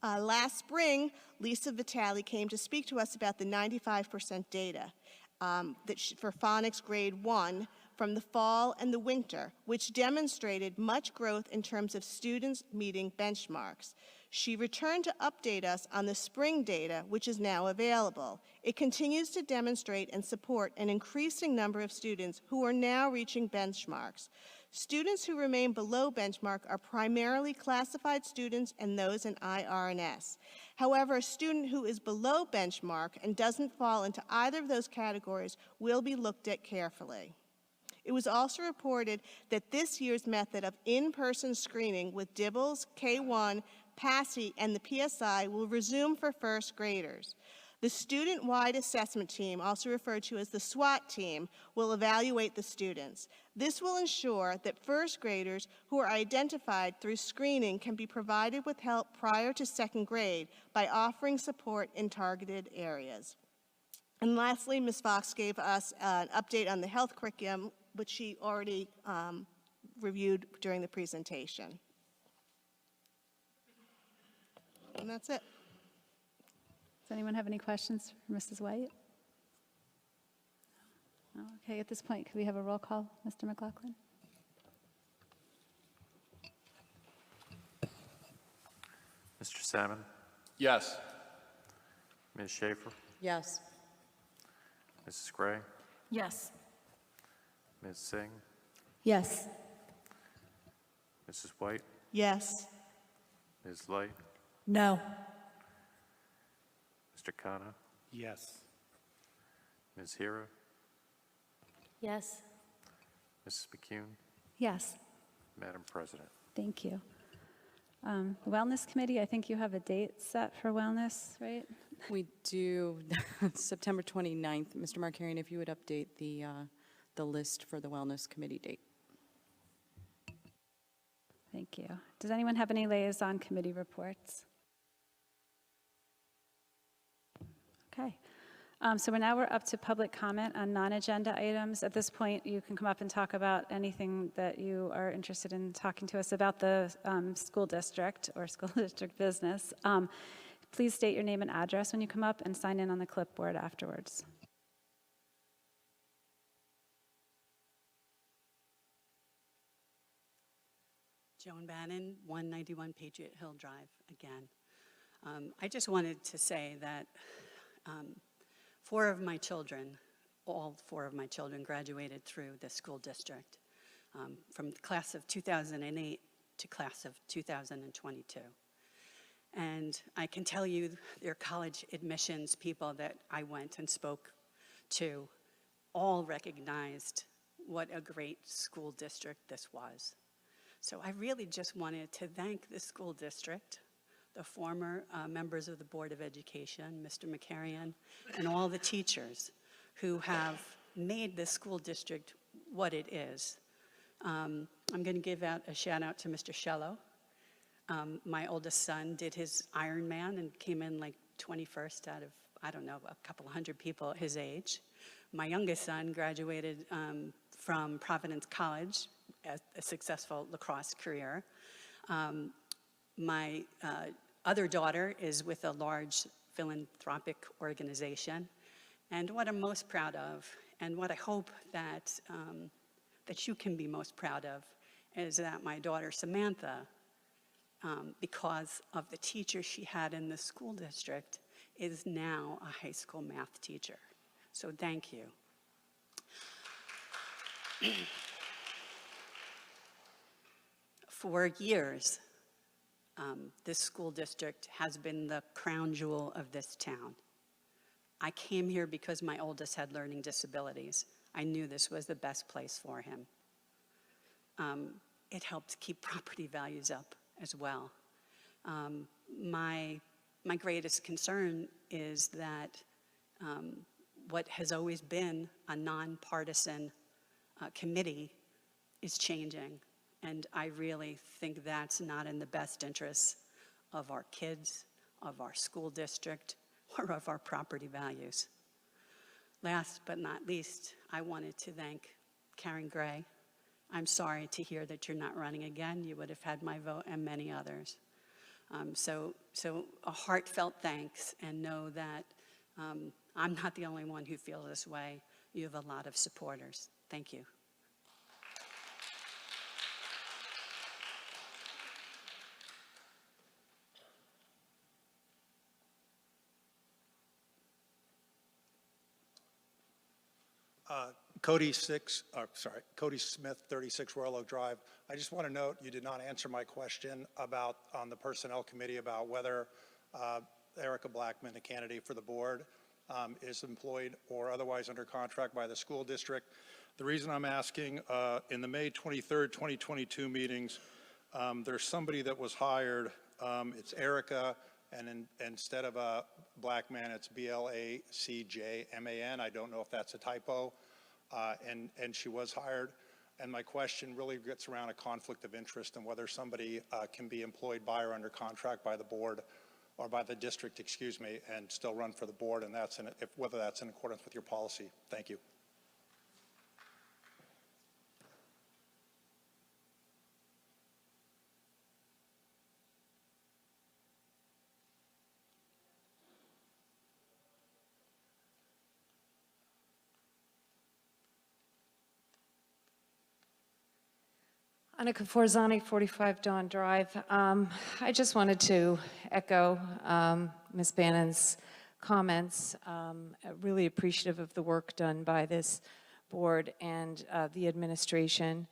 Last spring, Lisa Vitale came to speak to us about the 95% data for phonics grade 1 from the fall and the winter, which demonstrated much growth in terms of students meeting benchmarks. She returned to update us on the spring data, which is now available. It continues to demonstrate and support an increasing number of students who are now reaching benchmarks. Students who remain below benchmark are primarily classified students and those in IR&S. However, a student who is below benchmark and doesn't fall into either of those categories will be looked at carefully. It was also reported that this year's method of in-person screening with DIBELS, K1, PASSE, and the PSI will resume for first graders. The student-wide assessment team, also referred to as the SWAT team, will evaluate the students. This will ensure that first graders who are identified through screening can be provided with help prior to second grade by offering support in targeted areas. And lastly, Ms. Fox gave us an update on the health curriculum, which she already reviewed during the presentation. And that's it. Does anyone have any questions for Mrs. White? No? Okay, at this point, could we have a roll call, Mr. McLaughlin? Mr. Salmon? Yes. Ms. Schaefer? Yes. Mrs. Gray? Yes. Ms. Singh? Yes. Mrs. White? Yes. Ms. Light? No. Mr. Khanna? Yes. Ms. Hira? Yes. Mrs. McCune? Yes. Madam President. Thank you. The Wellness Committee, I think you have a date set for wellness, right? We do. September 29th. Mr. Markarian, if you would update the list for the Wellness Committee date. Thank you. Does anyone have any liaison committee reports? Okay. So now we're up to public comment on non-agenda items. At this point, you can come up and talk about anything that you are interested in talking to us about the school district or school district business. Please state your name and address when you come up and sign in on the clipboard afterwards. Joan Bannon, 191 Patriot Hill Drive, again. I just wanted to say that all four of my children graduated through the school district, from the class of 2008 to class of 2022. And I can tell you, their college admissions people that I went and spoke to all recognized what a great school district this was. So I really just wanted to thank the school district, the former members of the Board of Education, Mr. Markarian, and all the teachers who have made this school district what it is. I'm going to give out a shout out to Mr. Shello. My oldest son did his Ironman and came in like 21st out of, I don't know, a couple hundred people his age. My youngest son graduated from Providence College, a successful lacrosse career. My other daughter is with a large philanthropic organization. And what I'm most proud of, and what I hope that, that you can be most proud of, is that my daughter Samantha, because of the teacher she had in the school district, is now a high school math teacher. So thank you. For years, this school district has been the crown jewel of this town. I came here because my oldest had learning disabilities. I knew this was the best place for him. It helped keep property values up as well. My greatest concern is that what has always been a nonpartisan committee is changing. And I really think that's not in the best interest of our kids, of our school district, or of our property values. Last but not least, I wanted to thank Karen Gray. I'm sorry to hear that you're not running again. You would have had my vote and many others. So a heartfelt thanks, and know that I'm not the only one who feels this way. You have a lot of supporters. Thank you. Cody Smith, 36 Royal Oak Drive. I just want to note you did not answer my question about on the Personnel Committee about whether Erica Blackman, a candidate for the board, is employed or otherwise under contract by the school district. The reason I'm asking, in the May 23rd, 2022 meetings, there's somebody that was hired. It's Erica, and instead of a Blackman, it's Blacjman. I don't know if that's a typo. And she was hired. And my question really gets around a conflict of interest and whether somebody can be employed by or under contract by the board or by the district, excuse me, and still run for the board, and whether that's in accordance with your policy. Thank you. Annika Forzani, 45 Dawn Drive. I just wanted to echo Ms. Bannon's comments. Really appreciative of the work done by this board and the administration.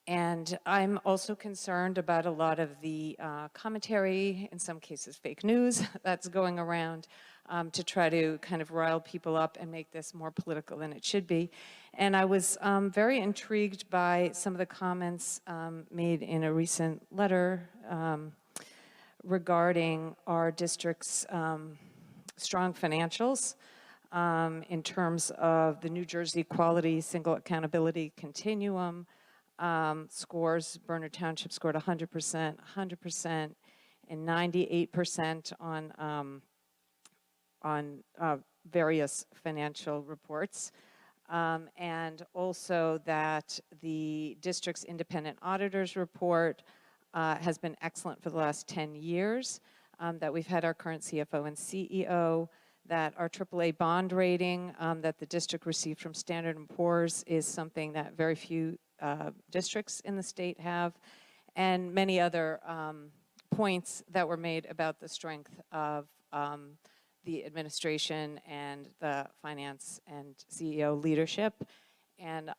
And I'm also concerned about a lot of the commentary, in some cases fake news, that's going around to try to kind of rile people up and make this more political than it should be. And I was very intrigued by some of the comments made in a recent letter regarding our district's strong financials in terms of the New Jersey Quality Single Accountability Continuum scores. Bernard Township scored 100%, 100%, and 98% on various financial reports. And also that the district's independent auditor's report has been excellent for the last 10 years, that we've had our current CFO and CEO, that our AAA bond rating that the district received from Standard & Poor's is something that very few districts in the state have, and many other points that were made about the strength of the administration and the finance and CEO leadership. And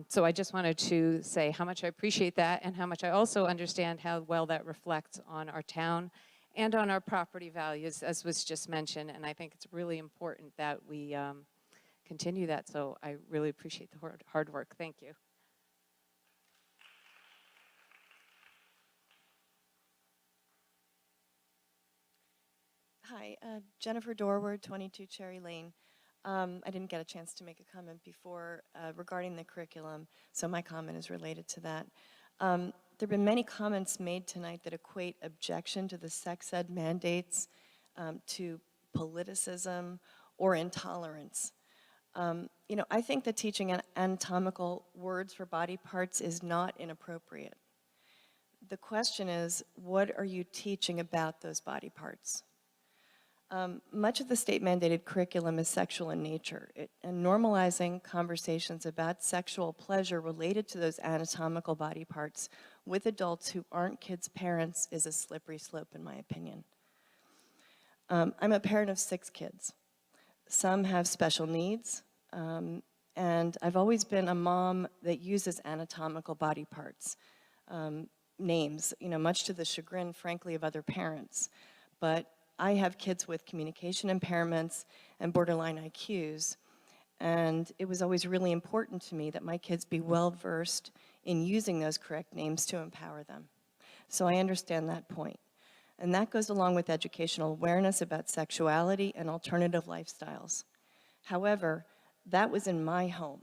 so I just wanted to say how much I appreciate that, and how much I also understand how well that reflects on our town and on our property values, as was just mentioned. And I think it's really important that we continue that. So I really appreciate the hard work. Thank you. Hi, Jennifer Dorward, 22 Cherry Lane. I didn't get a chance to make a comment before regarding the curriculum, so my comment is related to that. There have been many comments made tonight that equate objection to the sex ed mandates to politicism or intolerance. You know, I think that teaching anatomical words for body parts is not inappropriate. The question is, what are you teaching about those body parts? Much of the state-mandated curriculum is sexual in nature, and normalizing conversations about sexual pleasure related to those anatomical body parts with adults who aren't kids' parents is a slippery slope, in my opinion. I'm a parent of 6 kids. Some have special needs, and I've always been a mom that uses anatomical body parts, names, you know, much to the chagrin, frankly, of other parents. But I have kids with communication impairments and borderline IQs, and it was always really important to me that my kids be well-versed in using those correct names to empower them. So I understand that point. And that goes along with educational awareness about sexuality and alternative lifestyles. However, that was in my home,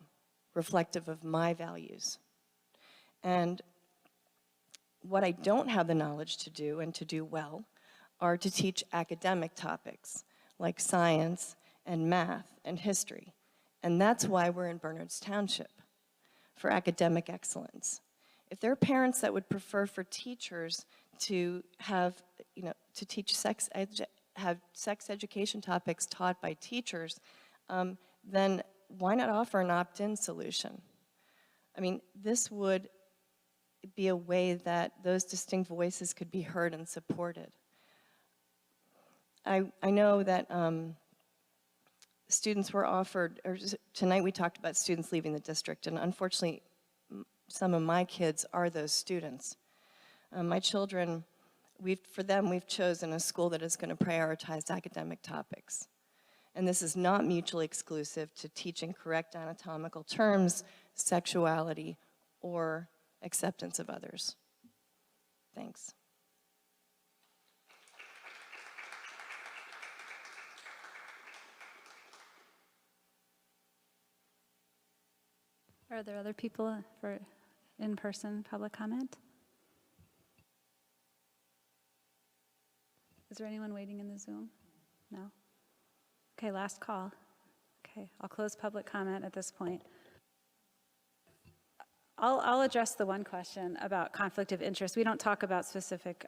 reflective of my values. And What I don't have the knowledge to do and to do well are to teach academic topics like science and math and history. And that's why we're in Bernards Township, for academic excellence. If there are parents that would prefer for teachers to have, to teach have sex education topics taught by teachers, then why not offer an opt-in solution? I mean, this would be a way that those distinct voices could be heard and supported. I know that students were offered, or tonight we talked about students leaving the district, and unfortunately, some of my kids are those students. My children, for them, we've chosen a school that is going to prioritize academic topics. And this is not mutually exclusive to teaching correct anatomical terms, sexuality, or acceptance of others. Thanks. Are there other people for in-person public comment? Is there anyone waiting in the Zoom? No? Okay, last call. Okay, I'll close public comment at this point. I'll address the one question about conflict of interest. We don't talk about specific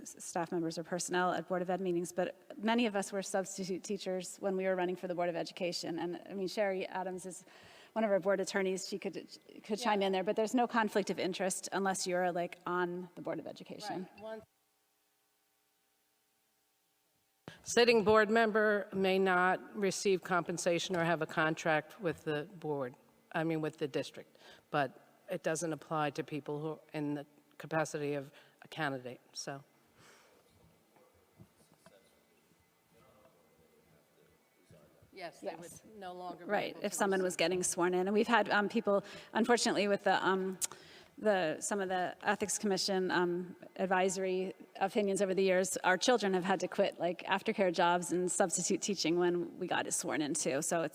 staff members or personnel at Board of Ed meetings, but many of us were substitute teachers when we were running for the Board of Education. And I mean, Sherry Adams is one of our board attorneys. She could chime in there, but there's no conflict of interest unless you're like on the Board of Education. Right. Sitting board member may not receive compensation or have a contract with the board, with the district, but it doesn't apply to people who are in the capacity of a candidate, so. Yes, they would no longer be Right, able if to someone was getting sworn in. And we've had people, unfortunately, with some of the Ethics Commission advisory opinions over the years, our children have had to quit like aftercare jobs and substitute teaching when we got sworn in too. So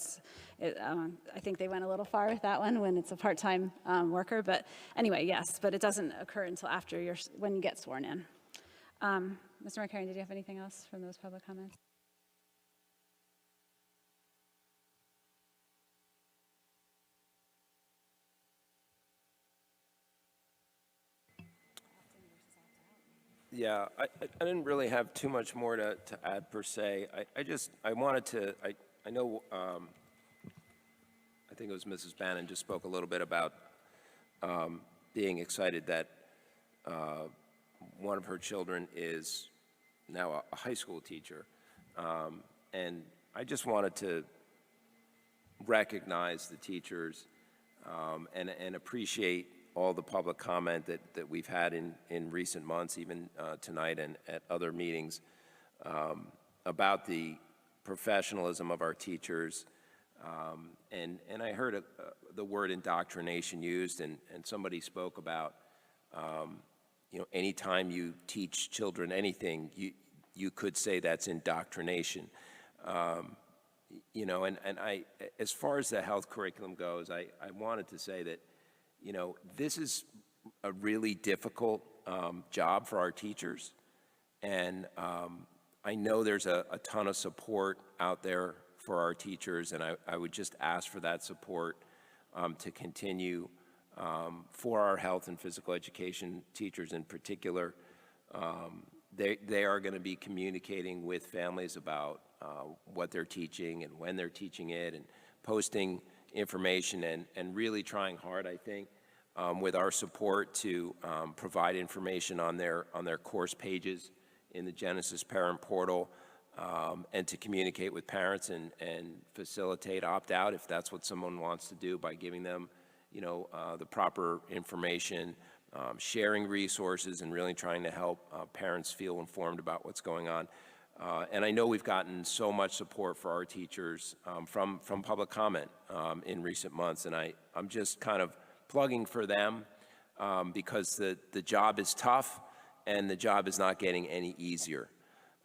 I think they went a little far with that one when it's a part-time worker. But anyway, yes, but it doesn't occur until after when you get sworn in. Mr. Markarian, did you have anything else from those public comments? Yeah, I didn't really have too much more to add per se. I wanted to, I know, I think it was Mrs. Bannon just spoke a little bit about being excited that one of her children is now a high school teacher. And I just wanted to recognize the teachers and appreciate all the public comment that we've had in recent months, even tonight and at other meetings, about the professionalism of our teachers. And I heard the word indoctrination used, and somebody spoke about, anytime you teach children anything, you could say that's indoctrination. And I, as far as the health curriculum goes, I wanted to say that, this is a really difficult job for our teachers. And I know there's a ton of support out there for our teachers, and I would just ask for that support to continue for our health and physical education teachers in particular. They are going to be communicating with families about what they're teaching and when they're teaching it, and posting information and really trying hard, I think, with our support to provide information on their course pages in the Genesis Parent Portal, and to communicate with parents and facilitate opt-out if that's what someone wants to do, by giving them, the proper information, sharing resources, and really trying to help parents feel informed about what's going on. And I know we've gotten so much support for our teachers from public comment in recent months, and I'm just kind of plugging for them because the job is tough and the job is not getting any easier.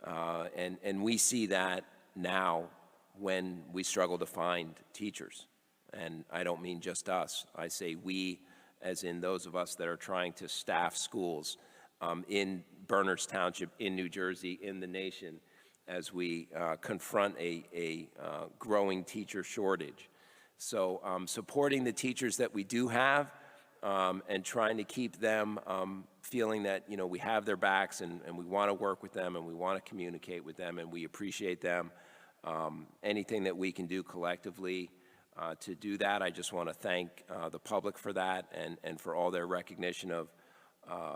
And we see that now when we struggle to find teachers. And I don't mean just us. I say we, as in those of us that are trying to staff schools. in Berners Township, in New Jersey, in the nation, as we confront a growing teacher shortage. So supporting the teachers that we do have and trying to keep them feeling that, you know, we have their backs and we want to work with them and we want to communicate with them and we appreciate them. Anything that we can do collectively to do that, I just want to thank the public for that and for all their recognition of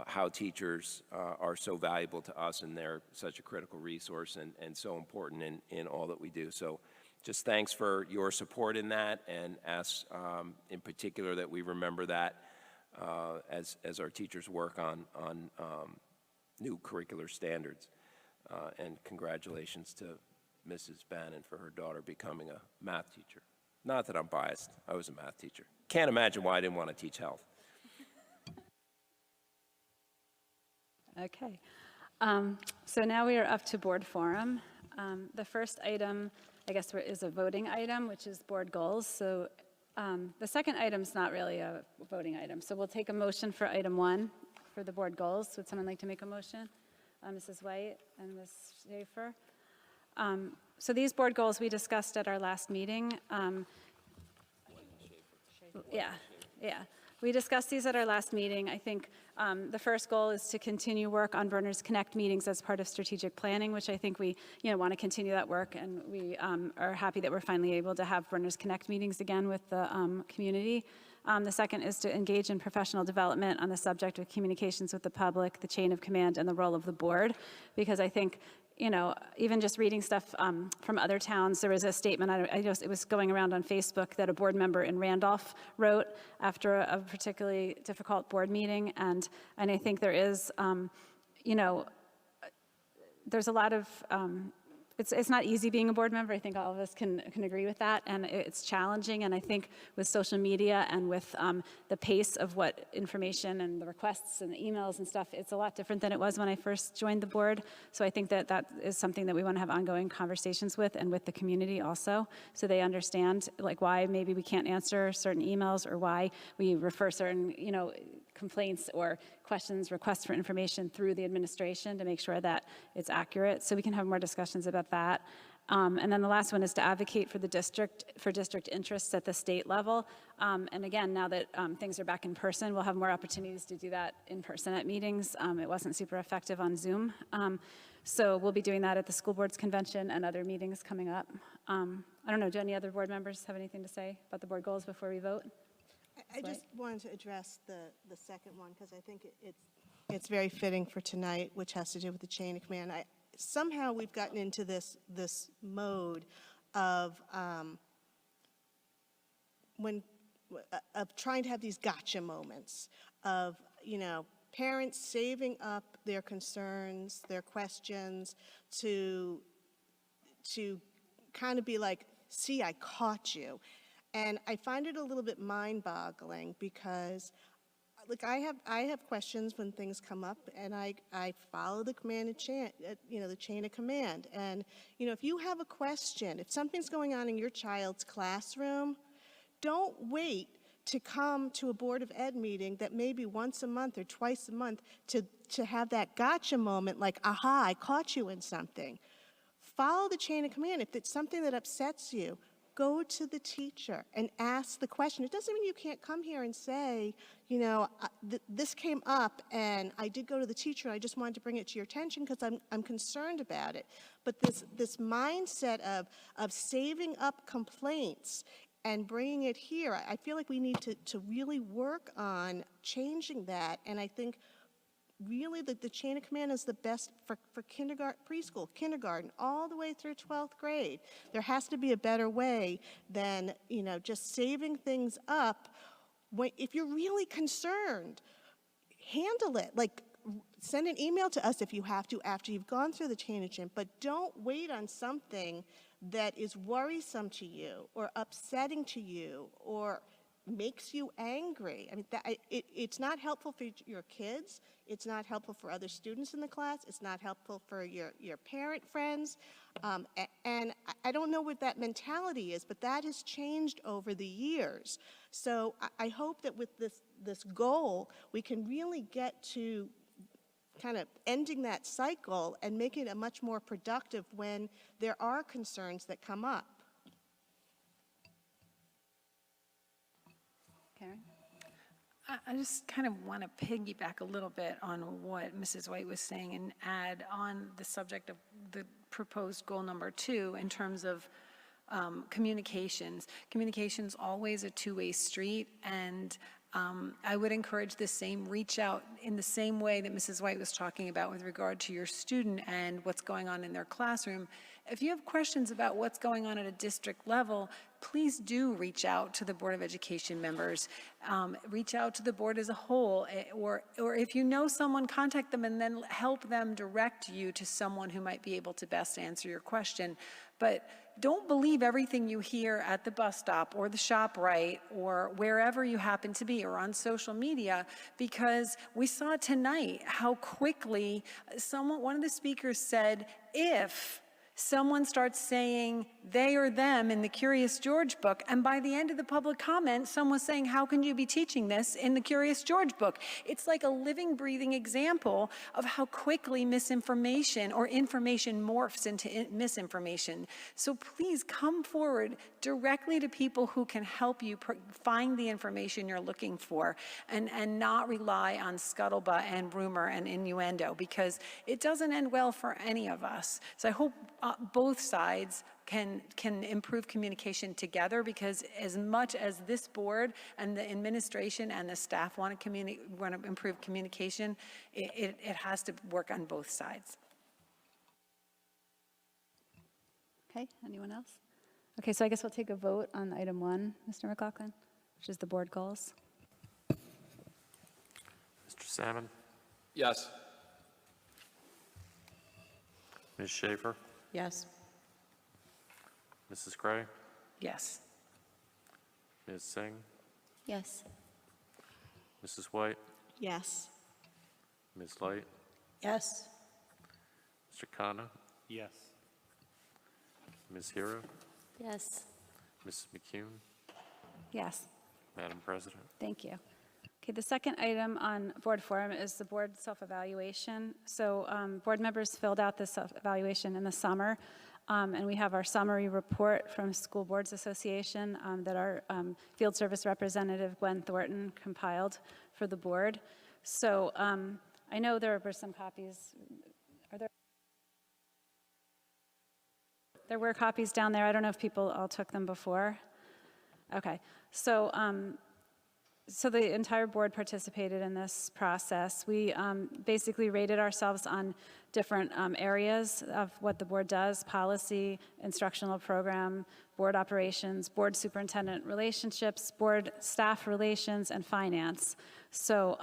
how teachers are so valuable to us, and they're such a critical resource and so important in all that we do. So just thanks for your support in that, and ask in particular that we remember that as our teachers work on new curricular standards. And congratulations to Mrs. Bannon for her daughter becoming a math teacher. Not that I'm biased, I was a math teacher. Can't imagine why I didn't want to teach health. Okay. So now we are up to board forum. The first item, I guess, is a voting item, which is board goals. So the second item is not really a voting item. So we'll take a motion for item 1 for the board goals. Would someone like to make a motion? Mrs. White and Ms. Schaefer. So these board goals we discussed at our last meeting. Yeah. We discussed these at our last meeting. I think the first goal is to continue work on Berners Connect meetings as part of strategic planning, which I think we want to continue that work, and we are happy that we're finally able to have Berners Connect meetings again with the community. The second is to engage in professional development on the subject of communications with the public, the chain of command, and the role of the board, because I think even just reading stuff from other towns, there was a statement, it was going around on Facebook, that a board member in Randolph wrote after a particularly difficult board meeting, and I think there is, there's a lot of, it's not easy being a board member. I think all of us can agree with that, and it's challenging. And I think with social media and with the pace of what information and the requests and the emails and stuff, it's a lot different than it was when I first joined the board. So I think that is something that we want to have ongoing conversations with, and with the community also, so they understand like why maybe we can't answer certain emails, or why we refer certain complaints or questions, requests for information through the administration to make sure that it's accurate. So we can have more discussions about that. And then the last one is to advocate for the district, for district interests at the state level. And again, now that things are back in person, we'll have more opportunities to do that in person at meetings. It wasn't super effective on Zoom. So we'll be doing that at the school board's convention and other meetings coming up. I don't know, do any other board members have anything to say about the board goals before we vote? I just wanted to address the second one, because I think it's very fitting for tonight, which has to do with the chain of command. Somehow we've gotten into this mode of trying to have these gotcha moments of parents saving up their concerns, their questions to kind of be like, see, I caught you. And I find it a little bit mind-boggling, because look, I have questions when things come up, and I follow the command and the chain of command. And if you have a question, if something's going on in your child's classroom, don't wait to come to a Board of Ed meeting that maybe once a month or twice a month to have that gotcha moment, like, aha, I caught you in something. Follow the chain of command. If it's something that upsets you, go to the teacher and ask the question. It doesn't mean you can't come here and say, this came up and I did go to the teacher, I just wanted to bring it to your attention because I'm concerned about it. But this mindset of saving up complaints and bringing it here, I feel like we need to really work on changing that. And I think really the chain of command is the best for kindergarten, preschool, kindergarten, all the way through 12th grade. There has to be a better way than just saving things up. If you're really concerned, handle it. Like, send an email to us if you have to after you've gone through the chain of command, but don't wait on something that is worrisome to you or upsetting to you or makes you angry. I mean, it's not helpful for your kids. It's not helpful for other students in the class. It's not helpful for your parent friends. And I don't know what that mentality is, but that has changed over the years. So I hope that with this goal, we can really get to kind of ending that cycle and making it much more productive when there are concerns that come up. Karen? I just kind of want to piggyback a little bit on what Mrs. White was saying and add on the subject of the proposed goal number 2 in terms of communications. Communication's always a two-way street, and I would encourage the same reach out in the same way that Mrs. White was talking about with regard to your student and what's going on in their classroom. If you have questions about what's going on at a district level, please do reach out to the Board of Education members. Reach out to the board as a whole, or if you know someone, contact them and then help them direct you to someone who might be able to best answer your question. But don't believe everything you hear at the bus stop or the ShopRite or wherever you happen to be or on social media, because we saw tonight how quickly one of the speakers said, if someone starts saying they or them in the Curious George book, and by the end of the public comment, someone was saying, how can you be teaching this in the Curious George book? It's like a living, breathing example of how quickly misinformation or information morphs into misinformation. So please come forward directly to people who can help you find the information you're looking for, and not rely on scuttlebutt and rumor and innuendo, because it doesn't end well for any of us. So I hope both sides can improve communication together, because as much as this board and the administration and the staff want to improve communication, it has to work on both sides. Okay, anyone else? Okay, so I guess we'll take a vote on item 1, Mr. McLaughlin, which is the board goals. Mr. Salmon? Yes. Ms. Schaefer? Yes. Mrs. Gray? Yes. Ms. Singh? Yes. Mrs. White? Yes. Ms. Light? Yes. Mr. Khanna? Yes. Ms. Hero? Yes. Mrs. McCune? Yes. Madam President? Thank you. Okay, the second item on board forum is the board self-evaluation. So board members filled out the self-evaluation in the summer, and we have our summary report from School Boards Association that our field service representative, Gwen Thornton, compiled for the board. So I know there were some copies. Are there? There were copies down there. I don't know if people all took them before. Okay, so so the entire board participated in this process. We basically rated ourselves on different areas of what the board does: policy, instructional program, board operations, board superintendent relationships, board staff relations, and finance. So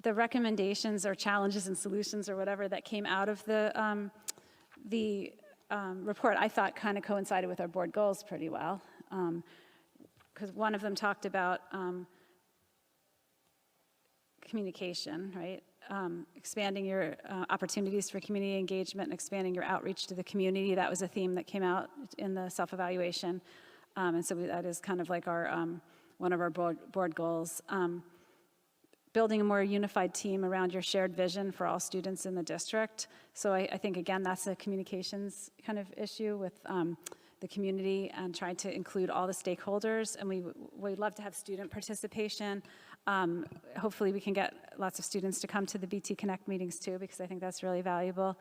the recommendations or challenges and solutions or whatever that came out of the report, I thought kind of coincided with our board goals pretty well. Because one of them talked about communication, right? Expanding your opportunities for community engagement and expanding your outreach to the community. That was a theme that came out in the self-evaluation. And so that is kind of like our one of our board goals. Building a more unified team around your shared vision for all students in the district. So I think, again, that's a communications kind of issue with the community, and trying to include all the stakeholders. And we'd love to have student participation. Hopefully we can get lots of students to come to the BT Connect meetings too, because I think that's really valuable.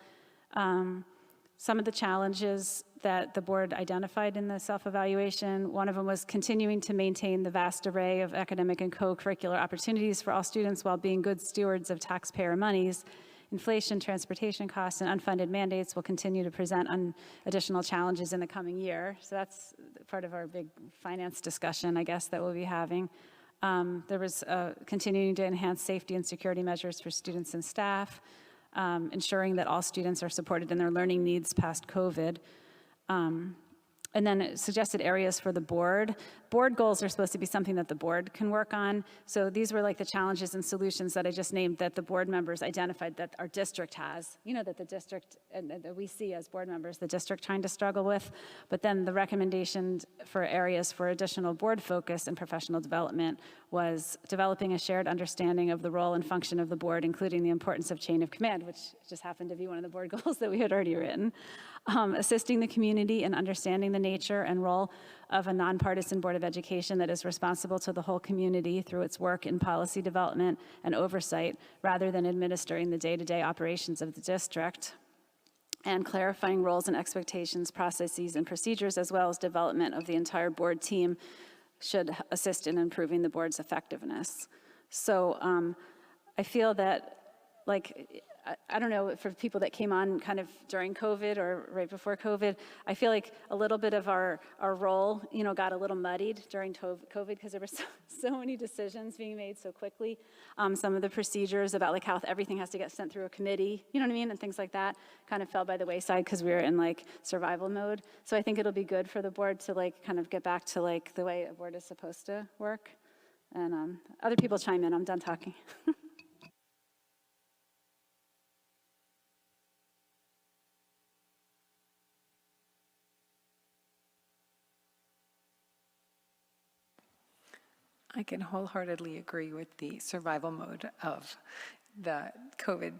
Some of the challenges that the board identified in the self-evaluation, one of them was continuing to maintain the vast array of academic and co-curricular opportunities for all students while being good stewards of taxpayer monies. Inflation, transportation costs, and unfunded mandates will continue to present additional challenges in the coming year. So that's part of our big finance discussion, I guess, that we'll be having. There was continuing to enhance safety and security measures for students and staff, ensuring that all students are supported in their learning needs past COVID. And then it suggested areas for the board. Board goals are supposed to be something that the board can work on. So these were like the challenges and solutions that I just named that the board members identified that our district has. You know, that the district, and that we see as board members, the district trying to struggle with. But then the recommendations for areas for additional board focus and professional development was developing a shared understanding of the role and function of the board, including the importance of chain of command, which just happened to be one of the board goals that we had already written. Assisting the community in understanding the nature and role of a nonpartisan Board of Education that is responsible to the whole community through its work in policy development and oversight, rather than administering the day-to-day operations of the district. And clarifying roles and expectations, processes, and procedures, as well as development of the entire board team, should assist in improving the board's effectiveness. So I feel that, like, I don't know, for people that came on kind of during COVID or right before COVID, I feel like a little bit of our role, you know, got a little muddied during COVID because there were so many decisions being made so quickly. Some of the procedures about like how everything has to get sent through a committee, you know what I mean, and things like that kind of fell by the wayside because we were in like survival mode. So I think it'll be good for the board to like kind of get back to like the way a board is supposed to work. And other people chime in, I'm done talking. I can wholeheartedly agree with the survival mode of the COVID,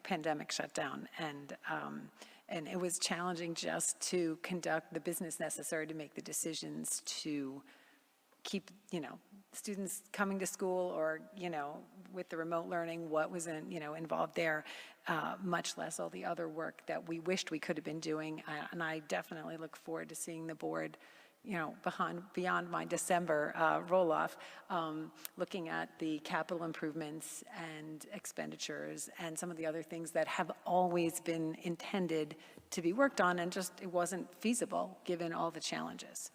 pandemic shutdown. And it was challenging just to conduct the business necessary to make the decisions to keep, students coming to school or, with the remote learning, what was involved there, much less all the other work that we wished we could have been doing. And I definitely look forward to seeing the board beyond my December roll-off, looking at the capital improvements and expenditures and some of the other things that have always been intended to be worked on, and just it wasn't feasible given all the challenges.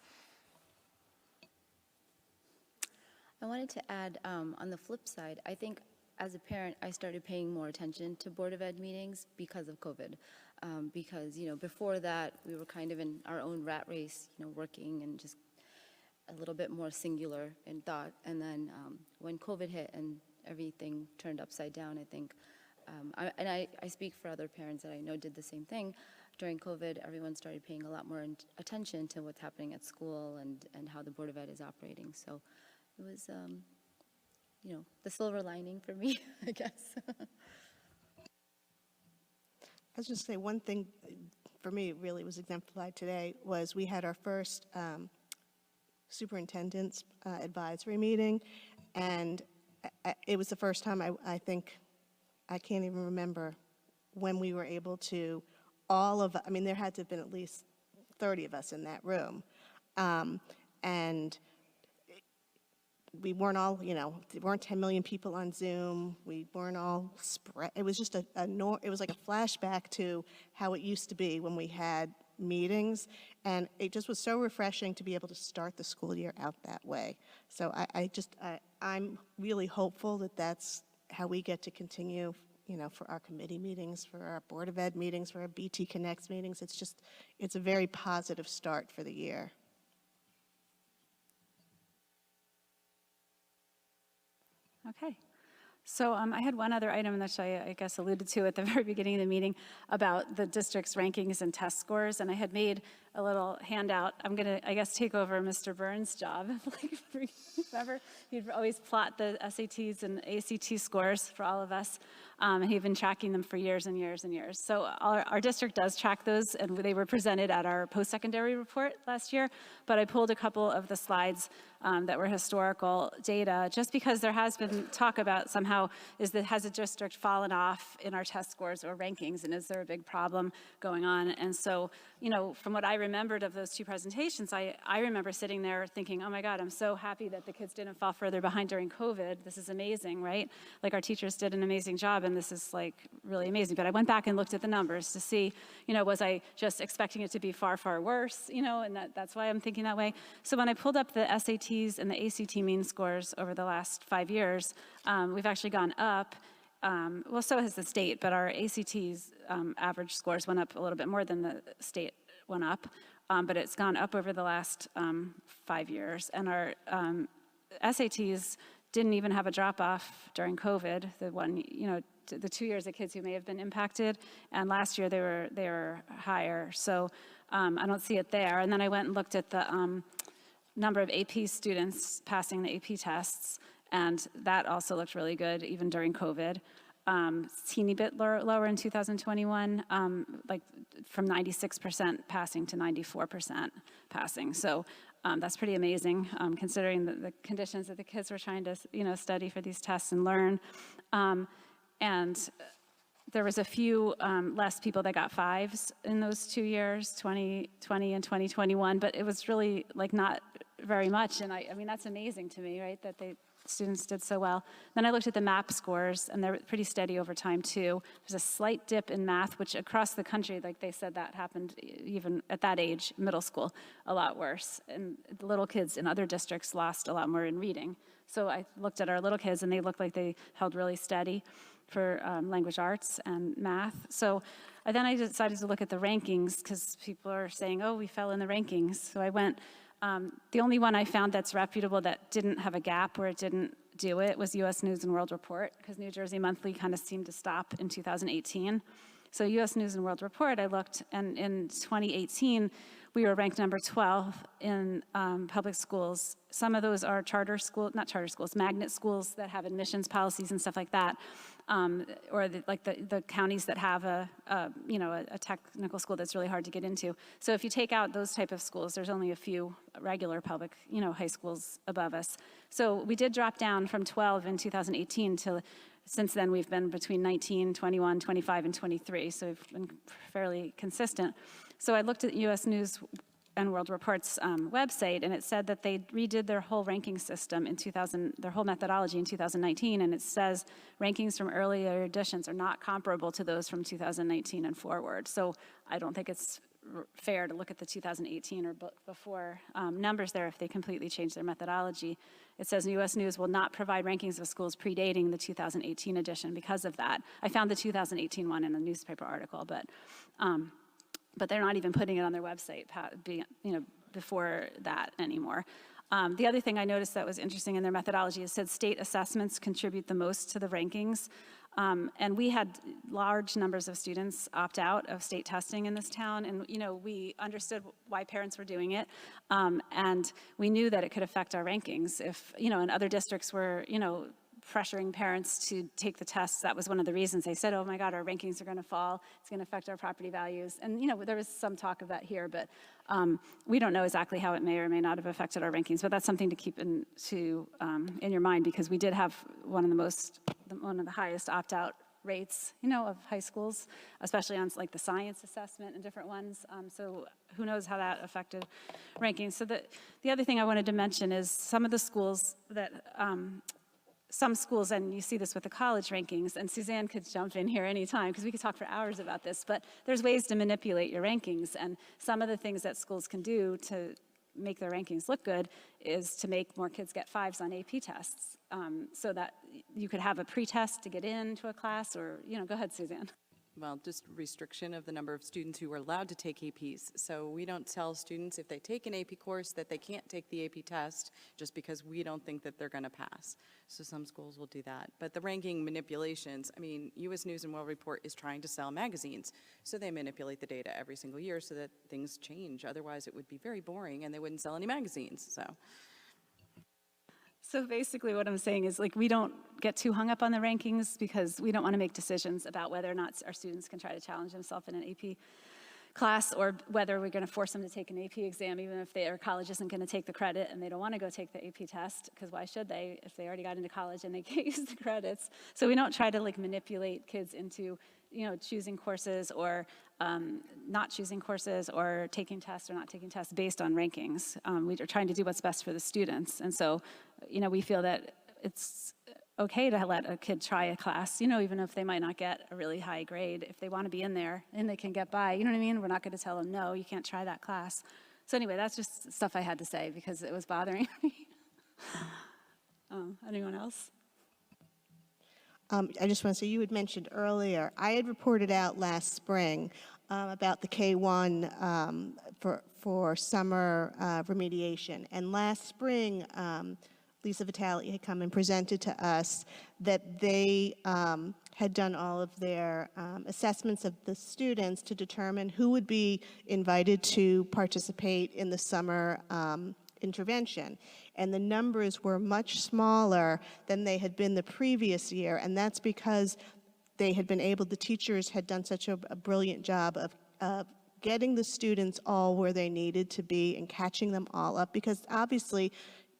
I wanted to add, on the flip side, I think as a parent, I started paying more attention to Board of Ed meetings because of COVID. Because, before that, we were kind of in our own rat race, working and just a little bit more singular in thought. And then when COVID hit and everything turned upside down, I think, I speak for other parents that I know did the same thing. During COVID, everyone started paying a lot more attention to what's happening at school and how the Board of Ed is operating. So it was, the silver lining for me, I guess. I was just say one thing for me really was exemplified today was we had our first superintendent's advisory meeting, and it was the first time I think, I can't even remember when we were able to, there had to have been at least 30 of us in that room. And we weren't all, there weren't 10 million people on Zoom. We weren't all spread. It was just it was like a flashback to how it used to be when we had meetings. And it just was so refreshing to be able to start the school year out that way. So I'm really hopeful that that's how we get to continue, for our committee meetings, for our Board of Ed meetings, for our BT Connects meetings. It's a very positive start for the year. Okay. So I had one other item that I guess alluded to at the very beginning of the meeting about the district's rankings and test scores, and I had made a little handout. I'm going to, I guess, take over Mr. Burns' job. Remember, he'd always plot the SATs and ACT scores for all of us, and he'd been tracking them for years and years and years. So our district does track those, and they were presented at our post-secondary report last year, but I pulled a couple of the slides that were historical data, just because there has been talk about somehow, has the district fallen off in our test scores or rankings, and is there a big problem going on? And so, from what I remembered of those two presentations, I remember sitting there thinking, oh my God, I'm so happy that the kids didn't fall further behind during COVID. This is amazing, right? Like, our teachers did an amazing job, and this is like really amazing. But I went back and looked at the numbers to see, was I just expecting it to be far, far worse, and that's why I'm thinking that way. So when I pulled up the SATs and the ACT mean scores over the last 5 years, we've actually gone up. Well, so has the state, but our ACT's average scores went up a little bit more than the state went up. but it's gone up over the last 5 years. And our SATs didn't even have a drop-off during COVID, the 2 years of kids who may have been impacted, and last year they were higher. So I don't see it there. And then I went and looked at the number of AP students passing the AP tests, and that also looked really good even during COVID. Teeny bit lower in 2021, like from 96% passing to 94% passing. So that's pretty amazing, considering the conditions that the kids were trying to, study for these tests and learn. And there was a few less people that got 5s in those 2 years, 2020 and 2021, but it was really like not very much. And I mean, that's amazing to me, right, that students did so well. Then I looked at the MAP scores, and they're pretty steady over time too. There's a slight dip in math, which across the country, like they said, that happened even at that age, middle school, a lot worse. And the little kids in other districts lost a lot more in reading. So I looked at our little kids, and they looked like they held really steady for language arts and math. So then I decided to look at the rankings, because people are saying, oh, we fell in the rankings. So I went, the only one I found that's reputable that didn't have a gap where it didn't do it was U.S. News and World Report, because New Jersey Monthly kind of seemed to stop in 2018. So U.S. News and World Report, I looked, and in 2018, we were ranked number 12 in public schools. Some of those are magnet schools that have admissions policies and stuff like that, or the counties that have a technical school that's really hard to get into. So if you take out those type of schools, there's only a few regular public, high schools above us. So we did drop down from 12 in 2018 to, since then we've been between 19, 21, 25, and 23. So we've been fairly consistent. So I looked at U.S. News and World Report's website, and it said that they redid their whole ranking system in their whole methodology in 2019, and it says rankings from earlier editions are not comparable to those from 2019 and forward. So I don't think it's fair to look at the 2018 or before numbers there if they completely changed their methodology. It says U.S. News will not provide rankings of schools predating the 2018 edition because of that. I found the 2018 one in a newspaper article, but they're not even putting it on their website, before that anymore. The other thing I noticed that was interesting in their methodology is said state assessments contribute the most to the rankings. And we had large numbers of students opt out of state testing in this town, and we understood why parents were doing it, and we knew that it could affect our rankings. If in other districts were pressuring parents to take the tests, that was one of the reasons. They said, oh my God, our rankings are going to fall, it's going to affect our property values. And there was some talk of that here, but we don't know exactly how it may or may not have affected our rankings, but that's something to keep in your mind, because we did have one of the highest opt-out rates, of high schools, especially on like the science assessment and different ones. So who knows how that affected rankings. So the other thing I wanted to mention is some of the schools that, some schools, and you see this with the college rankings, and Suzanne could jump in here anytime because we could talk for hours about this, but there's ways to manipulate your rankings, and some of the things that schools can do to make their rankings look good is to make more kids get 5s on AP tests, so that you could have a pre-test to get into a class, or, go ahead, Suzanne. Well, just restriction of the number of students who are allowed to take APs. So we don't tell students if they take an AP course that they can't take the AP test just because we don't think that they're going to pass. So some schools will do that. But the ranking manipulations, U.S. News and World Report is trying to sell magazines. So they manipulate the data every single year so that things change. Otherwise, it would be very boring and they wouldn't sell any magazines. So basically what I'm saying is, we don't get too hung up on the rankings because we don't want to make decisions about whether or not our students can try to challenge themselves in an AP class, or whether we're going to force them to take an AP exam, even if their college isn't going to take the credit and they don't want to go take the AP test, because why should they if they already got into college and they can't use the credits? So we don't try to manipulate kids into choosing courses or not choosing courses, or taking tests or not taking tests based on rankings. We are trying to do what's best for the students. And so, we feel that it's okay to let a kid try a class, even if they might not get a really high grade. If they want to be in there and they can get by, you know what I mean? We're not going to tell them, no, you can't try that class. So anyway, that's just stuff I had to say because it was bothering me. Anyone else? I just want to say, you had mentioned earlier, I had reported out last spring about the K-1 for summer remediation. And last spring, Lisa Vitale had come and presented to us that they had done all of their assessments of the students to determine who would be invited to participate in the summer intervention. And the numbers were much smaller than they had been the previous year, and that's because they had been able, the teachers had done such a brilliant job of getting the students all where they needed to be and catching them all up, because obviously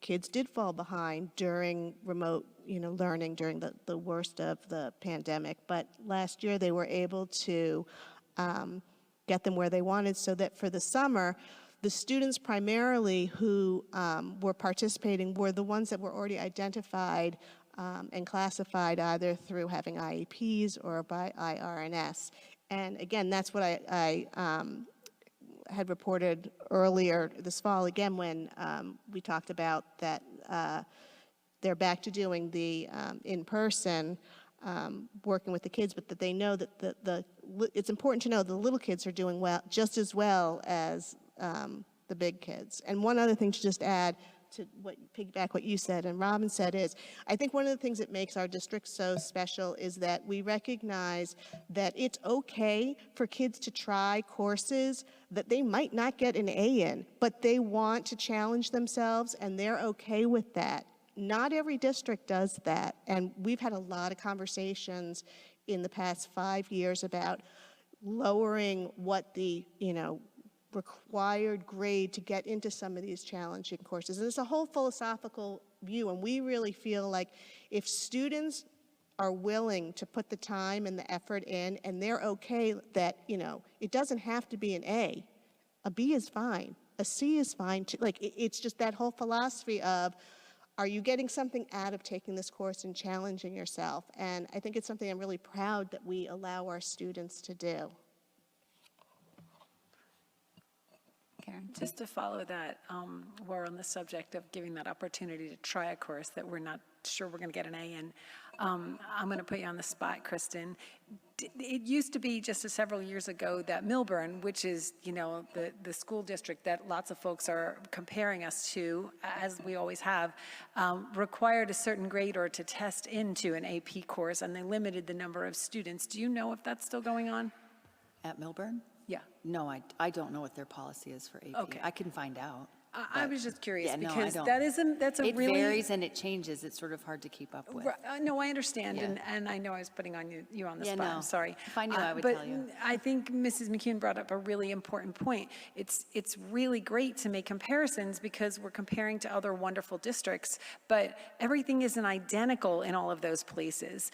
kids did fall behind during remote learning during the worst of the pandemic. But last year they were able to get them where they wanted, so that for the summer, the students primarily who were participating were the ones that were already identified and classified either through having IEPs or by IRNS. And again, that's what I had reported earlier this fall, again, when we talked about that they're back to doing the in-person working with the kids, but that they know that it's important to know the little kids are doing well, just as well as the big kids. And one other thing to just add to piggyback what you said and Robin said is, I think one of the things that makes our district so special is that we recognize that it's okay for kids to try courses that they might not get an A in, but they want to challenge themselves and they're okay with that. Not every district does that, and we've had a lot of conversations in the past 5 years about lowering what the, required grade to get into some of these challenging courses. And it's a whole philosophical view, and we really feel like if students are willing to put the time and the effort in, and they're okay that, it doesn't have to be an A. A B is fine. A C is fine too. Like, it's just that whole philosophy of, are you getting something out of taking this course and challenging yourself? And I think it's something I'm really proud that we allow our students to do. Karen? Just to follow that, we're on the subject of giving that opportunity to try a course that we're not sure we're going to get an A in. I'm going to put you on the spot, Kristen. It used to be just several years ago that Milburn, which is, the school district that lots of folks are comparing us to, as we always have, required a certain grade or to test into an AP course, and they limited the number of students. Do you know if that's still going on? At Milburn? Yeah. No, I don't know what their policy is for AP. Okay. I can find out. I was just curious, Yeah, no, because I don't. that's a It really... varies and it changes. It's sort of hard to keep up with. No, I understand, Yeah. and I know I was putting on you on the Yeah, spot. no. I'm sorry. If I knew, I would but tell you. I think Mrs. McCune brought up a really important point. It's really great to make comparisons because we're comparing to other wonderful districts, but everything isn't identical in all of those places.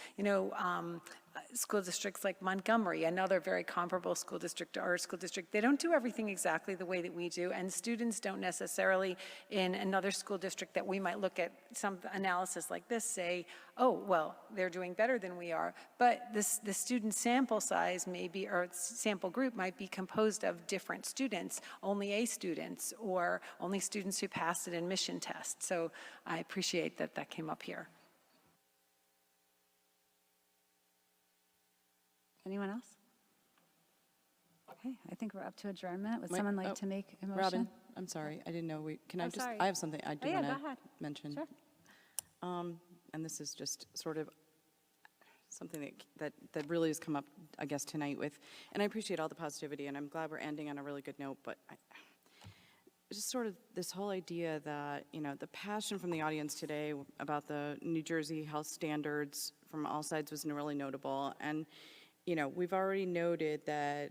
School districts like Montgomery, another very comparable school district to our school district, they don't do everything exactly the way that we do, and students don't necessarily in another school district that we might look at some analysis like this say, oh, well, they're doing better than we are, but the student sample size maybe, or sample group might be composed of different students, only A students, or only students who passed an admission test. So I appreciate that that came up here. Anyone else? Okay, I think we're up to adjournment. Would Wait, someone like oh, to make a motion? Robin, I'm sorry, I didn't know can I Oh, just, sorry. I have something I do Oh, yeah, want go to ahead. mention. Sure. And this is just sort of something that really has come up, I guess, tonight with, and I appreciate all the positivity, and I'm glad we're ending on a really good note, but just sort of this whole idea that, the passion from the audience today about the New Jersey health standards from all sides was really notable. And, we've already noted that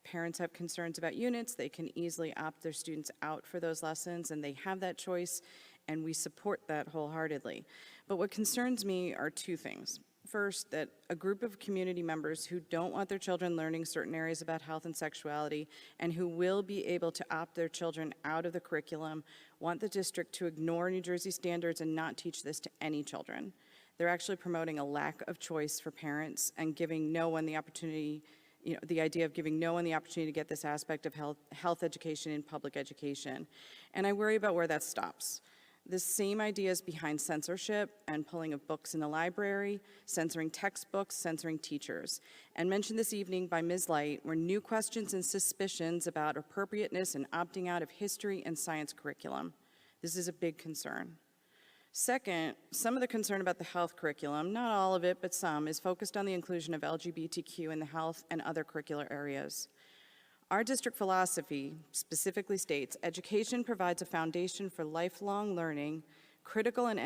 parents have concerns about units. They can easily opt their students out for those lessons, and they have that choice, and we support that wholeheartedly. But what concerns me are two things. First, that a group of community members who don't want their children learning certain areas about health and sexuality and who will be able to opt their children out of the curriculum want the district to ignore New Jersey standards and not teach this to any children. They're actually promoting a lack of choice for parents and giving no one the opportunity, the idea of giving no one the opportunity to get this aspect of health education in public education. And I worry about where that stops. The same ideas behind censorship and pulling of books in the library, censoring textbooks, censoring teachers. And mentioned this evening by Ms. Light were new questions and suspicions about appropriateness and opting out of history and science curriculum. This is a big concern. Second, some of the concern about the health curriculum, not all of it, but some, is focused on the inclusion of LGBTQ in the health and other curricular areas. Our district philosophy specifically states, education provides a foundation for lifelong learning, critical and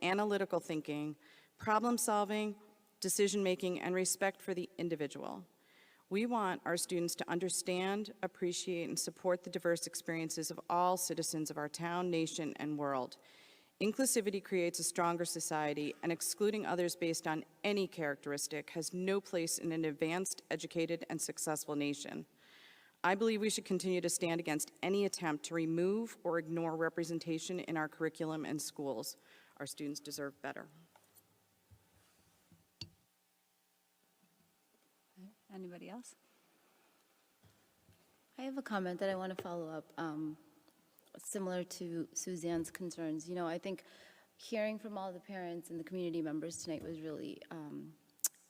analytical thinking, problem solving, decision-making, and respect for the individual. We want our students to understand, appreciate, and support the diverse experiences of all citizens of our town, nation, and world. Inclusivity creates a stronger society, and excluding others based on any characteristic has no place in an advanced, educated, and successful nation. I believe we should continue to stand against any attempt to remove or ignore representation in our curriculum and schools. Our students deserve better. Anybody else? I have a comment that I want to follow up, similar to Suzanne's concerns. You know, I think hearing from all the parents and the community members tonight was really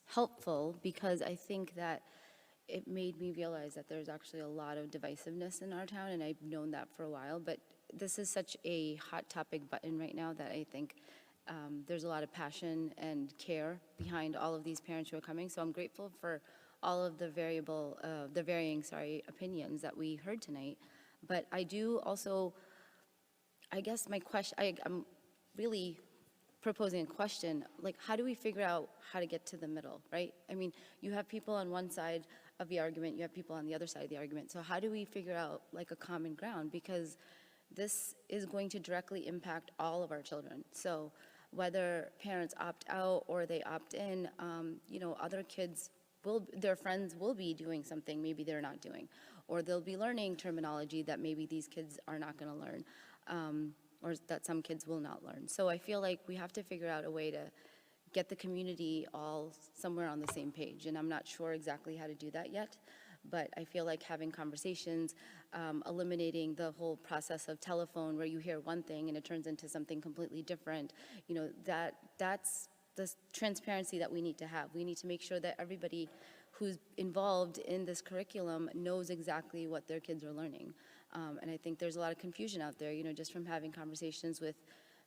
helpful, because I think that it made me realize that there's actually a lot of divisiveness in our town, and I've known that for a while, but this is such a hot topic button right now that I think there's a lot of passion and care behind all of these parents who are coming. So I'm grateful for all of the varying opinions that we heard tonight. But I do also, I guess my question, I'm really proposing a question, like, how do we figure out how to get to the middle, right? I mean, you have people on one side of the argument, you have people on the other side of the argument. So how do we figure out like a common ground? Because this is going to directly impact all of our children. So whether parents opt out or they opt in, you know, other kids their friends will be doing something maybe they're not doing, or they'll be learning terminology that maybe these kids are not going to learn, or that some kids will not learn. So I feel like we have to figure out a way to get the community all somewhere on the same page, and I'm not sure exactly how to do that yet, but I feel like having conversations, eliminating the whole process of telephone where you hear one thing and it turns into something completely different, you know, that's the transparency that we need to have. We need to make sure that everybody who's involved in this curriculum knows exactly what their kids are learning. And I think there's a lot of confusion out there, you know, just from having conversations with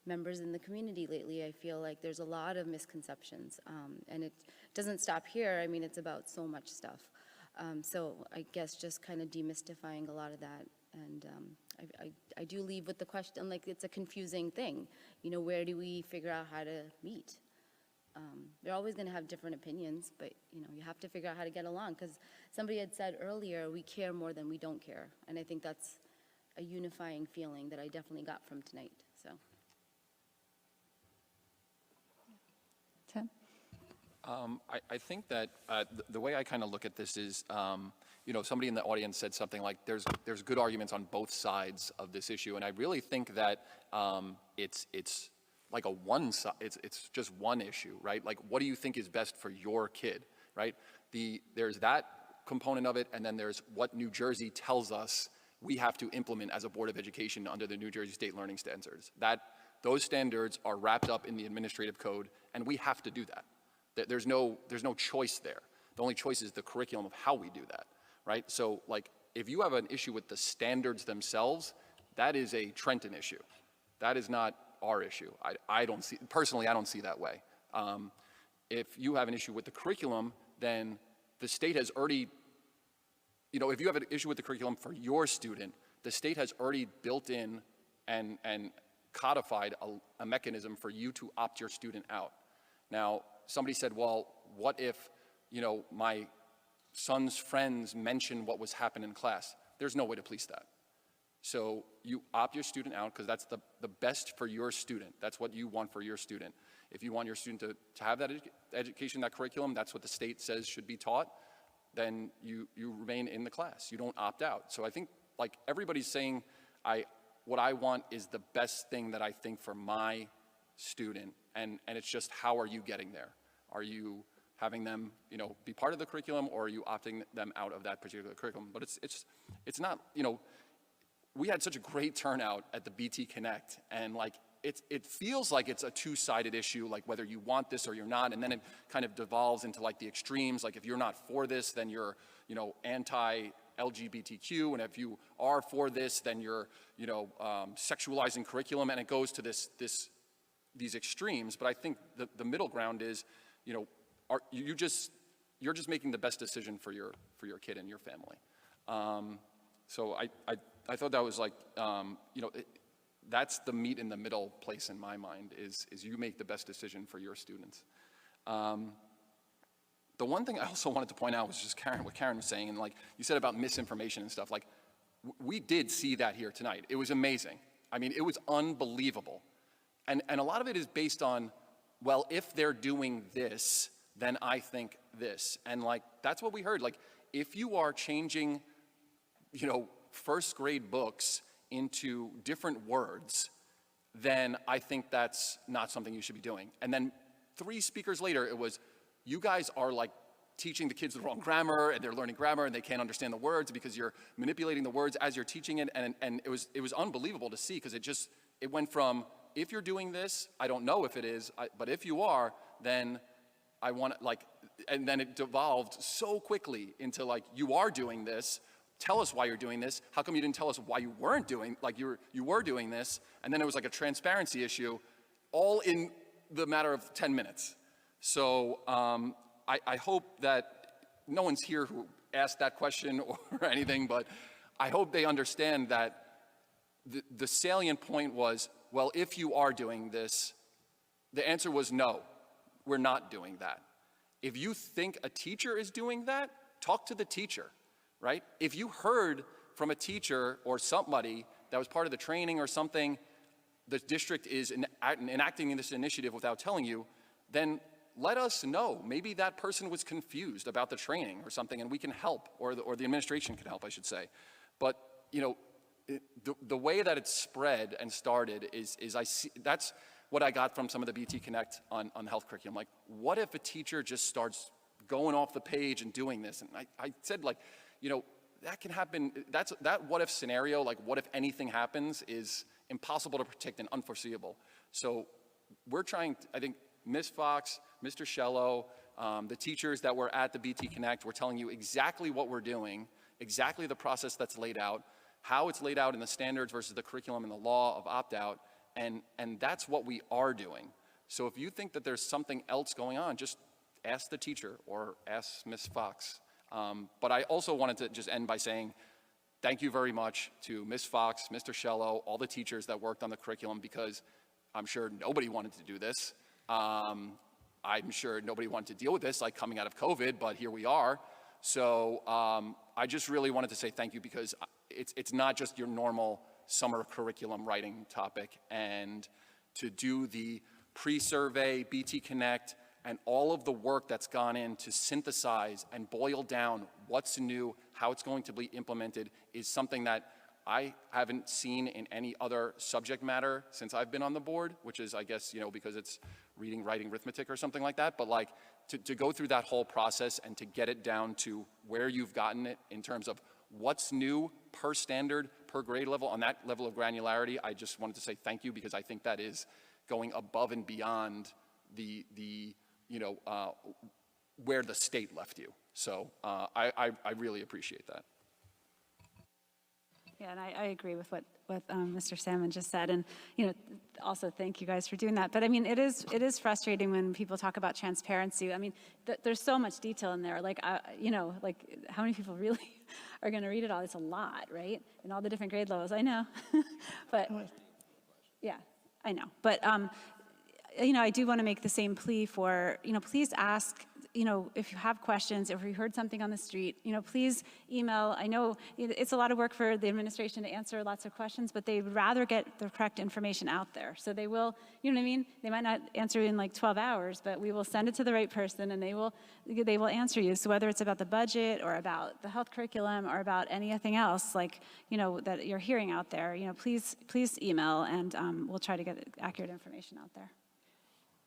members in the community lately. I feel like there's a lot of misconceptions, and it doesn't stop here. I mean, it's about so much stuff. So I guess just kind of demystifying a lot of that. And I do leave with the question, like, it's a confusing thing. You know, where do we figure out how to meet? They're always going to have different opinions, but, you know, you have to figure out how to get along, because somebody had said earlier, we care more than we don't care. And I think that's a unifying feeling that I definitely got from tonight, so. Tim? I think that the way I kind of look at this is, you know, somebody in the audience said something like there's good arguments on both sides of this issue, and I really think that it's like a one side, it's just one issue, right? Like, what do you think is best for your kid, right? There's that component of it, and then there's what New Jersey tells us we have to implement as a Board of Education under the New Jersey State Learning Standards. Those standards are wrapped up in the administrative code, and we have to do that. There's no choice there. The only choice is the curriculum of how we do that, right? So, like, if you have an issue with the standards themselves, that is a Trenton issue. That is not our issue. Personally, I don't see that way. If you have an issue with the curriculum, then the state has already, you know, if you have an issue with the curriculum for your student, the state has already built in and codified a mechanism for you to opt your student out. Now, somebody said, well, what if, you know, my son's friends mention what was happening in class? There's no way to police that. So you opt your student out because that's the best for your student. That's what you want for your student. If you want your student to have that education, that curriculum, that's what the state says should be taught, then you remain in the class. You don't opt out. So I think, like, everybody's saying, what I want is the best thing that I think for my student, and it's just, how are you getting there? Are you having them, you know, be part of the curriculum, or are you opting them out of that particular curriculum? But it's not, you know, we had such a great turnout at the BT Connect, and like it feels like it's a two-sided issue, like whether you want this or you're not, and then it kind of devolves into like the extremes, like if you're not for this, then you're, you know, anti-LGBTQ, and if you are for this, then you're, you know, sexualizing curriculum, and it goes to these extremes. But I think the middle ground is, you know, you're just making the best decision for your kid and your family. So I thought that was like, you know, that's the meet in the middle place in my mind, is you make the best decision for your students. The one thing I also wanted to point out was just what Karen was saying, and like you said about misinformation and stuff, like we did see that here tonight. It was amazing. I mean, it was unbelievable. And a lot of it is based on, well, if they're doing this, then I think this. And like, that's what we heard. Like, if you are changing, you know, first grade books into different words, then I think that's not something you should be doing. And then 3 speakers later, it was, you guys are like teaching the kids the wrong grammar, and they're learning grammar, and they can't understand the words because you're manipulating the words as you're teaching it. And it was unbelievable to see, because it went from, if you're doing this, I don't know if it is, but if you are, then I want to, like, and then it devolved so quickly into like, you are doing this, tell us why you're doing this, how come you didn't tell us why you weren't doing, like you were doing this, and then it was like a transparency issue, all in the matter of 10 minutes. So I hope that no one's here who asked that question or anything, but I hope they understand that the salient point was, well, if you are doing this, the answer was no, we're not doing that. If you think a teacher is doing that, talk to the teacher, right? If you heard from a teacher or somebody that was part of the training or something, the district is enacting this initiative without telling you, then let us know. Maybe that person was confused about the training or something, and we can help, or the administration can help, I should say. But, you know, the way that it's spread and started is I see, that's what I got from some of the BT Connect on the health curriculum. Like, what if a teacher just starts going off the page and doing this? And I said, like, you know, that can happen. That what if scenario, like what if anything happens, is impossible to predict and unforeseeable. So we're trying, I think, Ms. Fox, Mr. Shello, the teachers that were at the BT Connect, we're telling you exactly what we're doing, exactly the process that's laid out, how it's laid out in the standards versus the curriculum and the law of opt-out, and that's what we are doing. So if you think that there's something else going on, just ask the teacher or ask Ms. Fox. But I also wanted to just end by saying thank you very much to Ms. Fox, Mr. Shello, all the teachers that worked on the curriculum, because I'm sure nobody wanted to do this. I'm sure nobody wanted to deal with this, like coming out of COVID, but here we are. So I just really wanted to say thank you, because it's not just your normal summer curriculum writing topic, and to do the pre-survey, BT Connect, and all of the work that's gone in to synthesize and boil down what's new, how it's going to be implemented, is something that I haven't seen in any other subject matter since I've been on the board, which is, I guess, you know, because it's reading, writing, arithmetic or something like that. But like to go through that whole process and to get it down to where you've gotten it in terms of what's new per standard, per grade level, on that level of granularity, I just wanted to say thank you, because I think that is going above and beyond the you know, where the state left you. So I really appreciate that. Yeah, and I agree with what Mr. Salmon just said, and you know, also thank you guys for doing that. But I mean, it is frustrating when people talk about transparency. I mean, there's so much detail in there. Like, you know, like how many people really are going to read it all? It's a lot, right? And all the different grade levels. I know, but yeah, I know. But you know, I do want to make the same plea for, you know, please ask, you know, if you have questions, if you heard something on the street, you know, please email. I know it's a lot of work for the administration to answer lots of questions, but they'd rather get the correct information out there. So they will, you know what I mean? They might not answer in like 12 hours, but we will send it to the right person, and they will answer you. So whether it's about the budget or about the health curriculum or about anything else, like, you know, that you're hearing out there, you know, please email, and we'll try to get accurate information out there.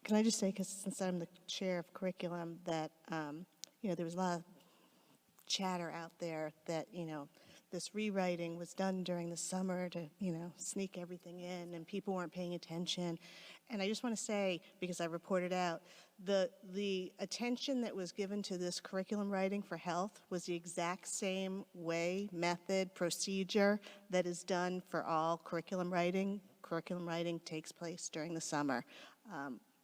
Can I just say, because since I'm the chair of curriculum, that, you know, there was a lot of chatter out there that, you know, this rewriting was done during the summer to, sneak everything in, and people weren't paying attention. And I just want to say, because I reported out, the attention that was given to this curriculum writing for health was the exact same way, method, procedure that is done for all curriculum writing. Curriculum writing takes place during the summer.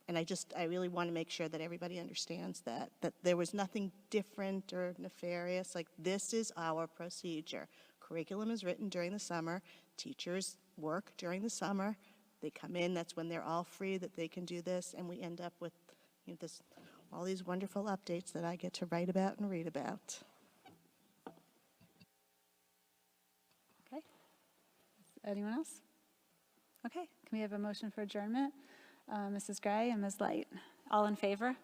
And I really want to make sure that everybody understands that there was nothing different or nefarious. Like, this is our procedure. Curriculum is written during the summer. Teachers work during the summer. They come in, that's when they're all free, that they can do this, and we end up with all these wonderful updates that I get to write about and read about. Okay. Anyone else? Okay, can we have a motion for adjournment? Mrs. Gray and Ms. Light. All in favor?